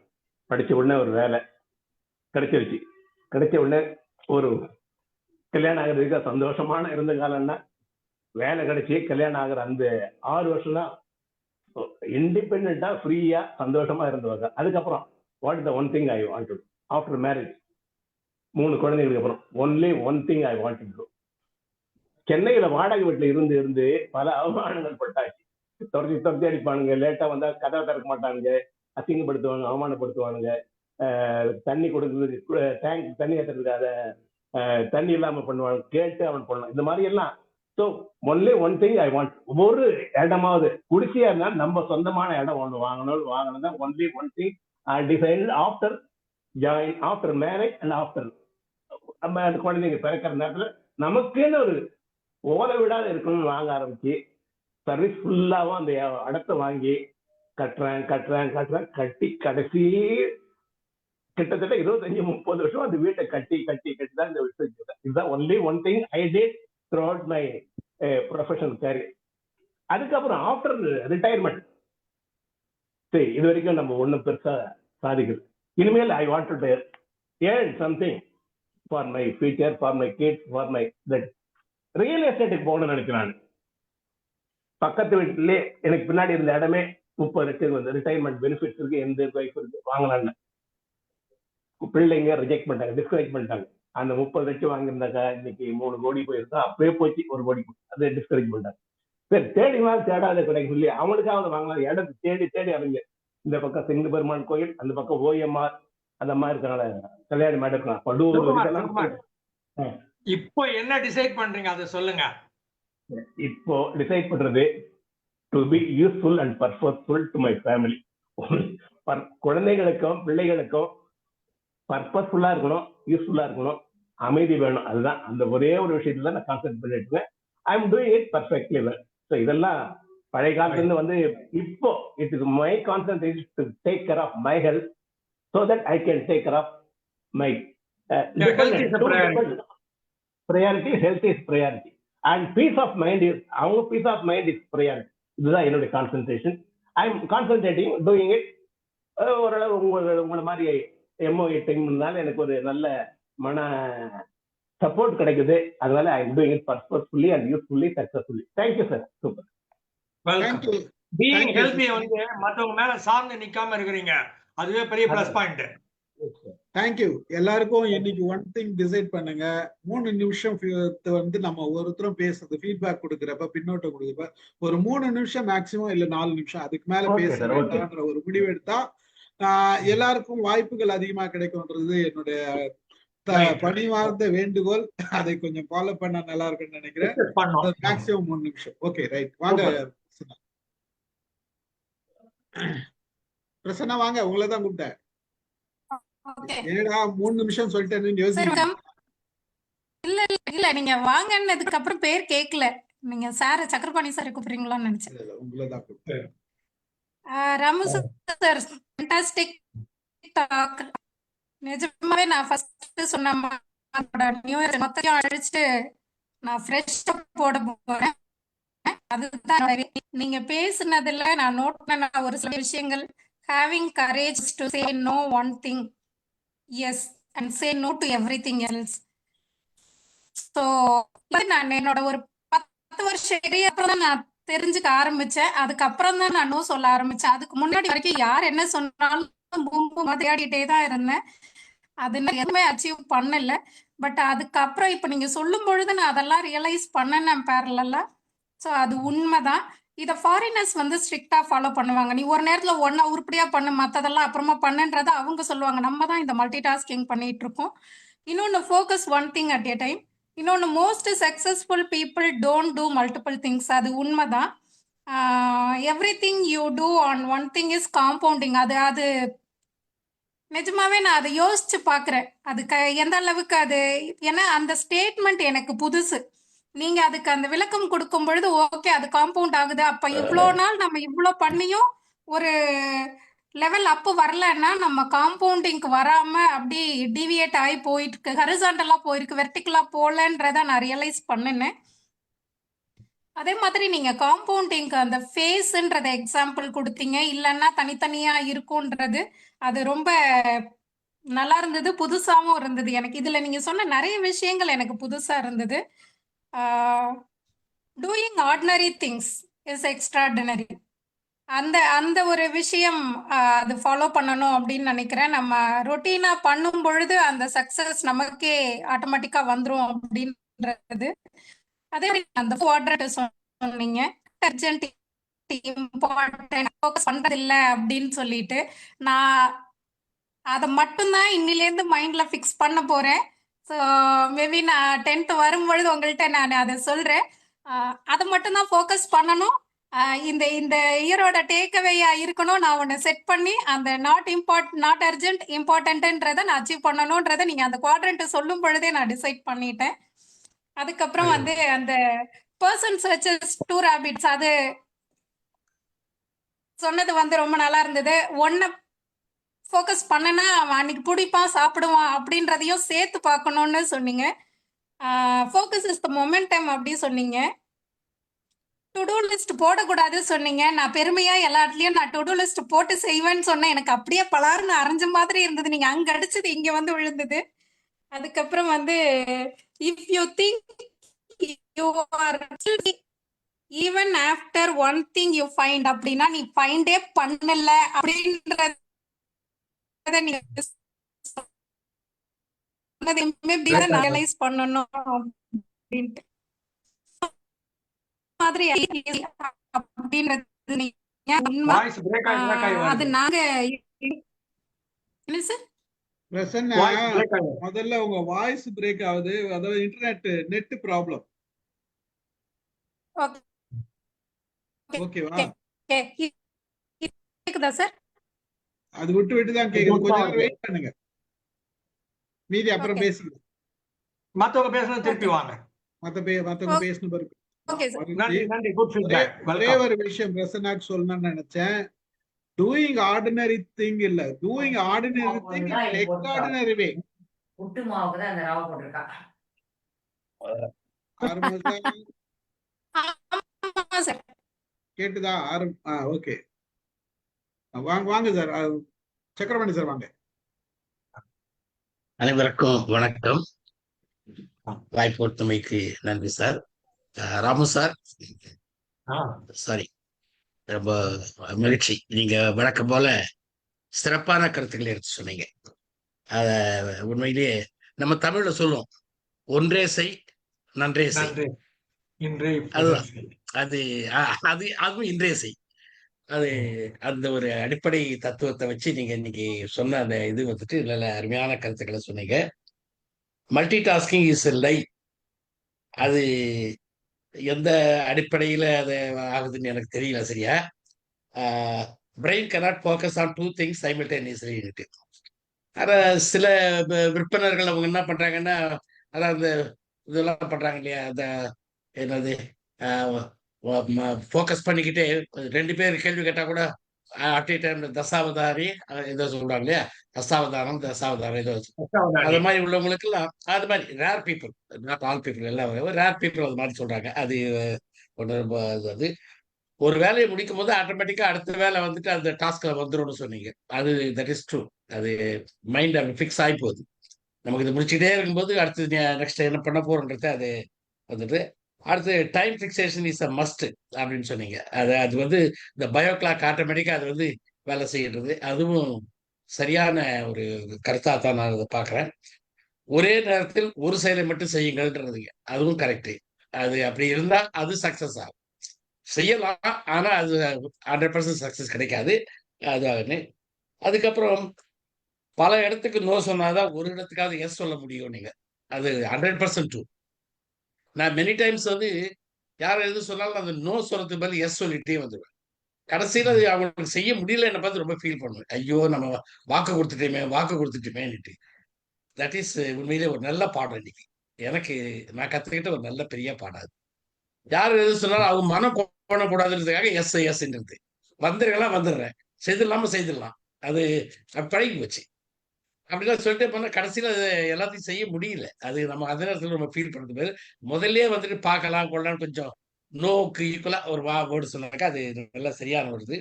படிச்ச உடனே ஒரு வேலை கிடைச்சிருச்சு. கிடைச்ச உடனே ஒரு கல்யாணம் ஆகிறதுக்கு சந்தோஷமான இருந்த காலம்னா வேலை கிடைச்சி கல்யாணம் ஆகிற அந்த 6 வருஷம் தான் இண்டிபெண்டா ஃப்ரீயா சந்தோஷமா இருந்தவங்க. அதுக்கப்புறம் what is the one thing I want to after marriage, 3 குழந்தைகளுக்கு அப்புறம் only one thing I want to. சென்னையில வாடகை வீட்டுல இருந்து இருந்து பல அவமானங்கள் பட்டாச்சு. துரத்தி அடிப்பானுங்க, லேட்டா வந்தா கதவை திறக்க மாட்டானுங்க, அசிங்கப்படுத்துவாங்க, அவமானப்படுத்துவானுங்க, தண்ணி கொடுக்குறது டேங்க் தண்ணி ஏற்றுறதுக்காக தண்ணி இல்லாம பண்ணுவாங்க, கேட்டு அவன் பண்ணலாம், இந்த மாதிரி எல்லாம். So only one thing I want, ஒரு இடமாவது குடிசையா இருந்தாலும் நம்ம சொந்தமான இடம் ஒன்று வாங்கணும் தான் only one thing I decide after join after marriage and after நம்ம அந்த குழந்தைங்க பிறக்கிற நேரத்துல நமக்குன்னு ஒரு ஓலை விடாத இருக்கணும்னு வாங்க ஆரம்பிச்சு சர்வீஸ் ஃபுல்லாவும் அந்த இடத்த வாங்கி கட்டுறேன் கட்டி கடைசி கிட்டத்தட்ட 25-30 வருஷம் அந்த வீட்டை கட்டி தான் இந்த விஷயம். இதுதான் only one thing I did throughout my professional career. அதுக்கப்புறம் ஆஃப்டர் ரிட்டையர்மெண்ட் சரி இது வரைக்கும் நம்ம ஒன்றும் பெருசா சாதிக்குது. இனிமேல் I want to earn something for my future, for my kids, for my that. Real எஸ்டேட்டுக்கு போகணும்னு நினைக்கிறேன். பக்கத்து வீட்டிலே எனக்கு பின்னாடி இருந்த இடமே 30 லட்சம் வந்து ரிட்டையர்மெண்ட் பெனிஃபிட்ஸ் இருக்கு, எந்த வைஃப் இருக்கு வாங்கலாம்னு. பிள்ளைங்க ரிஜெக்ட் பண்ணிட்டாங்க, டிஸ்கரேஜ் பண்ணிட்டாங்க. அந்த 30 லட்சம் வாங்கியிருந்தாக்கா இன்னைக்கு 3 கோடி போயிருந்தா, அப்பவே போச்சு 1 கோடி, அதை டிஸ்கரேஜ் பண்ணிட்டாங்க. சரி தேடாத கிடைக்கும் சொல்லி அவனுக்காவது வாங்கலாம் இடத்து தேடி அவங்க இந்த பக்கம் சிங்க பெருமான் கோயில், அந்த பக்கம் ஓஎம்ஆர், அந்த மாதிரி இருக்கனால கல்யாணம் மேடம் படூர். இப்போ என்ன டிசைட் பண்றீங்க அதை சொல்லுங்க. இப்போ டிசைட் பண்றது to be useful and purposeful to my family. குழந்தைகளுக்கும் பிள்ளைகளுக்கும் பர்பஸ்ஃபுல்லா இருக்கணும், யூஸ்ஃபுல்லா இருக்கணும், அமைதி வேணும். அதுதான் அந்த ஒரே ஒரு விஷயத்துல தான் நான் கான்சென்ட்ரேட் பண்ணிட்டு இருக்கேன். I am doing it perfectly well. So இதெல்லாம் பழைய காலத்துல இருந்து வந்து இப்போ it is my concentration to take care of my health so that I can take care of my priority. Health is priority and peace of mind is our peace of mind is priority. இதுதான் என்னோட concentration. I am concentrating doing it. ஓரளவு உங்களை மாதிரி MOA டைம்னால எனக்கு ஒரு நல்ல மன support கிடைக்குது. அதனால ஐ am doing it purposefully and usefully successfully. Thank you sir. Super. Welcome. Being healthy வந்து மற்றவங்க மேல சார்ந்து நிக்காம இருக்கிறீங்க, அதுவே பெரிய பிளஸ் பாயிண்ட். தேங்க்யூ. எல்லாருக்கும் இன்னைக்கு ஒன் திங் டிசைட் பண்ணுங்க. 3 நிமிஷம் நம்ம ஒருத்தரும் பேசுறது ஃபீட்பேக் கொடுக்குறப்ப, பின்னோட்டம் கொடுக்குறப்ப ஒரு 3 நிமிஷம் மேக்சிமம் இல்ல 4 நிமிஷம், அதுக்கு மேல பேச வேண்டாம்ன்ற ஒரு முடிவு எடுத்தா எல்லாருக்கும் வாய்ப்புகள் அதிகமா கிடைக்கும்ன்றது என்னுடைய பணிவார்ந்த வேண்டுகோள். அதை கொஞ்சம் ஃபாலோ பண்ணா நல்லா இருக்கும்னு நினைக்கிறேன். மேக்சிமம் 3 நிமிஷம். Okay right. வாங்க பிரசன்னா, வாங்க, உங்களை தான் கூப்பிட்டேன். ஏடா 3 நிமிஷம் சொல்லிட்டேன்னு யோசிக்கிறேன். இல்ல நீங்க வாங்கன்னதுக்கு அப்புறம் பேர் கேட்கல. நீங்க சார் சக்கரபாணி சார் கூப்பிடுறீங்களான்னு நினைச்சேன். உங்களை தான் கூப்பிட்டேன். Ramu sir fantastic talk. நிஜமாவே நான் ஃபர்ஸ்ட் சொன்ன நியூ இயர் மொத்தத்தையும் அழிச்சிட்டு நான் ஃப்ரெஷ்ஷா போட போறேன். அதுதான் நீங்க பேசுனதுல நான் நோட் பண்ண ஒரு சில விஷயங்கள். Having courage to say no one thing yes and say no to everything else. So நான் என்னோட ஒரு 10 வருஷம் அப்புறம் தான் நான் தெரிஞ்சுக்க ஆரம்பிச்சேன். அதுக்கப்புறம் தான் நான் நோ சொல்ல ஆரம்பிச்சேன். அதுக்கு முன்னாடி வரைக்கும் யார் என்ன சொன்னாலும் பூம்பு தேடிட்டே தான் இருந்தேன். அது நான் எதுவுமே அச்சீவ் பண்ணல. பட் அதுக்கப்புறம் இப்ப நீங்க சொல்லும் பொழுது நான் அதெல்லாம் ரியலைஸ் பண்ணேன் பேரலா. ஸோ அது உண்மைதான். இதை ஃபாரினர்ஸ் வந்து ஸ்ட்ரிக்டா ஃபாலோ பண்ணுவாங்க. நீ ஒரு நேரத்துல ஒன்னா உருப்படியா பண்ணு, மத்ததெல்லாம் அப்புறமா பண்ணுன்றத அவங்க சொல்லுவாங்க. நம்ம தான் இந்த மல்டி டாஸ்கிங் பண்ணிட்டு இருக்கோம். இன்னொன்னு focus one thing at a time. இன்னொன்னு most successful people don't do multiple things. அது உண்மைதான். Everything you do on one thing is compounding. அது நிஜமாவே நான் அதை யோசிச்சு பாக்குறேன். அது எந்த அளவுக்கு அது, ஏன்னா அந்த ஸ்டேட்மெண்ட் எனக்கு புதுசு. நீங்க அதுக்கு அந்த விளக்கம் கொடுக்கும் பொழுது ஓகே அது காம்பவுண்ட் ஆகுது. அப்ப இவ்வளோ நாள் நம்ம இவ்வளோ பண்ணியும் ஒரு லெவல் அப்பு வரலன்னா நம்ம காம்பவுண்டிங்க்கு வராம அப்படி டிவியேட் ஆகி போயிட்டு இருக்கு, ஹரிசாண்டலா போயிருக்கு, வெர்டிகலா போலன்றத நான் ரியலைஸ் பண்ணினேன். அதே மாதிரி நீங்க காம்பவுண்டிங்க்கு அந்த ஃபேஸ்ன்றத எக்ஸாம்பிள் கொடுத்தீங்க. இல்லைன்னா தனித்தனியா இருக்கும்ன்றது அது ரொம்ப நல்லா இருந்தது, புதுசாவும் இருந்தது எனக்கு. இதுல நீங்க சொன்ன நிறைய விஷயங்கள் எனக்கு புதுசா இருந்தது. Doing ordinary things is extraordinary. அந்த அந்த ஒரு விஷயம் அது ஃபாலோ பண்ணணும் அப்படின்னு நினைக்கிறேன். நம்ம ரொட்டீனா பண்ணும் பொழுது அந்த சக்சஸ் நமக்கே ஆட்டோமேட்டிக்கா வந்துரும் அப்படின்றது. அதே மாதிரி அந்த குவாட்ரண்ட் சொன்னீங்க, அர்ஜென்ட் இம்பார்ட்டன்ட் ஃபோக்கஸ் பண்றது இல்லை அப்படின்னு சொல்லிட்டு, நான் அதை மட்டும்தான் இன்னிலேருந்து மைண்ட்ல ஃபிக்ஸ் பண்ண போறேன். ஸோ மேபி நான் 10th வரும்பொழுது உங்கள்கிட்ட நான் அதை சொல்றேன். அதை மட்டும்தான் ஃபோக்கஸ் பண்ணணும். இந்த இந்த இயரோட டேக்அவேயா இருக்கணும். நான் ஒன்று செட் பண்ணி அந்த நாட் அர்ஜென்ட் இம்பார்ட்டன்ட்ன்றதை நான் அச்சீவ் பண்ணணும்ன்றதை நீங்க அந்த குவாட்ரண்ட் சொல்லும் பொழுதே நான் டிசைட் பண்ணிட்டேன். அதுக்கப்புறம் வந்து அந்த பர்சன் சர்ச்சஸ் 2 rabbits அது சொன்னது வந்து ரொம்ப நல்லா இருந்தது. ஒன்ன ஃபோக்கஸ் பண்ணனா அவன் அன்னைக்கு பிடிப்பான் சாப்பிடுவான் அப்படின்றதையும் சேர்த்து பார்க்கணும்னு சொன்னீங்க. ஃபோக்கஸ் இஸ் த மொமெண்டம் அப்படி சொன்னீங்க. டு டூ லிஸ்ட் போடக்கூடாது சொன்னீங்க. நான் பெருமையா எல்லா இடத்துலயும் நான் டு டூ லிஸ்ட் போட்டு செய்வேன்னு சொன்னேன். எனக்கு அப்படியே பலாருன்னு அரைஞ்ச மாதிரி இருந்தது. நீங்க அங்க அடிச்சது இங்க வந்து விழுந்தது. அதுக்கப்புறம் வந்து if you think you are even after one thing you find அப்படின்னா நீ ஃபைண்டே பண்ணல அப்படின்றத நீங்க ரியலைஸ் பண்ணணும் அப்படின்ட்டு மாதிரி அப்படின்றது உண்மை. அது நாங்க என்ன சார் பிரசன்னா, முதல்ல உங்க வாய்ஸ் பிரேக் ஆகுது. அதாவது இன்டர்நெட் நெட் ப்ராப்ளம். ஓகேவா? கேக்குதா சார்? அது விட்டு விட்டு தான் கேக்குது. கொஞ்ச நேரம் வெயிட் பண்ணுங்க, மீதி அப்புறம் பேசிக்கலாம். மத்தவங்க பேசணும் திருப்பி வாங்க. மத்தவங்க பேசணும் பிறகு. Okay sir. நன்றி. Good feedback. ஒரே ஒரு விஷயம் பிரசன்னாக்கு சொல்லணும்னு நினைச்சேன். டூயிங் ஆர்டினரி திங் இல்ல, doing ordinary thing in extraordinary way. Puttu மாவுக்கு தான் அந்த ரவை போட்டிருக்கா. கேட்டுதா? ஓகே, வாங்க சார். சக்கரபாணி சார் வாங்க. அனைவருக்கும் வணக்கம். வாய்ப்பொருத்தமைக்கு நன்றி சார். ராமு சார், சாரி, ரொம்ப மகிழ்ச்சி. நீங்க வழக்கம் போல சிறப்பான கருத்துக்களை எடுத்து சொன்னீங்க. அத உண்மையிலேயே நம்ம தமிழ்ல சொல்லுவோம், ஒன்றே செய் நன்றே செய். அதுதான் அது அதுவும் இன்றைய செய். அது அந்த ஒரு அடிப்படை தத்துவத்தை வச்சு நீங்க இன்னைக்கு சொன்ன அந்த இது வந்துட்டு நல்ல அருமையான கருத்துக்களை சொன்னீங்க. மல்டி டாஸ்கிங் இஸ் லை. அது எந்த அடிப்படையில அது ஆகுதுன்னு எனக்கு தெரியல சரியா. Brain cannot focus on 2 things simultaneously. ஆனா சில விற்பனர்கள் அவங்க என்ன பண்றாங்கன்னா, அதாவது இதெல்லாம் பண்றாங்க இல்லையா, அந்த என்னது ஃபோக்கஸ் பண்ணிக்கிட்டே 2 பேர் கேள்வி கேட்டா கூட அட் ஏ டைம் தசாவதாரி ஏதோ சொல்றாங்க இல்லையா, தசாவதாரம் ஏதோ அது மாதிரி உள்ளவங்களுக்கு எல்லாம் அது மாதிரி rare people, not all people, எல்லாம் ரேர் பீப்புள் அது மாதிரி சொல்றாங்க. அது ஒன்று ரொம்ப அது ஒரு வேலையை முடிக்கும் போது ஆட்டோமேட்டிக்கா அடுத்த வேலை வந்துட்டு அந்த டாஸ்க்ல வந்துரும்னு சொன்னீங்க. அது தட் இஸ் ட்ரூ. அது மைண்ட் அப்படி ஃபிக்ஸ் ஆகி போகுது. நமக்கு இது முடிச்சுட்டே இருக்கும்போது அடுத்து நெக்ஸ்ட் என்ன பண்ண போறோன்றது அது வந்துட்டு அடுத்து time fixation is a must அப்படின்னு சொன்னீங்க. அது அது வந்து இந்த பயோ கிளாக் ஆட்டோமேட்டிக்கா அது வந்து வேலை செய்யறது. அதுவும் சரியான ஒரு கருத்தாக தான் நான் அதை பார்க்குறேன். ஒரே நேரத்தில் ஒரு செயலை மட்டும் செய்யுங்கள்ன்றதுங்க, அதுவும் கரெக்டு. அது அப்படி இருந்தா அது சக்சஸ் ஆகும். செய்யலாம், ஆனா அது 100% சக்சஸ் கிடைக்காது. அது அதுக்கப்புறம் பல இடத்துக்கு நோ சொன்னாதான் ஒரு இடத்துக்காவது எஸ் சொல்ல முடியும் நீங்க. அது 100% ட்ரூ. நான் மெனி டைம்ஸ் வந்து யார் எது சொன்னாலும் அந்த நோ சொல்றதுக்கு பதில் எஸ் சொல்லிட்டே வந்துடுவேன். கடைசியில அது அவங்களுக்கு செய்ய முடியல என்ன பார்த்து ரொம்ப ஃபீல் பண்ணுவேன். ஐயோ நம்ம வாக்கு கொடுத்துட்டோமேன்னுட்டு. தட் இஸ் உண்மையிலே ஒரு நல்ல பாடம் இன்னைக்கு. எனக்கு நான் கத்துக்கிட்ட ஒரு நல்ல பெரிய பாடம் அது. யார் எது சொன்னாலும் அவங்க மனம் போடக்கூடாதுன்றதுக்காக எஸ் எஸ்ன்றது. வந்துடுறேன் வந்துடுறேன், செய்திடலாம். அது பழகி போச்சு. அப்படிலாம் சொல்லிட்டே போனா கடைசியில அது எல்லாத்தையும் செய்ய முடியல. அது நம்ம அதே நேரத்தில் நம்ம ஃபீல் பண்றது பேரு முதல்லயே வந்துட்டு பார்க்கலாம் கொள்ளலாம் கொஞ்சம் நோக்கு ஈக்குவலா ஒரு வேர்டு சொன்னாக்கா அது நல்லா சரியான வருது.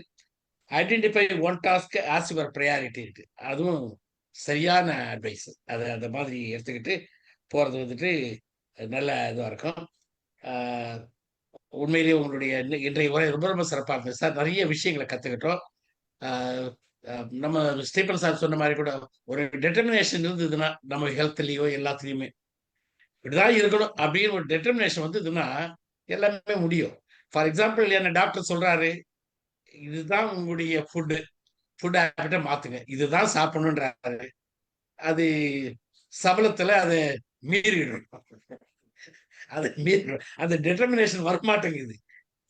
Identify one task as your priority இருக்கு. அதுவும் சரியான அட்வைஸ். அது அந்த மாதிரி எடுத்துக்கிட்டு போறது வந்துட்டு நல்ல இதுவா இருக்கும். உண்மையிலேயே உங்களுடைய இன்றைய உரை ரொம்ப ரொம்ப சிறப்பாக இருந்தது சார். நிறைய விஷயங்களை கற்றுக்கிட்டோம். நம்ம ஸ்டீபன் சார் சொன்ன மாதிரி கூட ஒரு டெட்டர்மினேஷன் இருந்ததுன்னா நம்ம ஹெல்த்லேயோ எல்லாத்துலேயுமே இப்படிதான் இருக்கணும் அப்படின்னு ஒரு டெட்டர்மினேஷன் வந்ததுன்னா எல்லாமே முடியும். ஃபார் எக்ஸாம்பிள் என்ன டாக்டர் சொல்றாரு, இதுதான் உங்களுடைய ஃபுட் ஹேபிட்டை மாத்துங்க, இதுதான் சாப்பிடணுன்றாரு. அது சபலத்துல அதை மீறிடும். அந்த டெட்டர்மினேஷன் வரமாட்டேங்குது.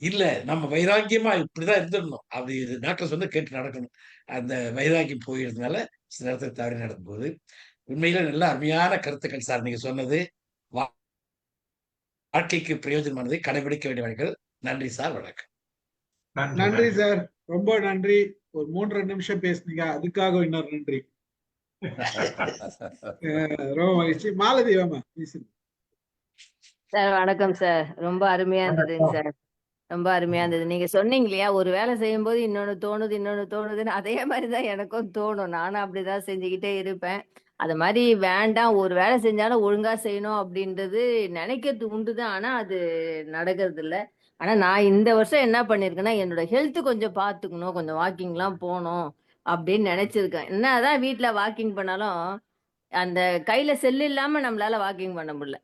இல்ல நம்ம வைராக்கியமா இப்படிதான் இருந்துடணும் அப்படி டாக்டர்ஸ் வந்து கேட்டு நடக்கணும். அந்த வைராக்கியம் போயிருந்தனால சில நேரத்தில் தவறி நடக்கும் போது உண்மையில நல்ல அருமையான கருத்துக்கள் சார் நீங்க சொன்னது. வாழ்க்கைக்கு பிரயோஜனமானதை கடைபிடிக்க வேண்டிய வழிகள். நன்றி சார், வணக்கம். நன்றி சார், ரொம்ப நன்றி. ஒரு 3 நிமிஷம் பேசுனீங்க, அதுக்காக இன்னொரு நன்றி. ரொம்ப மகிழ்ச்சி. மாலதி வாமா பேசுங்க சார். வணக்கம் சார். ரொம்ப அருமையா இருந்ததுங்க சார். ரொம்ப அருமையா இருந்தது. நீங்க சொன்னீங்க இல்லையா, ஒரு வேலை செய்யும் போது இன்னொன்னு தோணுதுன்னு, அதே மாதிரிதான் எனக்கும் தோணும். நானும் அப்படிதான் செஞ்சுக்கிட்டே இருப்பேன். அது மாதிரி வேண்டாம், ஒரு வேலை செஞ்சாலும் ஒழுங்கா செய்யணும் அப்படின்றது நினைக்கிறது உண்டுதான். ஆனா அது நடக்கிறது இல்ல. ஆனா நான் இந்த வருஷம் என்ன பண்ணிருக்கேன்னா, என்னோட ஹெல்த் கொஞ்சம் பாத்துக்கணும், கொஞ்சம் வாக்கிங்லாம் போகணும் அப்படின்னு நினைச்சிருக்கேன். என்னதான் வீட்டுல வாக்கிங் பண்ணாலும் அந்த கையில செல்லு இல்லாம நம்மளால வாக்கிங் பண்ண முடியல.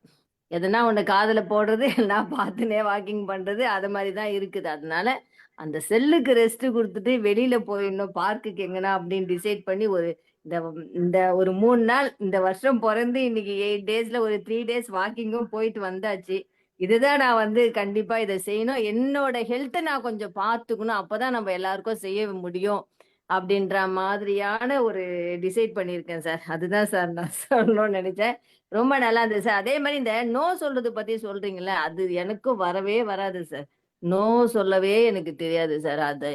எதுனா ஒண்ணு காதுல போடுறது, எல்லாம் பார்த்துனே வாக்கிங் பண்றது, அது மாதிரிதான் இருக்குது. அதனால அந்த செல்லுக்கு ரெஸ்ட் கொடுத்துட்டு வெளியில போயிடணும், பார்க்குக்கு எங்கன்னா அப்படின்னு டிசைட் பண்ணி இந்த ஒரு 3 நாள், இந்த வருஷம் பிறந்து இன்னைக்கு 8 டேஸ்ல ஒரு 3 டேஸ் வாக்கிங்கும் போயிட்டு வந்தாச்சு. இதுதான் நான் வந்து கண்டிப்பா இதை செய்யணும். என்னோட ஹெல்த்தை நான் கொஞ்சம் பார்த்துக்கணும், அப்பதான் நம்ம எல்லாருக்கும் செய்ய முடியும் அப்படின்ற மாதிரியான ஒரு டிசைட் பண்ணியிருக்கேன் சார். அதுதான் சார் நான் சொல்லணும்னு நினைச்சேன். ரொம்ப நல்லா இருந்தது சார். அதே மாதிரி இந்த நோ சொல்றது பத்தி சொல்றீங்கல்ல, அது எனக்கும் வரவே வராது சார். நோ சொல்லவே எனக்கு தெரியாது சார். அது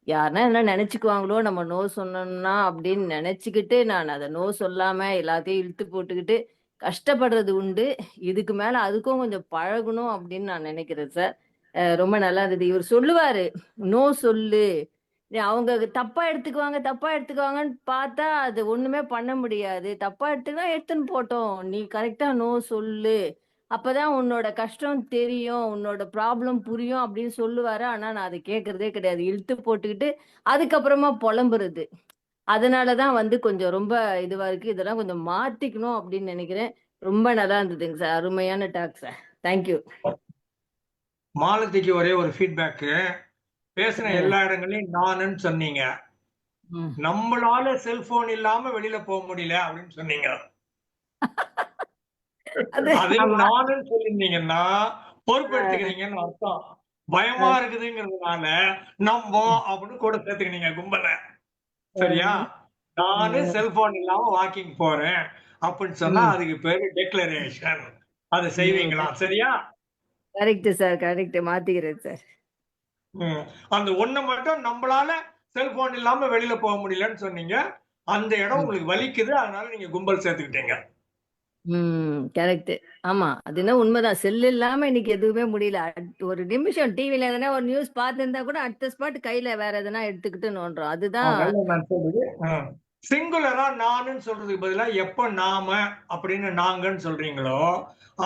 யாருன்னா என்ன நினைச்சுக்குவாங்களோ நம்ம நோ சொன்னோம்னா அப்படின்னு நினைச்சுக்கிட்டு நான் அதை நோ சொல்லாம எல்லாத்தையும் இழுத்து போட்டுக்கிட்டு கஷ்டப்படுறது உண்டு. இதுக்கு மேல அதுக்கும் கொஞ்சம் பழகணும் அப்படின்னு நான் நினைக்கிறேன் சார். ரொம்ப நல்லா இருந்தது. இவர் சொல்லுவாரு, நோ சொல்லு, அவங்க தப்பா எடுத்துக்குவாங்கன்னு பார்த்தா அது ஒண்ணுமே பண்ண முடியாது. தப்பா எடுத்துன்னு போட்டோம், நீ கரெக்டா நோ சொல்லு, அப்பதான் உன்னோட கஷ்டம் தெரியும், உன்னோட ப்ராப்ளம் புரியும் அப்படின்னு சொல்லுவாரு. ஆனா நான் அதை கேட்கறதே கிடையாது, இழுத்து போட்டுக்கிட்டு அதுக்கப்புறமா புலம்புறது. அதனாலதான் வந்து கொஞ்சம் ரொம்ப இதுவா இருக்கு. இதெல்லாம் கொஞ்சம் மாத்திக்கணும் அப்படின்னு நினைக்கிறேன். ரொம்ப நல்லா இருந்ததுங்க சார். அருமையான டாக் சார். தேங்க்யூ. மாலதிக்கு ஒரே ஒரு ஃபீட்பேக்கு. பேசின எல்லா இடங்களையும் நானுன்னு சொன்னீங்க. நம்மளால செல்போன் இல்லாம வெளியில போக முடியல அப்படின்னு சொன்னீங்க. அதே நானுன்னு சொல்லியிருந்தீங்கன்னா பொறுப்பெடுத்துக்கிறீங்கன்னு அர்த்தம். பயமா இருக்குதுங்கிறதுனால நம்ம அப்படின்னு கூட சேர்த்துக்கினீங்க கும்பல. சரியா? நானு செல்போன் இல்லாம வாக்கிங் போறேன் அப்படின்னு சொன்னா அதுக்கு பேரு டெக்ளரேஷன். அதை செய்வீங்களா? சரியா? Correct sir, correct. மாத்திக்கிறேன் சார். அந்த ஒண்ணு மட்டும் நம்மளால செல்போன் இல்லாம வெளியில போக முடியலன்னு சொன்னீங்க. அந்த இடம் உங்களுக்கு வலிக்குது, அதனால நீங்க கும்பல் சேர்த்துக்கிட்டீங்க. கரெக்ட். ஆமா, அது என்ன உண்மைதான். செல் இல்லாம இன்னைக்கு எதுவுமே முடியல. ஒரு நிமிஷம் டிவில எதனா ஒரு நியூஸ் பார்த்திருந்தா கூட அடுத்த ஸ்பாட் கையில வேற எதனா எடுத்துக்கிட்டு நோண்டுறோம். அதுதான் அதனால நான் சொல்றது சிங்குலரா நானுன்னு சொல்றதுக்கு பதிலா எப்ப நாம அப்படின்னு நாங்கன்னு சொல்றீங்களோ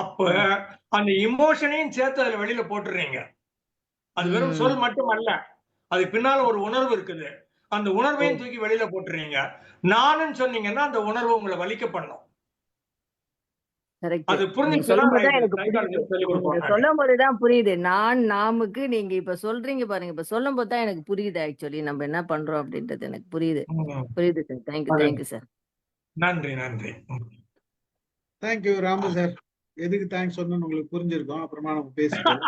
அப்ப அந்த இமோஷனையும் சேர்த்து அதுல வெளியில போட்டுறீங்க. அது வெறும் சொல் மட்டும் அல்ல, அதுக்கு பின்னால ஒரு உணர்வு இருக்குது. அந்த உணர்வையும் தூக்கி வெளியில போட்டுறீங்க. நானுன்னு சொன்னீங்கன்னா அந்த உணர்வு உங்களை வலிக்க பண்ணும். கரெக்ட். அது நீங்க புரிஞ்சுச்சுன்னா சொல்லும்போதுதான் ரைட். எனக்கு புரியுது. சைக்காலஜி சொல்லி நீங்க கொடுப்போம் நாங்க. சொல்லும் போதுதான் புரியுது. நான் நாமுக்கு நீங்க இப்ப சொல்றீங்க பாருங்க. இப்ப சொல்லும் போதுதான் எனக்கு புரியுது. ஆக்சுவலி நம்ம என்ன பண்றோம் அப்படின்றது எனக்கு புரியுது. ம். புரியுது சார். தேங்க்யூ அது தேங்க்யூ சார். நன்றி நன்றி. Thank you Ramu sir. எதுக்கு தேங்க்ஸ் சொன்னு உங்களுக்கு புரிஞ்சிருக்கோம். அப்புறமா நம்ம பேசிப்போம்.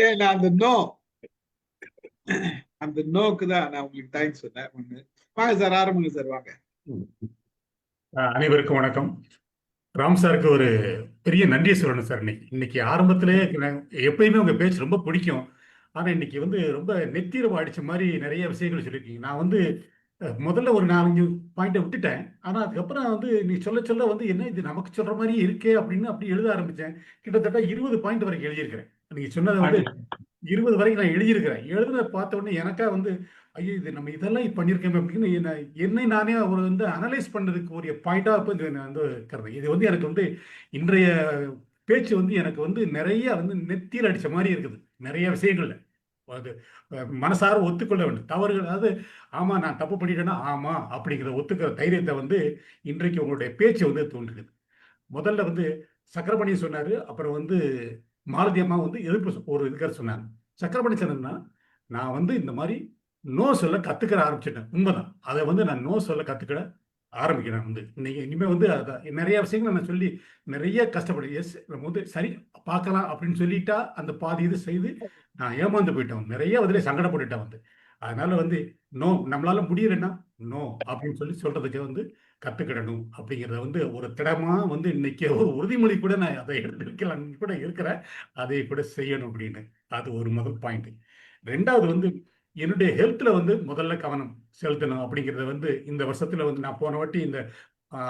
ஏன் அந்த நோக்கு தான் நான் உங்களுக்கு தேங்க்ஸ் சொன்னேன். ஒண்ணு வாங்க சார், ஆரம்பிங்க சார், வாங்க. அனைவருக்கும் வணக்கம். ராம் சாருக்கு ஒரு பெரிய நன்றியை சொல்லணும் சார். இன்னைக்கு ஆரம்பத்திலே எப்பயுமே உங்க பேச்சு ரொம்ப பிடிக்கும். ஆனா இன்னைக்கு ரொம்ப நெத்திரவு அடிச்ச மாதிரி நிறைய விஷயங்கள் சொல்லியிருக்கீங்க. நான் முதல்ல ஒரு 4-5 பாயிண்ட்டை விட்டுட்டேன். ஆனா அதுக்கப்புறம் நீ சொல்ல சொல்ல என்ன இது நமக்கு சொல்ற மாதிரி இருக்கே அப்படின்னு அப்படி எழுத ஆரம்பிச்சேன். கிட்டத்தட்ட 20 பாயிண்ட் வரைக்கும் எழுதியிருக்கிறேன். நீங்க சொன்னதை 20 வரைக்கும் நான் எழுதியிருக்கிறேன். எழுதுன பார்த்த உடனே எனக்கா ஐயோ இது நம்ம இதெல்லாம் பண்ணியிருக்கோமே அப்படின்னு என்னை நானே ஒரு அனலைஸ் பண்ணதுக்கு ஒரு பாயிண்டா நான் கருது. இது எனக்கு இன்றைய பேச்சு எனக்கு நிறைய நெத்தியில் அடிச்ச மாதிரி இருக்குது. நிறைய விஷயங்கள்ல அது மனசார ஒத்துக்கொள்ள வேண்டும். தவறுகள், அதாவது ஆமா நான் தப்பு பண்ணிட்டேன்னா ஆமா அப்படிங்கிற ஒத்துக்கிற தைரியத்தை இன்றைக்கு உங்களுடைய பேச்சு தோன்றுகிறது. முதல்ல சக்கரபாணி சொன்னாரு. அப்புறம் மாலதி அம்மா எதிர்ப்பு ஒரு இதுக்காக சொன்னாங்க. சக்கரபாணி சொன்னா நான் இந்த மாதிரி நோ சொல்ல கத்துக்கிற ஆரம்பிச்சிட்டேன். உண்மைதான். அதை நான் நோ சொல்ல கத்துக்கிட ஆரம்பிக்கிறேன். இன்னைக்கு இனிமே நிறைய விஷயங்கள் நான் சொல்லி நிறைய கஷ்டப்படு. எஸ் நம்ம சரி பார்க்கலாம் அப்படின்னு சொல்லிட்டா அந்த பாதி இது செய்து நான் ஏமாந்து போயிட்டேன். நிறைய சங்கடப்பட்டுட்டேன். அதனால நோ நம்மளால முடியலன்னா நோ அப்படின்னு சொல்றதுக்கு கத்துக்கிடணும் அப்படிங்கிறத ஒரு திடமா இன்னைக்கு ஒரு உறுதிமொழி கூட நான் அதை எடுத்துக்கலாம் கூட இருக்கிறேன். அதை கூட செய்யணும் அப்படின்னு. அது ஒரு முதல் பாயிண்ட். ரெண்டாவது என்னுடைய ஹெல்த்ல முதல்ல கவனம் செலுத்தணும் அப்படிங்கிறத இந்த வருஷத்துல நான் போன வாட்டி இந்த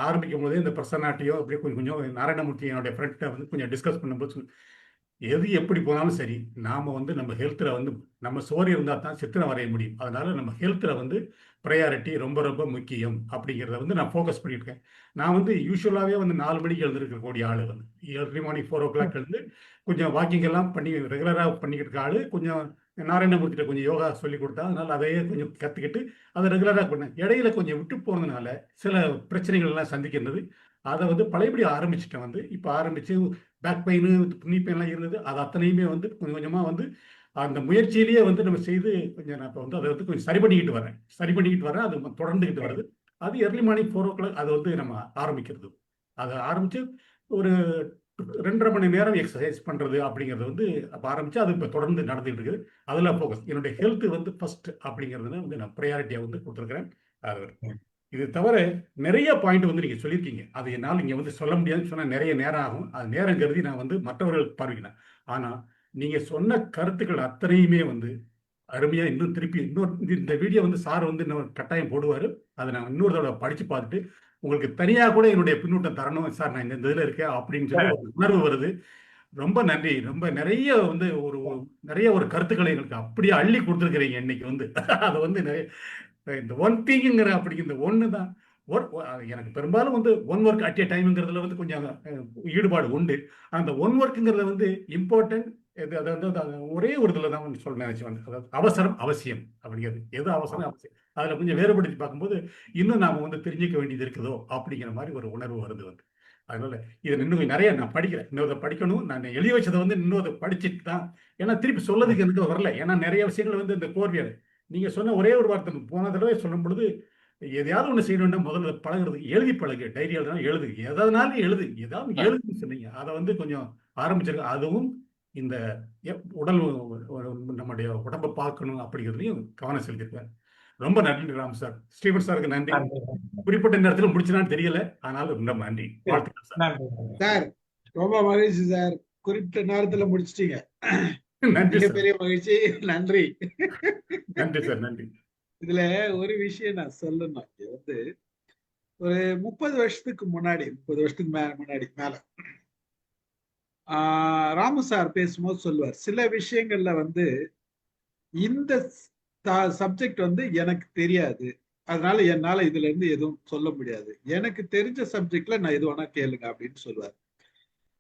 ஆரம்பிக்கும் போதே இந்த பிரசன்னாட்டியோ அப்படியே கொஞ்சம் நாராயணமூர்த்தி என்னுடைய ஃப்ரெண்ட்டை கொஞ்சம் டிஸ்கஸ் பண்ணும்போது எது எப்படி போனாலும் சரி நாம நம்ம ஹெல்த்ல நம்ம சோறு இருந்தால் தான் சித்திரம் வரைய முடியும். அதனால நம்ம ஹெல்த்ல ப்ரையாரிட்டி ரொம்ப ரொம்ப முக்கியம் அப்படிங்கிறத நான் ஃபோக்கஸ் பண்ணியிருக்கேன். நான் யூஸ்வலாகவே 4 மணிக்கு எழுந்திருக்கக்கூடிய ஆளு. ஏர்லி மார்னிங் 4 o'clock எழுந்து கொஞ்சம் வாக்கிங் எல்லாம் பண்ணி ரெகுலராக பண்ணிக்கிட்டு இருக்க ஆளு. கொஞ்சம் நாராயணமூர்த்திட்ட கொஞ்சம் யோகா சொல்லி கொடுத்தா, அதனால அதையே கொஞ்சம் கற்றுக்கிட்டு அதை ரெகுலராக பண்ணேன். இடையில கொஞ்சம் விட்டு போனதுனால சில பிரச்சனைகள் எல்லாம் சந்திக்கின்றது. அதை பழையபடி ஆரம்பிச்சுட்டேன். இப்போ ஆரம்பிச்சு பேக் பெயின், நீ பெயின்லாம் இருந்தது. அது அத்தனையுமே கொஞ்சம் கொஞ்சமாக அந்த முயற்சியிலேயே நம்ம செய்து கொஞ்சம் நான் இப்போ அதை கொஞ்சம் சரி பண்ணிக்கிட்டு வரேன். அது தொடர்ந்துக்கிட்டு வருது. அது ஏர்லி மார்னிங் 4 o'clock அது நம்ம ஆரம்பிக்கிறது. அதை ஆரம்பித்து ஒரு 2.5 மணி நேரம் எக்ஸசைஸ் பண்ணுறது அப்படிங்கிறது அப்போ ஆரம்பித்து அது இப்போ தொடர்ந்து நடந்துகிட்டு இருக்குது. அதில் ஃபோக்கஸ். என்னுடைய ஹெல்த் ஃபர்ஸ்ட் அப்படிங்கிறது நான் ப்ரையாரிட்டியாக கொடுத்துருக்குறேன். அது இது தவிர நிறைய பாயிண்ட் நீங்கள் சொல்லியிருக்கீங்க. அது என்னால் இங்கே சொல்ல முடியாதுன்னு சொன்னால் நிறைய நேரம் ஆகும். அது நேரம் கருதி நான் மற்றவர்கள் பார்வைக்கிறேன். ஆனால் நீங்கள் சொன்ன கருத்துக்கள் அத்தனையுமே அருமையாக இன்னொரு இந்த வீடியோ சார் இன்னொரு கட்டாயம் போடுவார். அதை நான் இன்னொரு தடவை படித்து பார்த்துட்டு உங்களுக்கு தனியாக கூட என்னுடைய பின்னூட்டம் தரணும் சார், நான் இந்த இதில் இருக்கேன் அப்படின்னு சொல்லி ஒரு உணர்வு வருது. ரொம்ப நன்றி. ரொம்ப நிறைய நிறைய ஒரு கருத்துக்களை எங்களுக்கு அப்படியே அள்ளி கொடுத்துருக்குறீங்க இன்னைக்கு. அதை நிறைய இந்த ஒன் திங்குங்கிற அப்படிங்கிற ஒன்று தான் எனக்கு பெரும்பாலும் ஒன் ஒர்க் அட் ஏ டைம்ங்கிறதுல கொஞ்சம் ஈடுபாடு உண்டு. அந்த ஒன் ஒர்க்குங்கிறத இம்பார்ட்டன்ட் அதாவது ஒரே ஒரு இதில் தான் சொல்ல நினைச்சு அதாவது அவசரம் அவசியம் அப்படிங்கிறது. எது அவசரம் அவசியம் அதில் கொஞ்சம் வேறுபடுத்தி பார்க்கும்போது இன்னும் நாம் தெரிஞ்சிக்க வேண்டியது இருக்குதோ அப்படிங்கிற மாதிரி ஒரு உணர்வு வருது. அதனால இதை இன்னும் நிறைய நான் படிக்கிறேன். இன்னொரு படிக்கணும். நான் எழுதி வச்சதை இன்னொரு படிச்சுட்டு தான், ஏன்னா திருப்பி சொல்லதுக்கு எனக்கு வரல. ஏன்னா நிறைய விஷயங்கள் இந்த கோர்வையாக நீங்க சொன்ன ஒரே ஒரு வார்த்தை போன தடவை சொல்லும் பொழுது எதையாவது ஒன்று செய்யணும்னா முதல்ல பழகுறது, எழுதி பழகு. டைரி எழுதுனா எழுது, எதனாலும் ஏதாவது எழுதுன்னு சொன்னீங்க. அதை கொஞ்சம் ஆரம்பிச்சிருக்க. அதுவும் இந்த உடல் நம்முடைய உடம்பை பார்க்கணும் அப்படிங்கிறதுலையும் கவனம் செலுத்திருக்கேன். ரொம்ப நன்றி ராம் சார். ஸ்டீவன் சாருக்கு நன்றி. குறிப்பிட்ட நேரத்தில் முடிச்சுனான்னு தெரியல, ஆனாலும் ரொம்ப நன்றி. வாழ்த்துக்கள் சார். ரொம்ப மகிழ்ச்சி சார், குறிப்பிட்ட நேரத்தில் முடிச்சிட்டீங்க. நன்றி, பெரிய மகிழ்ச்சி. நன்றி. நன்றி சார். நன்றி. இதுல ஒரு விஷயம் நான் சொல்லணும். ஒரு 30 வருஷத்துக்கு முன்னாடி, 30 வருஷத்துக்கு மேல ராமு சார் பேசும்போது சொல்லுவார், சில விஷயங்கள்ல வந்து இந்த சப்ஜெக்ட் வந்து எனக்கு தெரியாது, அதனால என்னால இதுல இருந்து எதுவும் சொல்ல முடியாது, எனக்கு தெரிஞ்ச சப்ஜெக்ட்ல நான் எது வேணா கேளுங்க அப்படின்னு சொல்லுவார்.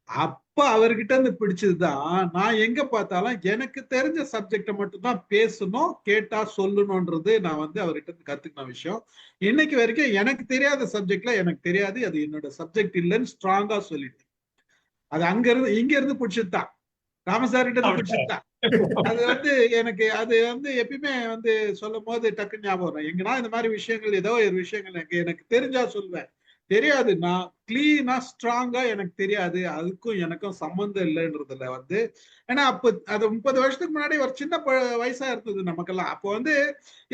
அப்ப அவர்கிட்ட இருந்து பிடிச்சதுதான், நான் எங்க பார்த்தாலும் எனக்கு தெரிஞ்ச சப்ஜெக்ட மட்டும் தான் பேசணும், கேட்டா சொல்லணும்ன்றது நான் வந்து அவர்கிட்ட இருந்து கத்துக்கின விஷயம். இன்னைக்கு வரைக்கும் எனக்கு தெரியாத சப்ஜெக்ட்ல எனக்கு தெரியாது, அது என்னோட சப்ஜெக்ட் இல்லைன்னு ஸ்ட்ராங்கா சொல்லிட்டேன். அது அங்க இருந்து இங்க இருந்து பிடிச்சதுதான், ராமசார் கிட்ட இருந்து பிடிச்சதுதான். அது வந்து எனக்கு அது வந்து எப்பயுமே வந்து சொல்லும் போது டக்கு ஞாபகம் வரும். எங்கன்னா இந்த மாதிரி விஷயங்கள், ஏதோ ஒரு விஷயங்கள் எனக்கு தெரிஞ்சா சொல்லுவேன், தெரியாது நான் கிளீனா ஸ்ட்ராங்கா எனக்கு தெரியாது, அதுக்கும் எனக்கும் சம்பந்தம் இல்லைன்றதுல வந்து. ஏன்னா அப்ப அது 30 வருஷத்துக்கு முன்னாடி ஒரு சின்ன வயசா இருந்தது நமக்கெல்லாம். அப்போ வந்து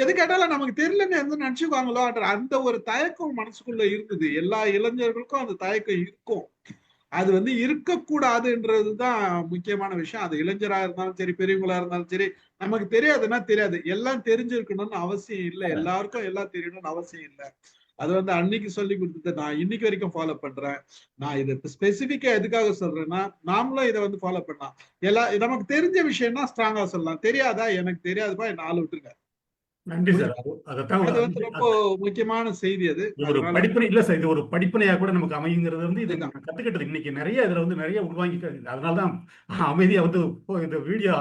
எது கேட்டாலும் நமக்கு தெரியலன்னு எந்த நினைச்சுக்குவாங்களோ அந்த ஒரு தயக்கம் மனசுக்குள்ள இருந்தது. எல்லா இளைஞர்களுக்கும் அந்த தயக்கம் இருக்கும். அது வந்து இருக்கக்கூடாதுன்றதுதான் முக்கியமான விஷயம். அது இளைஞரா இருந்தாலும் சரி, பெரியவங்களா இருந்தாலும் சரி, நமக்கு தெரியாதுன்னா தெரியாது, எல்லாம் தெரிஞ்சிருக்கணும்னு அவசியம் இல்லை, எல்லாருக்கும் எல்லாம் தெரியணும்னு அவசியம் இல்லை. அது வந்து அன்னைக்கு சொல்லி கொடுத்தது நான் இன்னைக்கு வரைக்கும் ஃபாலோ பண்றேன். நான் இதை ஸ்பெசிபிக்கா எதுக்காக சொல்றேன்னா, நாமளும் இதை வந்து ஃபாலோ பண்ணலாம். நமக்கு தெரிஞ்ச விஷயம்னா ஸ்ட்ராங்கா சொல்லலாம், தெரியாதா எனக்கு தெரியாதுப்பா என்ன ஆள் விட்டுருங்க. நன்றி சார். அது வந்து ரொம்ப முக்கியமான செய்தி. அது ஒரு படிப்பனை இல்ல சார், இது ஒரு படிப்பனையா கூட நமக்கு அமையுங்கிறது வந்து இது நான் கத்துக்கிட்டது. இன்னைக்கு நிறைய இதுல வந்து நிறைய உள்வாங்கி, அதனாலதான் அமைதியா வந்து இந்த வீடியோ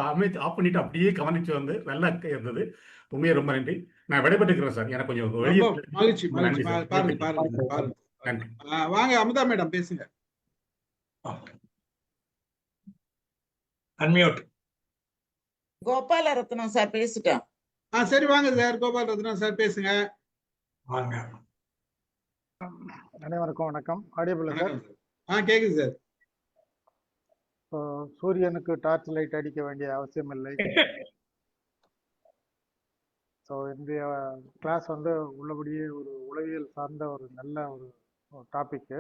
ஆஃப் பண்ணிட்டு அப்படியே கவனிச்சு வந்து நல்லா இருந்தது. உண்மையை ரொம்ப நன்றி. நான் விடைபெற்றுக்கிறேன் சார், எனக்கு கொஞ்சம் வெளியே. மகிழ்ச்சி நன்றி சார். பாருங்க. நன்றி. வாங்க அமுதா மேடம் பேசுங்க. அன்மியூட். கோபால ரத்னம் சார் பேசிட்டோம். சரி வாங்க சார், கோபால் ரத்னா சார் பேசுங்க. வாங்க. அனைவருக்கும் வணக்கம். Audible sir? கேக்குது சார். சூரியனுக்கு டார்ச் லைட் அடிக்க வேண்டிய அவசியம் இல்லை. ஸோ இந்த கிளாஸ் வந்து உள்ளபடியே ஒரு உளவியல் சார்ந்த ஒரு நல்ல ஒரு topic.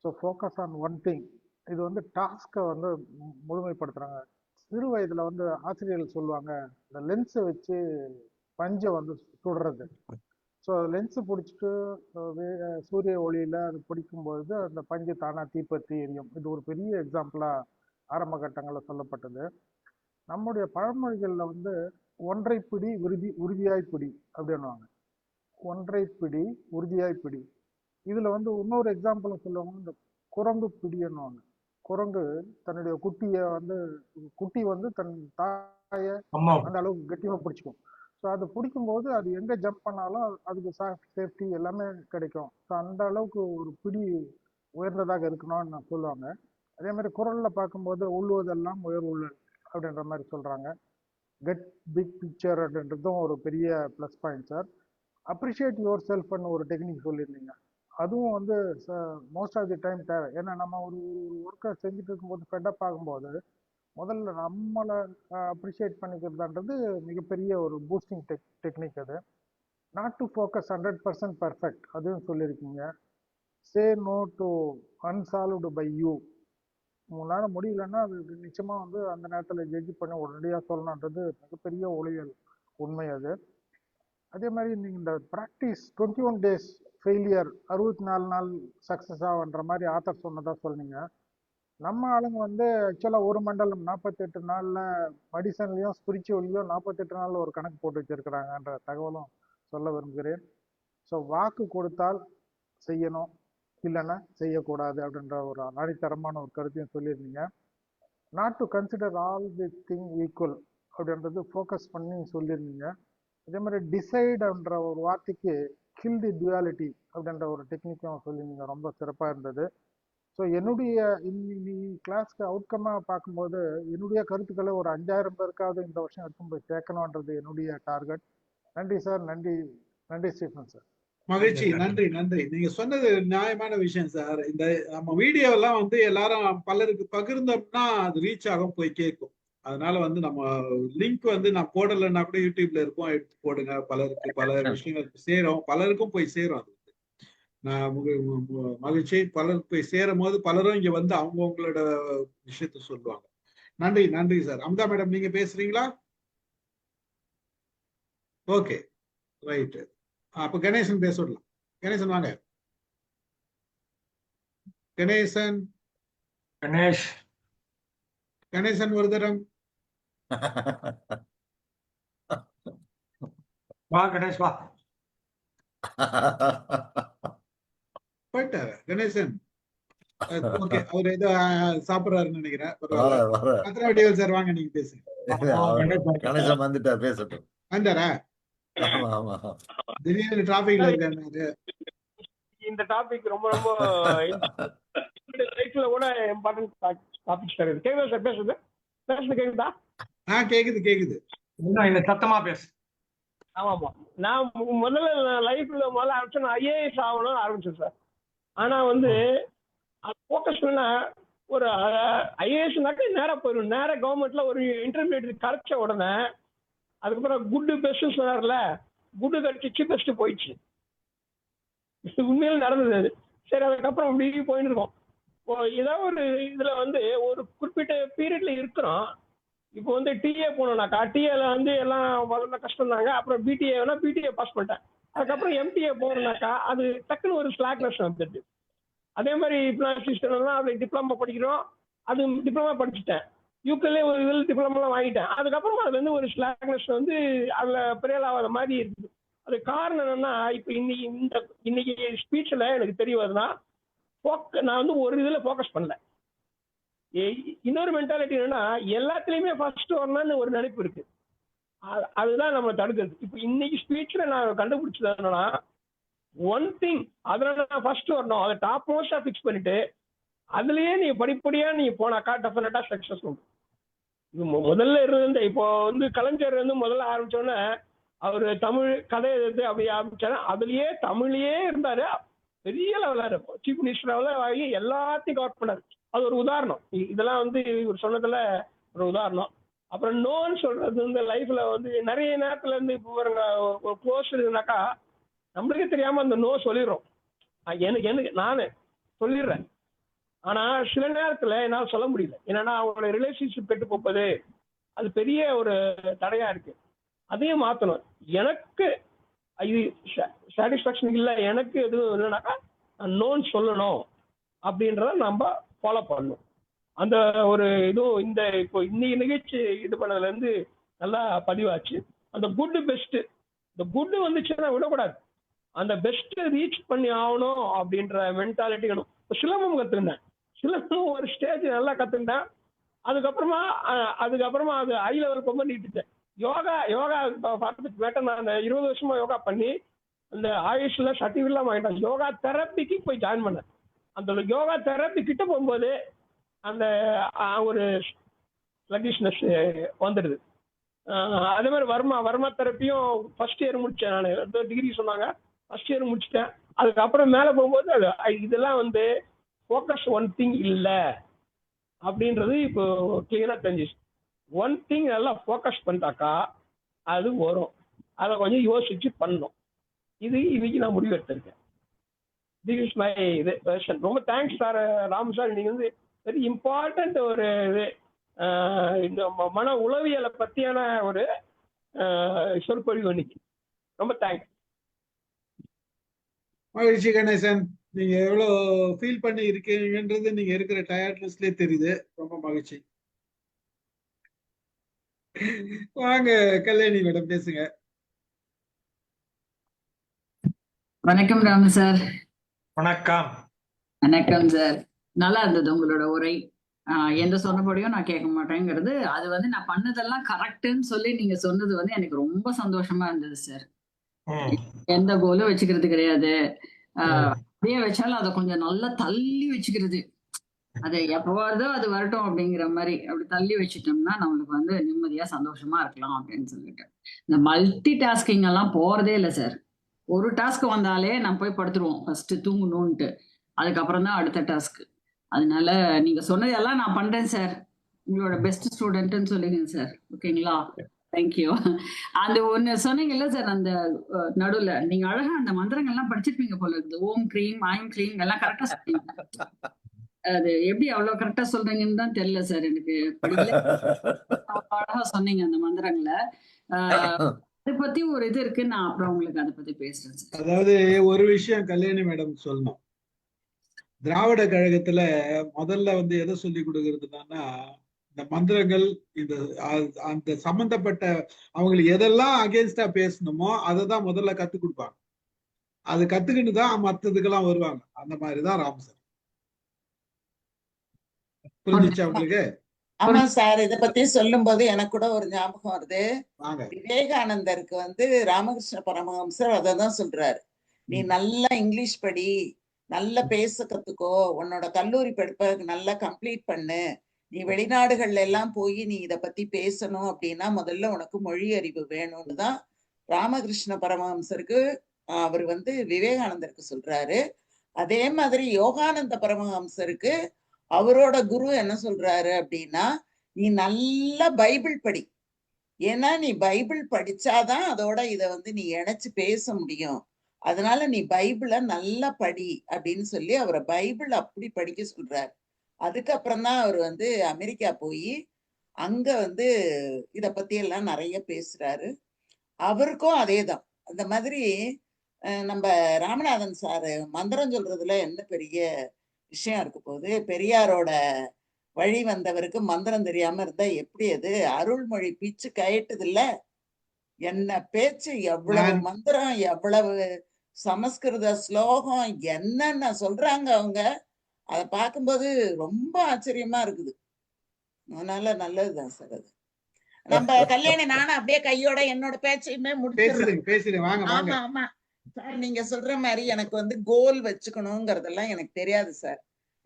So focus on one thing. இது வந்து டாஸ்கை வந்து முழுமைப்படுத்துகிறாங்க. சிறு வயதில் வந்து ஆசிரியர்கள் சொல்லுவாங்க, இந்த லென்ஸை வச்சு பஞ்சை வந்து சுடுறது. ஸோ லென்ஸு பிடிச்சிட்டு சூரிய ஒளியில் அது பிடிக்கும்பொழுது அந்த பஞ்சு தானாக தீப்பற்றி எரியும். இது ஒரு பெரிய எக்ஸாம்பிளாக ஆரம்ப கட்டங்களில் சொல்லப்பட்டது. நம்முடைய பழமொழிகளில் வந்து ஒன்றை பிடி உறுதியாய் பிடி அப்படின்னுவாங்க. ஒன்றை பிடி உறுதியாய் பிடி. இதில் வந்து இன்னொரு எக்ஸாம்பிளை சொல்லுவாங்க, இந்த குரங்கு பிடின்னுவாங்க. குரங்கு தன்னுடைய குட்டி வந்து தன் தாயை அந்த அளவுக்கு கட்டியமாக பிடிச்சிக்கும். ஸோ அது பிடிக்கும்போது அது எங்கே ஜம்ப் பண்ணாலும் அதுக்கு சேஃப்டி எல்லாமே கிடைக்கும். ஸோ அந்த அளவுக்கு ஒரு பிடி உயர்ந்ததாக இருக்கணும்னு சொல்லுவாங்க. அதே மாதிரி குரலில் பார்க்கும்போது உள்ளுவதெல்லாம் உயர் உள்ளல் அப்படின்ற மாதிரி சொல்கிறாங்க. கெட் பிக் பிக்சர் அப்படின்றதும் ஒரு பெரிய plus point sir. Appreciate your செல்ஃப்னு ஒரு டெக்னிக் சொல்லியிருந்தீங்க. அதுவும் வந்து மோஸ்ட் ஆஃப் தி டைம் தேவை. ஏன்னா நம்ம ஒரு ஒர்க்கை செஞ்சுட்டு இருக்கும்போது ஃபெட்டப் ஆகும்போது முதல்ல நம்மளை அப்ரிஷியேட் பண்ணிக்கிறதுன்றது மிகப்பெரிய ஒரு பூஸ்டிங் டெக்னிக். அது நாட் டு ஃபோக்கஸ் 100% பர்ஃபெக்ட், அதுவும் சொல்லியிருக்கீங்க. Say no to unsolved by you. உங்களால் முடியலன்னா அது நிச்சயமாக வந்து அந்த நேரத்தில் ஜட்ஜ் பண்ணி உடனடியாக சொல்லணுன்றது மிகப்பெரிய ஒளியல் உண்மை. அது அதே மாதிரி நீங்கள் இந்த ப்ராக்டிஸ் 21 days ஃபெயிலியர் 64 நாள் சக்ஸஸ் ஆகுன்ற மாதிரி ஆத்தர் சொன்னதாக சொன்னீங்க. நம்ம ஆளுங்க வந்து ஆக்சுவலாக ஒரு மண்டலம் 48 நாளில் மெடிசன்லையும் ஸ்பிரிச்சுவல்லையும் 48 நாளில் ஒரு கணக்கு போட்டு வச்சிருக்கிறாங்கன்ற தகவலும் சொல்ல விரும்புகிறேன். ஸோ வாக்கு கொடுத்தால் செய்யணும், இல்லைன்னா செய்யக்கூடாது அப்படின்ற ஒரு அடித்தரமான ஒரு கருத்தையும் சொல்லியிருந்தீங்க. Not to consider all the thing equal அப்படின்றது ஃபோக்கஸ் பண்ணி சொல்லியிருந்தீங்க. அதே மாதிரி டிசைடுன்ற ஒரு வார்த்தைக்கு கில் தி டுவாலிட்டி அப்படின்ற ஒரு டெக்னிக்கும் சொல்லியிருந்தீங்க. ரொம்ப சிறப்பாக இருந்தது. ஸோ என்னுடைய இன்னைக்கு கிளாஸ்க்கு அவுட்கமாக பார்க்கும்போது என்னுடைய கருத்துக்களை ஒரு 5000 பேருக்காவது இந்த வருஷம் எடுத்து போய் சேர்க்கணுன்றது என்னுடைய டார்கெட். நன்றி சார். நன்றி ஸ்டீஃபன் சார். மகிழ்ச்சி. நன்றி. நீங்க சொன்னது நியாயமான விஷயம் சார். இந்த நம்ம வீடியோ எல்லாம் வந்து எல்லாரும் பலருக்கு பகிர்ந்தோம்னா அது ரீச் ஆகும், போய் கேட்கும். அதனால வந்து நம்ம லிங்க் வந்து நான் போடலைன்னா கூட யூடியூப்ல இருக்கும், எடுத்து போடுங்க. பலருக்கு பல விஷயங்கள் சேரும், பலருக்கும் போய் சேரும். அது நான் மகிழ்ச்சி. பலருக்கு போய் சேரும் போது பலரும் இங்க வந்து அவங்களோட விஷயத்த சொல்லுவாங்க. நன்றி சார். அமுதா மேடம் நீங்க பேசுறீங்களா? Okay right. அப்ப கணேசன் பேச விடலாம். கணேசன் வாங்க. கணேசன் கணேசன் ஒரு தரம். வா கணேஷ் வா. போயிட்டாரு கணேசன். ஓகே, அவர் ஏதோ சாப்பிடுறாருன்னு நினைக்கிறேன். பத்திரவடிவேல் சார் வாங்க, நீங்க பேசுங்க. கணேசன் வந்துட்டார், பேசட்டும். வந்தாரா? ஆமா ஆமா. திடீர்னு டிராபிக்ல இருக்காரு. இந்த டாபிக் ரொம்ப ரொம்ப லைஃப்ல கூட இம்பார்ட்டன்ட் டாபிக் சார். கேக்குதா சார்? பேசுறது கேக்குதா? கேக்குது. சத்தமா பேசு. ஆமாமா. நான் முதல்ல லைஃப்ல ஆரம்பிச்சேன், ஐஏஎஸ் ஆகணும்னு ஆரம்பிச்சேன் சார். ஆனா வந்து அது ஃபோக்கஸ் பண்ண ஒரு ஐஏஎஸ்னாக்க நேராக போயிடும். நேராக கவர்மெண்ட்ல ஒரு இன்டர்மீடியட் கரைச்ச உடனே அதுக்கப்புறம் குட்டு பெஸ்ட் சொன்னார்ல, குட்டு கடிச்சு பெஸ்ட் போயிடுச்சு. உண்மையில நடந்தது அது. சரி, அதுக்கப்புறம் அப்படி போயிட்டு இருக்கோம். ஏதாவது ஒரு இதுல வந்து ஒரு குறிப்பிட்ட பீரியட்ல இருக்கிறோம். இப்போ வந்து டிஏ போனோம்னாக்கா, டிஏல வந்து எல்லாம் முதல்ல கஷ்டம் தாங்க. அப்புறம் பிடிஏ பாஸ் பண்ணிட்டேன். அதுக்கப்புறம் எம்டிஏ போறோம்னாக்கா அது டக்குன்னு ஒரு ஸ்லாக்னஸ் வந்துடுது. அதே மாதிரி சிஸ்டம்லாம் அது டிப்ளமா படிக்கிறோம். அது டிப்ளமா படிச்சுட்டேன். யூகேலே ஒரு இதில் டிப்ளமாலாம் வாங்கிட்டேன். அதுக்கப்புறம் அதுல இருந்து ஒரு ஸ்லாக்னஸ் வந்து அதுல பெரியலாகாத மாதிரி இருக்குது. அது காரணம் என்னன்னா, இப்போ இன்னைக்கு ஸ்பீச்ல எனக்கு தெரிய வருதுன்னா, நான் வந்து ஒரு இதுல ஃபோக்கஸ் பண்ணல. இன்னொரு மென்டாலிட்டி என்னன்னா, எல்லாத்துலயுமே ஃபர்ஸ்ட் வரணும்னு ஒரு நினைப்பு இருக்கு. அதுதான் நம்ம தடுக்கிறது. இப்போ இன்னைக்கு ஸ்பீச்ல நான் கண்டுபிடிச்சது என்னன்னா, ஒன் திங், அதுல நான் ஃபர்ஸ்ட் வரணும், அதை டாப் மோஸ்டா ஃபிக்ஸ் பண்ணிட்டு அதுலயே நீ படிப்படியா நீ போனாக்கா டெஃபினட்டா சக்சஸ் உண்டு. இது முதல்ல இருந்து இப்போ வந்து கலைஞர் வந்து முதல்ல ஆரம்பிச்சோன்னே அவரு தமிழ் கதை எழுது அப்படி ஆரம்பிச்சாரு. அதுலயே தமிழ்லயே இருந்தாரு. பெரிய லெவலா இருக்கும், சீஃப் மினிஸ்டர் ஆகி எல்லாத்தையும் கவர் பண்ணாரு. அது ஒரு உதாரணம். இதெல்லாம் வந்து இவர் சொன்னதுல ஒரு உதாரணம். அப்புறம் நோன்னு சொல்றது இந்த லைஃப்ல வந்து நிறைய நேரத்துல இருந்து இப்போ ஒரு க்ளோஸ் இருக்குனாக்கா நம்மளுக்கே தெரியாம அந்த நோ சொல்லிடுறோம். எனக்கு நானு சொல்லிடுறேன். ஆனா சில நேரத்துல என்னால சொல்ல முடியல. என்னன்னா அவங்களோட ரிலேஷன்ஷிப் கெட்டு போப்பது அது பெரிய ஒரு தடையா இருக்கு. அதையும் மாத்தணும். எனக்கு இது சாட்டிஸ்பாக்சன் இல்லை, எனக்கு எதுவும் இல்லைனாக்கா நான் நோன்னு சொல்லணும் அப்படின்றத நம்ம ஃபாலோ பண்ணணும். அந்த ஒரு இதுவும் இந்த இப்போ இன்னைக்கு நிகழ்ச்சி இது பண்ணதுல இருந்து நல்லா பதிவாச்சு. அந்த குட் பெஸ்ட், இந்த குட் வந்துச்சுன்னா விடக்கூடாது. அந்த பெஸ்ட் ரீச் பண்ணி ஆகணும் அப்படின்ற மென்டாலிட்டி வேணும். சிலம்பம் கத்துக்கிட்டேன். சிலம்பம் ஒரு ஸ்டேஜ் நல்லா கத்துக்கிட்டேன். அதுக்கப்புறமா அது ஹை லெவல் ரொம்ப நீட்டுட்டேன். யோகா பார்த்துட்டு மேட்டர் நான் 20 வருஷமா யோகா பண்ணி அந்த ஆயுஷ்ல சர்டிஃபிகேட்லாம் வாங்கிட்டேன். யோகா தெரப்பிக்கு போய் ஜாயின் பண்ணேன். அந்த யோகா தெரப்பி கிட்ட போகும்போது அந்த ஒரு ஸ்லகிஷ்னஸ் வந்துடுது. அதே மாதிரி வர்மா தெரப்பியும் ஃபர்ஸ்ட் இயர் முடிச்சேன். நான் டிகிரி சொன்னாங்க, ஃபர்ஸ்ட் இயர் முடிச்சிட்டேன். அதுக்கப்புறம் மேலே போகும்போது இதெல்லாம் வந்து ஃபோக்கஸ் ஒன் திங் இல்லை அப்படின்றது இப்போ கிளியரா தெரிஞ்சிச்சு. ஒன் திங் நல்லா ஃபோக்கஸ் பண்ணிட்டாக்கா அது வரும். அதை கொஞ்சம் யோசிச்சு பண்ணணும். இது இன்னைக்கு நான் முடிவு எடுத்திருக்கேன். This is my version. ரொம்ப தேங்க்ஸ் சார், ராம் சார். நீங்க வந்து வெரி இம்பார்ட்டன்ட் ஒரு இது இந்த மன உளவியலை பத்தியான ஒரு சொற்பொழிவு இன்னைக்கு. ரொம்ப தேங்க்ஸ். மகிழ்ச்சி கணேசன். நீங்க எவ்வளவு ஃபீல் பண்ணி இருக்கீங்கன்றது நீங்க இருக்கிற டயர்ட்னஸ்லயே தெரியுது. ரொம்ப மகிழ்ச்சி. வாங்க கல்யாணி மேடம் பேசுங்க. வணக்கம் ராமு சார். வணக்கம். வணக்கம் சார். நல்லா இருந்தது உங்களோட உரை. எந்த சொன்னபடியும் நான் கேட்க மாட்டேங்கிறது, அது வந்து நான் பண்ணதெல்லாம் கரெக்டுன்னு சொல்லி நீங்க சொன்னது வந்து எனக்கு ரொம்ப சந்தோஷமா இருந்தது சார். எந்த கோலும் வச்சுக்கிறது கிடையாது. அப்படியே வச்சாலும் அதை கொஞ்சம் நல்லா தள்ளி வச்சுக்கிறது. அது எப்போ வருதோ அது வரட்டும் அப்படிங்கிற மாதிரி அப்படி தள்ளி வச்சுட்டோம்னா நம்மளுக்கு வந்து நிம்மதியா சந்தோஷமா இருக்கலாம் அப்படின்னு சொல்லிட்டு இந்த மல்டி டாஸ்கிங் எல்லாம் போறதே இல்லை சார். ஒரு டாஸ்க் வந்தாலே நம்ம போய் படுத்துருவோம், ஃபர்ஸ்ட் தூங்கணும்ட்டு. அதுக்கப்புறம் தான் அடுத்த டாஸ்க். அதனால நீங்க சொன்னதெல்லாம் நான் பண்றேன் சார். உங்களோட பெஸ்ட் ஸ்டூடெண்ட்னு சொல்லிங்க சார். ஓகேங்களா? தேங்க்யூ. அந்த ஒண்ணு சொன்னீங்கல்ல சார், அந்த நடுவுல நீங்க அழகா அந்த மந்திரங்கள்லாம் படிச்சிருப்பீங்க போல இருக்குது. ஓம் கிரீம் ஐம் கிரீம் எல்லாம் கரெக்டா சொல்றீங்க. அது எப்படி அவ்வளவு கரெக்டா சொல்றீங்கன்னு தான் தெரியல சார். எனக்கு படிக்கல, அழகா சொன்னீங்க அந்த மந்திரங்களை. அதை பத்தி ஒரு இது இருக்கு, நான் அப்புறம் உங்களுக்கு அதை பத்தி பேசுறேன் சார். அதாவது ஒரு விஷயம் கல்யாணி மேடம் சொல்லணும். திராவிட கழகத்துல முதல்ல வந்து எதை சொல்லி கொடுக்கறதுனா, இந்த மந்திரங்கள், இந்த அந்த சம்பந்தப்பட்ட அவங்களுக்கு எதெல்லாம் அகேன்ஸ்டா பேசணுமோ அதை தான் முதல்ல கத்து கொடுப்பாங்க. அது கத்துக்கிட்டு தான் மற்றதுக்கெல்லாம் வருவாங்க. அந்த மாதிரிதான் ராம் சார். புரிஞ்சுச்சா உங்களுக்கு? ஆமா சார், இத பத்தி சொல்லும் போது எனக்கு கூட ஒரு ஞாபகம் வருது. வாங்க. விவேகானந்தருக்கு வந்து ராமகிருஷ்ண பரமஹம்சர் அததான் சொல்றாரு, நீ நல்லா இங்கிலீஷ் படி, நல்லா பேச கத்துக்கோ, உன்னோட கல்லூரி படிப்பை நல்லா கம்ப்ளீட் பண்ணு, நீ வெளிநாடுகள்ல எல்லாம் போய் நீ இத பத்தி பேசணும் அப்படின்னா முதல்ல உனக்கு மொழி அறிவு வேணும்னு தான் ராமகிருஷ்ண பரமஹம்சருக்கு அவர் வந்து விவேகானந்தருக்கு சொல்றாரு. அதே மாதிரி யோகானந்த பரமஹம்சருக்கு அவரோட குரு என்ன சொல்றாரு அப்படின்னா, நீ நல்லா பைபிள் படி, ஏன்னா நீ பைபிள் படிச்சாதான் அதோட இத வந்து நீ இணைச்சு பேச முடியும், அதனால நீ பைபிளை நல்லா படி அப்படின்னு சொல்லி அவரை பைபிள் அப்படி படிக்க சொல்றாரு. அதுக்கப்புறம் தான் அவர் வந்து அமெரிக்கா போய் அங்க வந்து இத பத்தி எல்லாம் நிறைய பேசுறாரு. அவருக்கும் அதேதான். அந்த மாதிரி நம்ம ராமநாதன் சாரு மந்திரம் சொல்றதுல என்ன பெரிய விஷயம் இருக்கு போகுது. பெரியாரோட வழி வந்தவருக்கு மந்திரம் தெரியாம இருந்தா எப்படி? அது அருள்மொழி பிச்சு கயட்டுது இல்ல, என்ன பேச்சு, எவ்வளவு மந்திரம், எவ்வளவு சமஸ்கிருத ஸ்லோகம், என்னென்ன சொல்றாங்க அவங்க. அதை பார்க்கும்போது ரொம்ப ஆச்சரியமா இருக்குது. அதனால நல்லதுதான் சார் அது. நம்ம கல்யாணி நானும் அப்படியே கையோட என்னோட பேச்சையுமே முடிச்சிடுறேன். ஆமா ஆமா சார், நீங்க சொல்ற மாதிரி எனக்கு வந்து கோல் வச்சுக்கணுங்கிறதெல்லாம் எனக்கு தெரியாது சார்.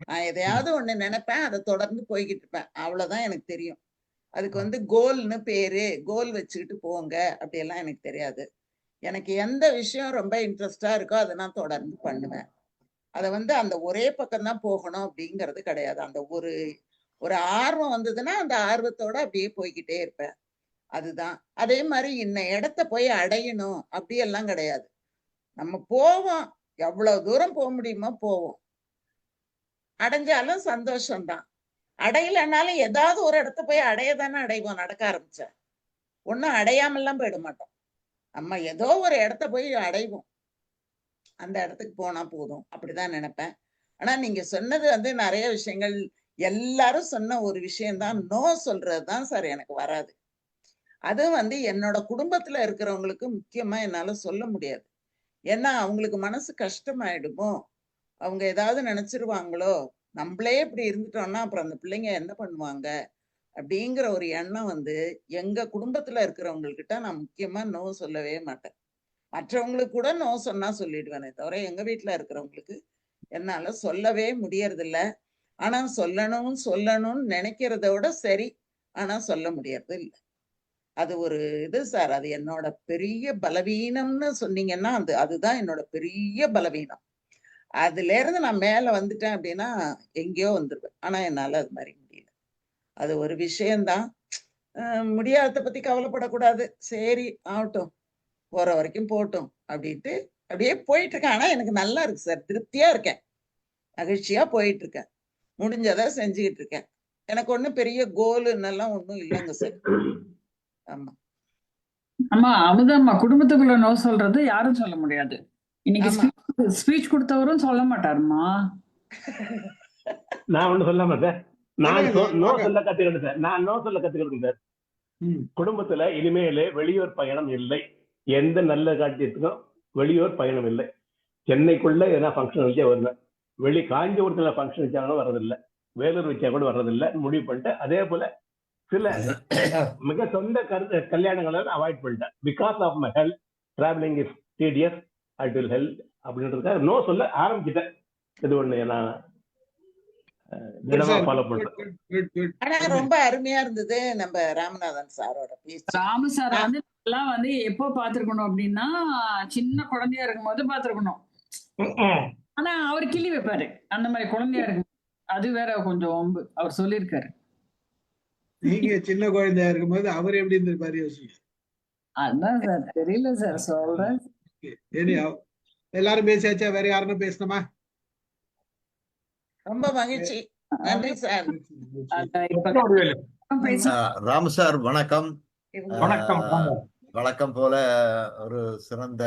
நான் எதையாவது ஒண்ணு நினைப்பேன், அதை தொடர்ந்து போய்கிட்டு இருப்பேன், அவ்வளவுதான் எனக்கு தெரியும். அதுக்கு வந்து கோல்னு பேரு, கோல் வச்சுக்கிட்டு போங்க அப்படியெல்லாம் எனக்கு தெரியாது. எனக்கு எந்த விஷயம் ரொம்ப இன்ட்ரெஸ்டா இருக்கோ அதை நான் தொடர்ந்து பண்ணுவேன். அதை வந்து அந்த ஒரே பக்கம் தான் போகணும் அப்படிங்கிறது கிடையாது. அந்த ஒரு ஆர்வம் வந்ததுன்னா அந்த ஆர்வத்தோட அப்படியே போய்கிட்டே இருப்பேன். அதுதான். அதே மாதிரி இன்ன இடத்த போய் அடையணும் அப்படியெல்லாம் கிடையாது. நம்ம போவோம், எவ்வளவு தூரம் போக முடியுமோ போவோம், அடைஞ்சாலும் சந்தோஷம்தான், அடையலைன்னாலும் ஏதாவது ஒரு இடத்த போய் அடையதானே அடைவோம். நடக்க ஆரம்பிச்ச ஒன்னும் அடையாமல்லாம் போயிட மாட்டோம். நம்ம ஏதோ ஒரு இடத்த போய் அடைவோம், அந்த இடத்துக்கு போனா போதும், அப்படிதான் நினைப்பேன். ஆனா நீங்க சொன்னது வந்து நிறைய விஷயங்கள், எல்லாரும் சொன்ன ஒரு விஷயம்தான், நோ சொல்றதுதான் சார் எனக்கு வராது. அது வந்து என்னோட குடும்பத்துல இருக்கிறவங்களுக்கு முக்கியமா என்னால சொல்ல முடியாது. ஏன்னா அவங்களுக்கு மனசு கஷ்டமாயிடுமோ, அவங்க ஏதாவது நினைச்சிருவாங்களோ, நம்மளே இப்படி இருந்துட்டோம்னா அப்புறம் அந்த பிள்ளைங்க என்ன பண்ணுவாங்க அப்படிங்கிற ஒரு எண்ணம் வந்து எங்க குடும்பத்துல இருக்கிறவங்ககிட்ட நான் முக்கியமா நோ சொல்லவே மாட்டேன். மற்றவங்களுக்கு கூட நோ சொன்னா சொல்லிடுவேனே தவிர எங்க வீட்டுல இருக்கிறவங்களுக்கு என்னால சொல்லவே முடியறதில்ல. ஆனா சொல்லணும்னு நினைக்கிறத விட சரி, ஆனா சொல்ல முடியறது இல்லை. அது ஒரு இது சார், அது என்னோட பெரிய பலவீனம்னு சொன்னீங்கன்னா அதுதான் என்னோட பெரிய பலவீனம். அதுல இருந்து நான் மேல வந்துட்டேன் அப்படின்னா எங்கேயோ வந்துருவேன். ஆனா என்னால அது மாதிரி முடியல. அது ஒரு விஷயம்தான். முடியாததை பத்தி கவலைப்படக்கூடாது. சரி ஆகட்டும், போற வரைக்கும் போகட்டும் அப்படின்ட்டு அப்படியே போயிட்டு இருக்கேன். ஆனா எனக்கு நல்லா இருக்கு சார், திருப்தியா இருக்கேன், மகிழ்ச்சியா போயிட்டு இருக்கேன், முடிஞ்சதை செஞ்சுக்கிட்டு இருக்கேன். எனக்கு ஒண்ணும் பெரிய கோலுன்னெல்லாம் ஒண்ணும் இல்லைங்க சார். ஆமா ஆமா அமுதம்மா, குடும்பத்துக்குள்ள நோ சொல்றது யாரும் சொல்ல முடியாது. இன்னைக்கு ஸ்பீச் கொடுத்தவரும் சொல்ல மாட்டாருமா. நான் ஒண்ணு சொல்லாம சார், நான் நோ சொல்ல கத்துக்கிட்டேன் சார். நான் நோ சொல்ல கத்துக்கிட்டேன் சார். குடும்பத்துல இனிமேலே வெளியூர் பயணம் இல்லை. எந்த நல்ல காட்சியத்துக்கும் வெளியூர் பயணம் இல்லை. சென்னைக்குள்ள எதனா ஃபங்க்ஷன் வச்சா வருவேன், காஞ்சிபுரத்துல ஃபங்க்ஷன் வச்சாலும் வர்றதில்லை, வேலூர் வச்சா கூட வர்றதில்லை முடிவு பண்ணிட்டு. அதே போல சில மிக சொந்த கல்யாணங்களை அவாய்ட் பண்ணிட்டேன். Because of my health, travelling is tedious, I will health அப்படின்றதுக்காக நோ சொல்ல ஆரம்பிச்சிட்டேன். இது ஒண்ணு நான் ஃபாலோ பண்றேன். ஆனா ரொம்ப அருமையா இருந்தது நம்ம ராமநாதன் சாரோட பேச்சு. ராம சார் வந்து எல்லாம் வந்து எப்போ பாத்துருக்கணும் அப்படின்னா, சின்ன குழந்தையா இருக்கும் போது பாத்துருக்கணும். ஆனா அவர் கிள்ளி வைப்பாரு அந்த மாதிரி குழந்தையா இருக்கும். அது வேற கொஞ்சம் வம்பு. அவர் சொல்லியிருக்காரு, நீங்க சின்ன குழந்தையா இருக்கும்போது அவர் எப்படி இருந்திருப்பாரு யோசிச்சு. அதான் சார் தெரியல சார், சொல்றேன். எல்லாரும் பேசியாச்சா? வேற யாருன்னு பேசணுமா? ரொம்ப மகிழ்ச்சி, நன்றி சார். ராமு சார் வணக்கம். வணக்கம். வழக்கம் போல ஒரு சிறந்த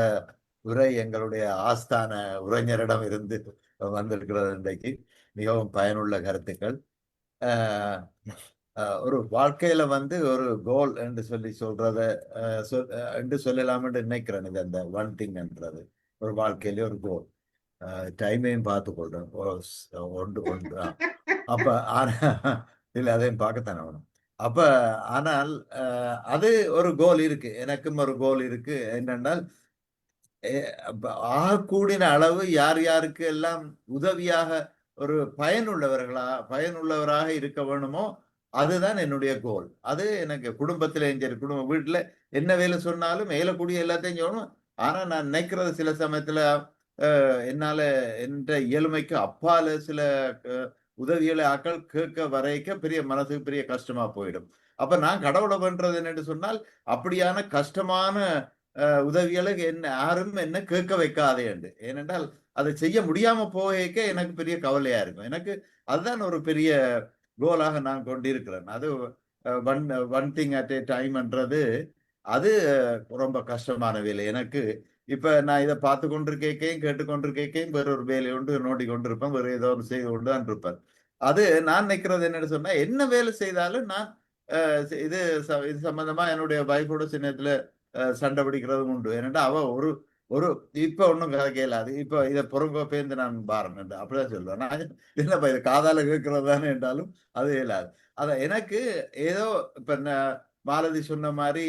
உரை எங்களுடைய ஆஸ்தான உரைஞரிடம் இருந்து வந்திருக்கிறது இன்றைக்கு. மிகவும் பயனுள்ள கருத்துக்கள். ஒரு வாழ்க்கையில வந்து ஒரு கோல் என்று சொல்றத என்று சொல்லலாம் என்று நினைக்கிறேன். இது அந்த ஒன் திங் என்றது ஒரு வாழ்க்கையில ஒரு கோல். டைமையும் பார்த்து கொள்றேன். ஒன்று ஒன்று அப்ப இல்ல அதையும் பார்க்கத்தானே வேணும். அப்ப ஆனால் அது ஒரு கோல் இருக்கு, எனக்கும் ஒரு கோல் இருக்கு. என்னென்றால் ஆகக்கூடின அளவு யார் யாருக்கு எல்லாம் உதவியாக ஒரு பயனுள்ளவராக இருக்க வேணுமோ அதுதான் என்னுடைய கோல். அது எனக்கு குடும்பத்திலையும் சரி, வீட்டுல என்ன வேலை சொன்னாலும் மேலக்கூடிய எல்லாத்தையும் சொல்லணும். ஆனா நான் நினைக்கிறது சில சமயத்துல என்னால என்ற இயலுமைக்கு அப்பால சில உதவிகளை ஆக்கள் கேட்க வரைக்க பெரிய மனசுக்கு பெரிய கஷ்டமா போயிடும். அப்ப நான் கடவுளை பண்றது என்னன்னு சொன்னால் அப்படியான கஷ்டமான உதவிகளை யாரும் என்ன கேட்க வைக்காதே என்று. ஏனென்றால் அதை செய்ய முடியாம போக எனக்கு பெரிய கவலையா இருக்கும். எனக்கு அதுதான் ஒரு பெரிய கோலாக நான் கொண்டிருக்கிறேன். அது ஒன் திங் அட் ஏ டைம்ன்றது அது ரொம்ப கஷ்டமான வேலை எனக்கு. இப்ப நான் இதை பார்த்து கொண்டிருக்கேன், கேட்டுக்கொண்டிருக்கேன், வேற ஒரு வேலை ஒன்று நோண்டி கொண்டிருப்பேன், வேற ஏதோ ஒன்று செய்து கொண்டு தான் இருப்பேன். அது நான் நினைக்கிறது என்னன்னு சொன்னா, என்ன வேலை செய்தாலும் நான் இது சம்பந்தமா என்னுடைய வைஃபோட சின்னத்துல சண்டை பிடிக்கிறதும் உண்டு. ஏன்னா அவ ஒரு இப்ப ஒன்றும் கதை கேளாது, இப்ப இதை பொறுங்க பேர்ந்து நான் பாருங்க அப்படிதான் சொல்லுவேன். நான் என்னப்பா இதை காதால கேட்கறது தானே என்றாலும் அது இயலாது. அதான் எனக்கு ஏதோ இப்ப மாலதி சொன்ன மாதிரி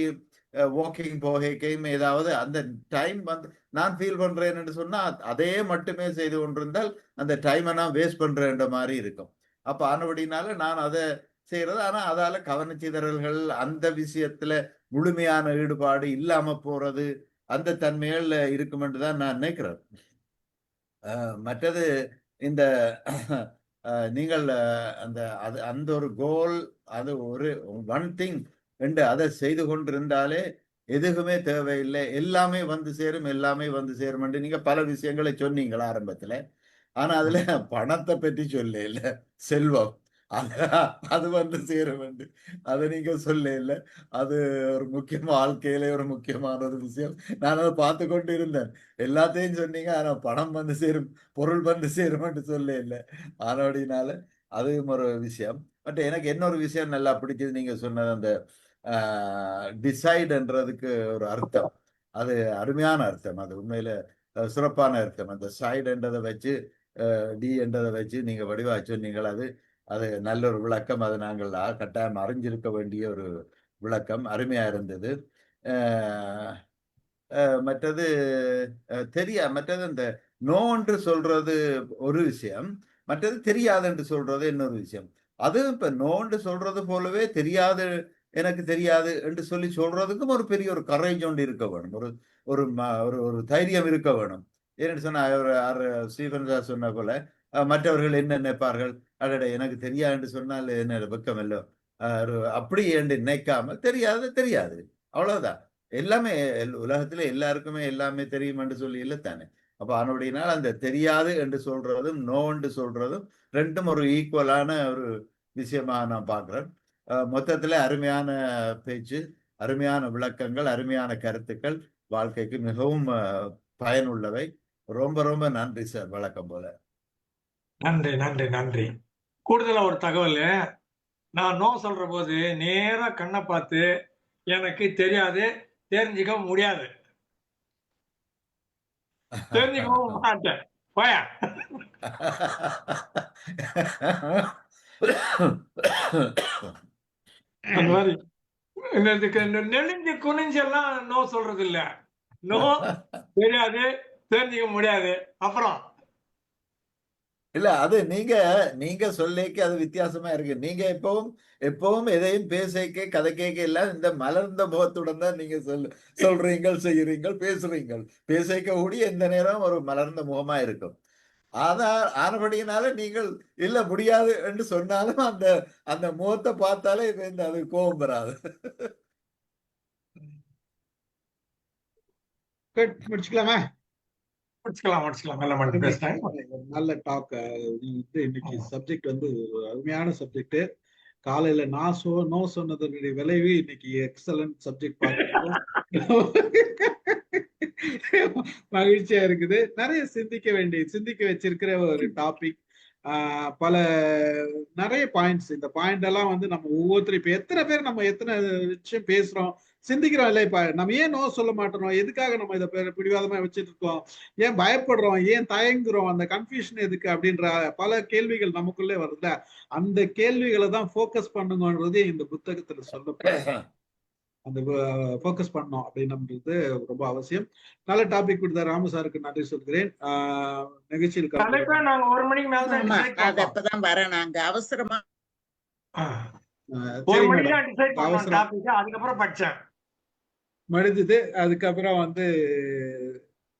வாக்கிங் போகையும் ஏதாவது அந்த டைம் வந்து நான் ஃபீல் பண்றேன் என்று சொன்னா அதே மட்டுமே செய்து கொண்டிருந்தால் அந்த டைமை நான் வேஸ்ட் பண்றேன்ற மாதிரி இருக்கும். அப்ப ஆனபடினால நான் அதை செய்யறது. ஆனா அதால கவனச்சிதறல்கள், அந்த விஷயத்துல முழுமையான ஈடுபாடு இல்லாம போறது, அந்த தன்மைகள் இருக்கும் என்றுதான் நான் நினைக்கிறேன். மற்றது இந்த நீங்கள் அந்த ஒரு கோல், அது ஒரு ஒன் திங் என்று அதை செய்து கொண்டிருந்தாலே எதுவுமே தேவையில்லை, எல்லாமே வந்து சேரும், எல்லாமே வந்து சேரும் என்று நீங்க பல விஷயங்களை சொன்னீங்களா ஆரம்பத்துல. ஆனா அதுல பணத்தை பற்றி சொல்ல இல்ல, செல்வம் அது வந்து சேரும் என்று அதை நீங்க சொல்ல இல்லை. அது ஒரு வாழ்க்கையில ஒரு முக்கியமான ஒரு விஷயம். நான் அதை பார்த்து கொண்டு இருந்தேன். எல்லாத்தையும் சொன்னீங்க, ஆனா பணம் வந்து சேரும், பொருள் வந்து சேரும் என்று சொல்ல இல்லை. ஆனோடினால அதுவும் ஒரு விஷயம். பட் எனக்கு இன்னொரு விஷயம் நல்லா பிடிச்சது, நீங்க சொன்னது அந்த டிசைடுன்றதுக்கு ஒரு அர்த்தம். அது அருமையான அர்த்தம். அது உண்மையில சிறப்பான அர்த்தம். அந்த சைடு என்றதை வச்சு டி என்றதை வச்சு நீங்க வடிவா சொன்னீங்கள். அது நல்ல ஒரு விளக்கம். அது நாங்கள் கட்டாயம் அறிஞ்சிருக்க வேண்டிய ஒரு விளக்கம். அருமையா இருந்தது. மற்றது மற்றது இந்த நோ என்று சொல்றது ஒரு விஷயம், மற்றது தெரியாது என்று சொல்றது இன்னொரு விஷயம். அது இப்ப நோன்று சொல்றது போலவே தெரியாது, எனக்கு தெரியாது என்று சொல்லி சொல்றதுக்கும் ஒரு பெரிய ஒரு கரேஜ் ஒன்று இருக்க வேணும், ஒரு தைரியம் இருக்க வேணும். ஏன்னு சொன்னா ஸ்டீஃபன் சார் சொன்ன போல மற்றவர்கள் என்ன நினைப்பார்கள், அடடே எனக்கு தெரியாது என்று சொன்னால் என்ன வெக்கம் இல்லோ அப்படி என்று நினைக்காம தெரியாது அவ்வளவுதான். எல்லாமே உலகத்துல எல்லாருக்குமே எல்லாமே தெரியும் என்று சொல்லி இல்லை தானே. அப்ப அதனுடையனால் அந்த தெரியாது என்று சொல்றதும் நோ என்று சொல்றதும் ரெண்டும் ஒரு ஈக்குவலான ஒரு விஷயமா நான் பார்க்கிறேன். மொத்தத்துல அருமையான பேச்சு, அருமையான விளக்கங்கள், அருமையான கருத்துக்கள், வாழ்க்கைக்கு மிகவும் பயனுள்ளவை. ரொம்ப ரொம்ப நன்றி சார். வழக்கம் போல நன்றி நன்றி நன்றி. கூடுதலா ஒரு தகவல், நான் நோ சொல்ற போது நேரா கண்ணை பார்த்து எனக்கு தெரியாது, தெரிஞ்சுக்க முடியாது, தெரிஞ்சுக்கவும் மாட்டேன், போயா அந்த மாதிரி நெளிஞ்சு குனிஞ்செல்லாம் நோ சொல்றது இல்ல. நோ தெரியாது, தெரிஞ்சுக்க முடியாது. அப்புறம் இல்ல அது நீங்க சொல்லிக்க அது வித்தியாசமா இருக்கு. நீங்க எப்பவும் எதையும் பேசிக்க கதை கேட்க எல்லாம் இந்த மலர்ந்த முகத்துடன் தான் நீங்க சொல்றீங்கள், செய்யறீங்கள், பேசிக்க கூடிய எந்த நேரம் ஒரு மலர்ந்த முகமா இருக்கும். ஆனபடியினால நீங்கள் இல்ல முடியாது என்று சொன்னாலும் அந்த முகத்தை பார்த்தாலே அது கோபம் வராது. முடிச்சுக்கலாமா? முடிச்சுக்கலாம். நல்ல டாக். இன்னைக்கு சப்ஜெக்ட் வந்து அருமையான சப்ஜெக்ட். காலையில நான் நோ சொன்னதனுடைய விளைவு இன்னைக்கு எக்ஸலன்ட் சப்ஜெக்ட் பார்த்துருக்கோம். மகிழ்ச்சியா இருக்குது. நிறைய சிந்திக்க வச்சிருக்கிற ஒரு டாபிக். பல நிறைய பாயிண்ட்ஸ். இந்த பாயிண்ட் எல்லாம் வந்து நம்ம ஒவ்வொருத்தரும் இப்ப எத்தனை பேர் நம்ம எத்தனை விஷயம் பேசுறோம், சிந்திக்கிறோம் இல்ல? இப்ப நம்ம ஏன் நோ சொல்ல மாட்டோம்? எதுக்காக நம்ம இதை பிடிவாதமா வச்சுட்டு இருக்கோம்? ஏன் பயப்படுறோம்? ஏன் தயங்குறோம்? அந்த கன்ஃபியூஷன் எதுக்கு அப்படின்ற பல கேள்விகள் நமக்குள்ளே வருதுல. அந்த கேள்விகளை தான் ஃபோக்கஸ் பண்ணுங்கன்றது இந்த புத்தகத்துல சொல்லப்படுது. அந்த ஃபோக்கஸ் பண்ணோம் அப்படின்றது ரொம்ப அவசியம். நல்ல டாபிக் கொடுத்த ராமு சாருக்கு நன்றி சொல்கிறேன். நிகழ்ச்சியில் நாங்க 1 மணிக்கு மேல அது அப்பதான் வரேன். நாங்க அவசரமா 1 மணிக்கு தான் டிசைட் பண்ணோம் டாபிக். அதுக்கப்புறம் படிச்சேன் முடிஞ்சது. அதுக்கப்புறம் வந்து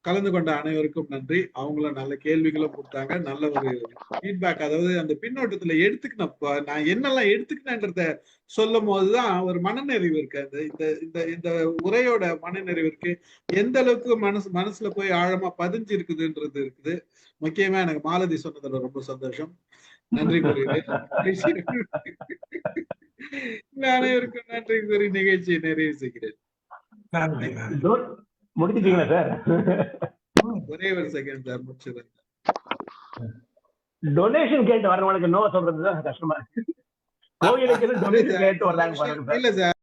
கலந்து கொண்ட அனைவருக்கும் நன்றி. அவங்களும் நல்ல கேள்விகளும் கொடுத்தாங்க. நல்ல ஒரு ஃபீட்பேக், அதாவது அந்த பின்னோட்டத்துல எடுத்துக்கினப்ப நான் என்னெல்லாம் எடுத்துக்கினேன்றத சொல்லும் போதுதான் ஒரு மனநிறைவு இருக்கு. அந்த இந்த இந்த இந்த உரையோட மனநிறைவு இருக்கு. எந்த அளவுக்கு மனசுல போய் ஆழமா பதிஞ்சு இருக்குதுன்றது இருக்குது. முக்கியமா எனக்கு மாலதி சொன்னதுல ரொம்ப சந்தோஷம். நன்றி கூறுகிறேன். அனைவருக்கும் நன்றி கூறி நிகழ்ச்சியை நிறைவு செய்கிறேன். முடிச்சிட்டீங்களா சார்? ஒரே ஒரு செகண்ட் சார், முடிச்சிடுறேன். டொனேஷன் கேட்டு வர்றவங்களுக்கு நோ சொல்றதுதான் கஷ்டமா இருக்கு. கோயிலுக்கு டொனேஷன் கேட்டு வர்றாங்க. இல்ல சார்.